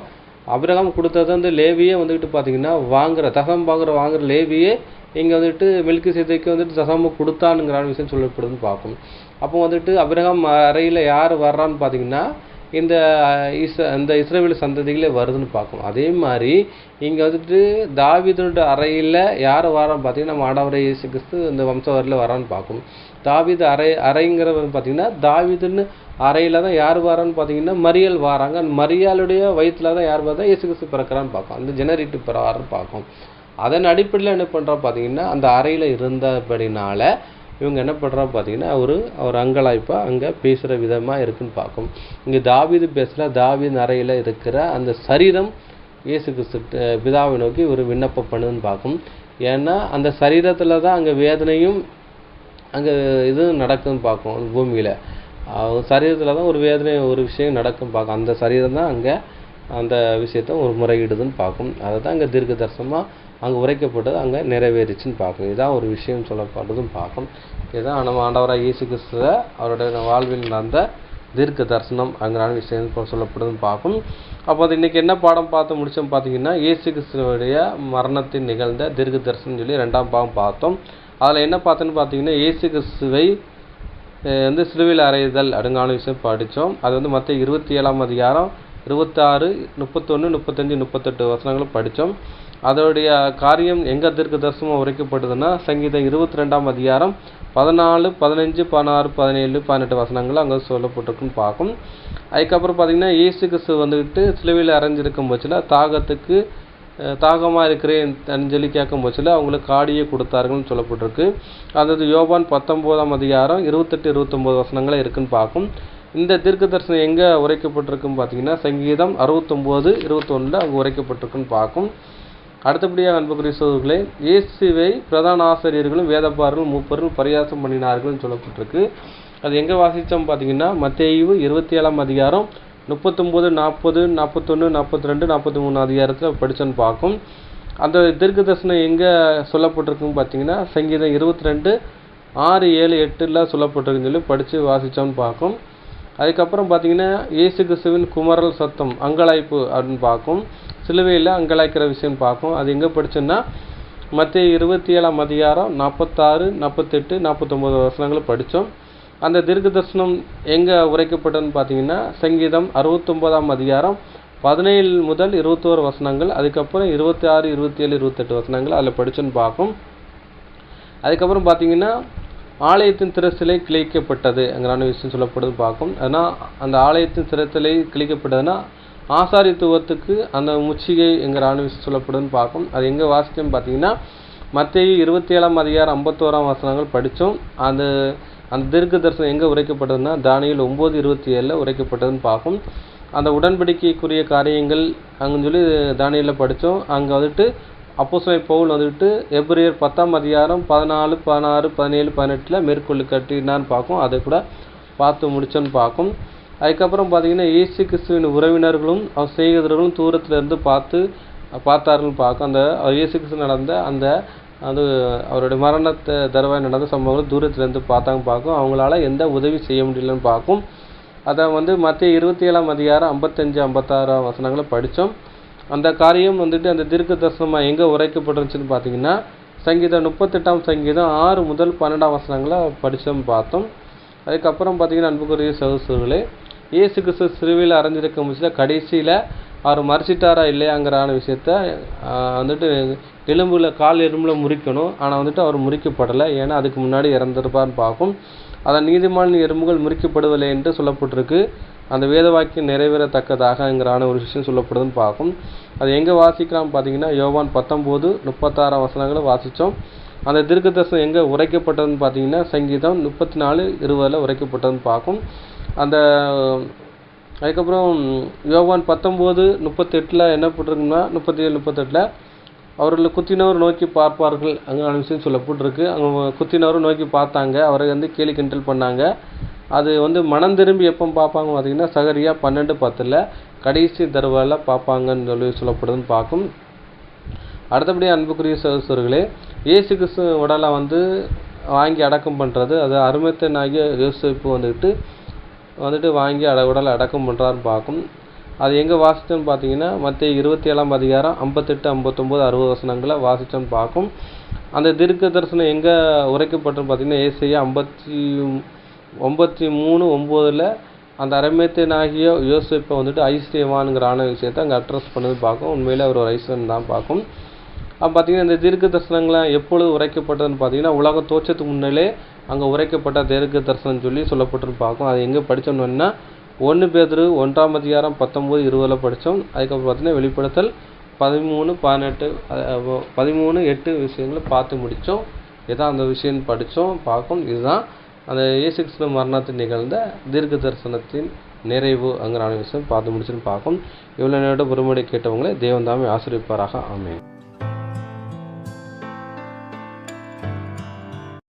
ஆபிரகாம் கொடுத்தது வந்து லேவியே வந்துக்கிட்டு பார்த்தீங்கன்னா வாங்குற லேவியே இங்கே வந்துட்டு மெல்கிசேதேக்கு வந்துட்டு தசமம் கொடுத்தானுங்கிற விஷயம் சொல்லப்படுதுன்னு பார்க்கும். அப்போ வந்துட்டு ஆபிரகாம் அறையில் யார் வர்றான்னு பார்த்தீங்கன்னா இந்த இஸ்ரவேல் சந்ததிகளே வருதுன்னு பார்க்கும். அதே மாதிரி இங்கே வந்துட்டு தாவீதுடைய அறையில் யார் வரான்னு பார்த்தீங்கன்னா நம்ம ஆண்டவராகிய இயேசு கிறிஸ்து இந்த வம்சவரியில் வரான்னு பார்க்கும். தாவீது அறைங்கிறவர் பார்த்தீங்கன்னா தாவீதுன்னு அறையில் தான் யார் வரான்னு பார்த்தீங்கன்னா மரியாள் வராங்க. அந்த மரியாளுடைய வயிற்றில் தான் யார் பார்த்தா இயேசு கிறிஸ்து பிறக்கிறான்னு பார்க்கும். அந்த ஜெனரேட்டிவ் பிறவாருன்னு பார்க்கும். அதன் அடிப்படையில் என்ன பண்ணுறா பார்த்தீங்கன்னா அந்த அறையில் இருந்தபடினால இவங்க என்ன பண்ணுறா பார்த்தீங்கன்னா அவர் அங்கலாய்ப்பாக அங்கே பேசுகிற விதமாக இருக்குன்னு பார்க்கும். இங்கே தாவீது தாவீது அறையில் இருக்கிற அந்த சரீரம் இயேசு கிறிஸ்து பிதாவை நோக்கி ஒரு விண்ணப்பம் பண்ணுதுன்னு பார்க்கும். ஏன்னா அந்த சரீரத்தில் தான் அங்கே வேதனையும் அங்கே இது நடக்குதுன்னு பார்க்கும். பூமியில் சரீரத்தில் தான் ஒரு வேதனை ஒரு விஷயம் நடக்கும் பார்க்கும். அந்த சரீரம் தான் அங்கே அந்த விஷயத்த ஒரு முறையிடுதுன்னு பார்க்கும். அதை தான் அங்கே தீர்க்க தரிசனமாக அங்கே உரைக்கப்பட்டது அங்கே நிறைவேறிச்சுன்னு பார்க்கும். இதுதான் ஒரு விஷயம் சொல்லப்படுறதும் பார்க்கும். இதுதான் நம்ம ஆண்டவராகிய இயேசு கிறிஸ்துவ அவருடைய வாழ்வில் நடந்த தீர்க்க தரிசனம் அங்கிறான விஷயம் சொல்லப்படுதுன்னு பார்க்கும். அப்போ அது இன்றைக்கி என்ன பாடம் பார்த்து முடிச்சோம் பார்த்தீங்கன்னா இயேசு கிறிஸ்துவனுடைய மரணத்தின் நிகழ்ந்த தீர்க்க தரிசனம் சொல்லி 2ஆம் பாகம் பார்த்தோம். அதில் என்ன பார்த்தோன்னு பார்த்தீங்கன்னா இயேசு கிறிஸ்துவை வந்து சிலுவையில் அறையுதல் அடுங்கான விஷயம் படித்தோம். அது வந்து மத்திய 27ஆம் அதிகாரம் 26, 31, 35, 38 வசனங்களும் படித்தோம். அதோடைய காரியம் எங்கே தீர்க்க தரிசனமாக உரைக்கப்பட்டதுன்னா சங்கீதம் 22ஆம் அதிகாரம் 14, 15, 16, 17, 18 வசனங்கள் அங்கே சொல்லப்பட்டிருக்குன்னு பார்க்கும். அதுக்கப்புறம் பார்த்தீங்கன்னா இயேசு கிறிஸ்து வந்துக்கிட்டு சிலுவையில் அறைஞ்சிருக்கும் பட்சத்தில் தாகமாக இருக்கிறேன் சொல்லி கேட்கும் பட்சத்தில் அவங்களுக்கு காடியை கொடுத்தார்கள்னு சொல்லப்பட்டிருக்கு. அதாவது யோவான் 19ஆம் அதிகாரம் 28, 29 வசனங்களே இருக்குன்னு பார்க்கும். இந்த தீர்க்க தரிசனம் எங்கே உரைக்கப்பட்டிருக்குன்னு பார்த்தீங்கன்னா சங்கீதம் 69, 21 அங்கே உரைக்கப்பட்டிருக்குன்னு பார்க்கும். அடுத்தபடியாக அன்புக்குரிய சகோதரர்களே இயேசுவை பிரதான ஆசிரியர்களும் வேதபாரர்களும் மூப்பர்களும் பரியாசம் பண்ணினார்கள்னு சொல்லப்பட்டிருக்கு. அது எங்கே வாசித்தோம் பார்த்தீங்கன்னா மத்தேயு 27ஆம் அதிகாரம் 39, 40, 41, 42, 43 அதிகாரத்தில் படித்தோன்னு பார்க்கும். அந்த தீர்க்க தரிசனம் எங்கே சொல்லப்பட்டிருக்குன்னு பார்த்தீங்கன்னா சங்கீதம் 22, 6, 7, 8 சொல்லப்பட்டிருக்குன்னு சொல்லி படித்து வாசித்தோன்னு பார்க்கும். அதுக்கப்புறம் பார்த்தீங்கன்னா இயேசு கிறிஸ்துவின் குமரல் சத்தம் அங்கலாய்ப்பு அப்படின்னு பார்க்கும். சிலுவையில் அங்கலாய்க்கிற விஷயம் பார்க்கும். அது எங்கே படித்தோன்னா மத்திய 27ஆம் அதிகாரம் 46, 48, 49 வசனங்களும் படித்தோம். அந்த தீர்க்க தரிசனம் எங்கே உரைக்கப்பட்டதுன்னு பார்த்தீங்கன்னா சங்கீதம் 69ஆம் அதிகாரம் 17 முதல் 21 வசனங்கள், அதுக்கப்புறம் 26, 27, 28 வசனங்கள் அதில் படித்தோன்னு பார்க்கும். அதுக்கப்புறம் பார்த்தீங்கன்னா ஆலயத்தின் திரைச்சிலை கிழிக்கப்பட்டது அங்கிறான விஷயம் சொல்லப்படுது பார்க்கும். அதனால் அந்த ஆலயத்தின் திரைச்சிலை கிழிக்கப்பட்டதுன்னா ஆசாரித்துவத்துக்கு அந்த முச்சிகை என்கிற விஷயம் சொல்லப்படுதுன்னு பார்க்கும். அது எங்கே வாசித்தோம்னு பார்த்தீங்கன்னா மத்தேயு 27ஆம் அதிகாரம் 51ஆம் வசனங்கள் படித்தோம். அந்த தீர்க்க தரிசனம் எங்கே உரைக்கப்பட்டதுன்னா தானியேல் 9:27 உரைக்கப்பட்டதுன்னு பார்க்கும். அந்த உடன்படிக்கைக்குரிய காரியங்கள் அங்கன்னு சொல்லி தானியேலில் படித்தோம். அங்கே வந்துட்டு அப்போஸ்தலன் பவுல் வந்துட்டு எபிரேயர் 10ஆம் அதிகாரம் 14, 16, 17, 18 மேற்கொள்ளு கட்டினான்னு பார்க்கும். அதை கூட பார்த்து முடிச்சோன்னு பார்க்கும். அதுக்கப்புறம் பார்த்தீங்கன்னா இயேசு கிறிஸ்துவின் உறவினர்களும் அவர் செய்கிறவர்களும் தூரத்திலிருந்து பார்த்தார்கள்னு பார்க்கும். அந்த இயேசு கிறிஸ்து நடந்த அது அவருடைய மரணத்தை தருவாய் நடந்த சம்பவங்கள் தூரத்திலேருந்து பார்த்தாங்க பார்க்கும். அவங்களால எந்த உதவி செய்ய முடியலன்னு பார்க்கும். அதை மத்திய 27ஆம் அதிகாரம் 55, 56 வசனங்களை படித்தோம். அந்த காரியம் வந்துட்டு அந்த தீர்க்க தரிசனமாக எங்கே உரைக்கப்பட்டுருச்சுன்னு பார்த்தீங்கன்னா சங்கீதம் 38ஆம் சங்கீதம் 6 முதல் 12ஆம் வசனங்களை படித்தோம் பார்த்தோம். அதுக்கப்புறம் பார்த்தீங்கன்னா அன்புக்குரிய சகோதரர்களே, இயேசு கிறிஸ்து சிலுவையில் அறைஞ்சிருக்க முடியல, கடைசியில் அவர் மறைச்சிட்டாரா இல்லையாங்கிறான விஷயத்த வந்துட்டு கால் எலும்பில் முறிக்கணும். ஆனால் அவர் முறிக்கப்படலை. ஏன்னா அதுக்கு முன்னாடி இறந்துருப்பான்னு பார்க்கும். அதன் நீதிமானின் எறும்புகள் முறிக்கப்படுவதில்லை என்று சொல்லப்பட்டிருக்கு. அந்த வேத வாக்கியம் நிறைவேறத்தக்கதாகங்கிறான ஒரு விஷயம் சொல்லப்படுதுன்னு பார்க்கும். அது எங்கே வாசிக்கலாம் பார்த்தீங்கன்னா யோவான் 19:36 வசனங்களை வாசித்தோம். அந்த தீர்க்க தரிசனம் எங்கே உரைக்கப்பட்டதுன்னு பார்த்தீங்கன்னா சங்கீதம் 34:20 உரைக்கப்பட்டதுன்னு பார்க்கும். அதுக்கப்புறம் யோவான் 19:38 என்ன போட்டிருக்குன்னா 37, 38 அவர்களை குத்தினவர் நோக்கி பார்ப்பார்கள் அங்கே விஷயம் சொல்லப்பட்டிருக்கு. அங்கே குத்தினவரும் நோக்கி பார்த்தாங்க, அவரை கேலி கிண்டல் பண்ணாங்க. அது மனம் திரும்பி எப்போ பார்ப்பாங்க பார்த்தீங்கன்னா சகரியா 12:10 கடைசி தருவாயில் பார்ப்பாங்கன்னு சொல்லப்படுதுன்னு பார்க்கும். அடுத்தபடி அன்புக்குரிய சகோதரர்களே, இயேசு கிறிஸ்து உடலை வாங்கி அடக்கம் பண்ணுறது, அது அருமத்தனாகிய யோசேப்பு வந்துட்டு வாங்கி உடலை அடக்கம் பண்ணுறான்னு பார்க்கும். அது எங்கே வாசித்தோன்னு பார்த்தீங்கன்னா மத்திய 27ஆம் அதிகாரம் 58, 59, 60 வசனங்களை வாசித்தோன்னு பார்க்கும். அந்த தீர்க்க தரிசனம் எங்கே உரைக்கப்பட்டோன்னு பார்த்தீங்கன்னா ஏசாயா 53:9 அந்த அரைமேத்தியனாகிய யோசேப்பை ஐஸ்வர்யவான்கிறான விஷயத்தை அங்கே அட்ரஸ் பண்ணது பார்க்கும். உண்மையில் அவர் ஒரு ஐஸ்வர்யன் தான் பார்க்கும். பார்த்தீங்கன்னா இந்த தீர்க்க தரிசனங்களாம் எப்பொழுது உரைக்கப்பட்டதுன்னு பார்த்தீங்கன்னா உலக தோற்றத்துக்கு முன்னாலே அங்கே உரைக்கப்பட்ட தீர்க்க தரிசனம் சொல்லப்பட்டுன்னு பார்க்கும். அது எங்கே படித்தோம்னா 1 பேதுரு 1ஆம் அதிகாரம் 19, 20 படித்தோம். அதுக்கப்புறம் பார்த்தீங்கன்னா வெளிப்படுத்தல் 13:8 விஷயங்களை பார்த்து முடித்தோம். இதான் அந்த விஷயம் படித்தோம் பார்க்கும். இதுதான் அந்த இயேசு கிறிஸ்து மரணத்தில் நிகழ்ந்த தீர்க்க தரிசனத்தின் நிறைவுங்கிற விஷயம் பார்த்து முடிச்சுன்னு பார்க்கும். இவ்வளோ நேரம் பொறுமையை கேட்டவங்களே தேவன் தாமே ஆசீர்வதிப்பாராக. ஆமென்.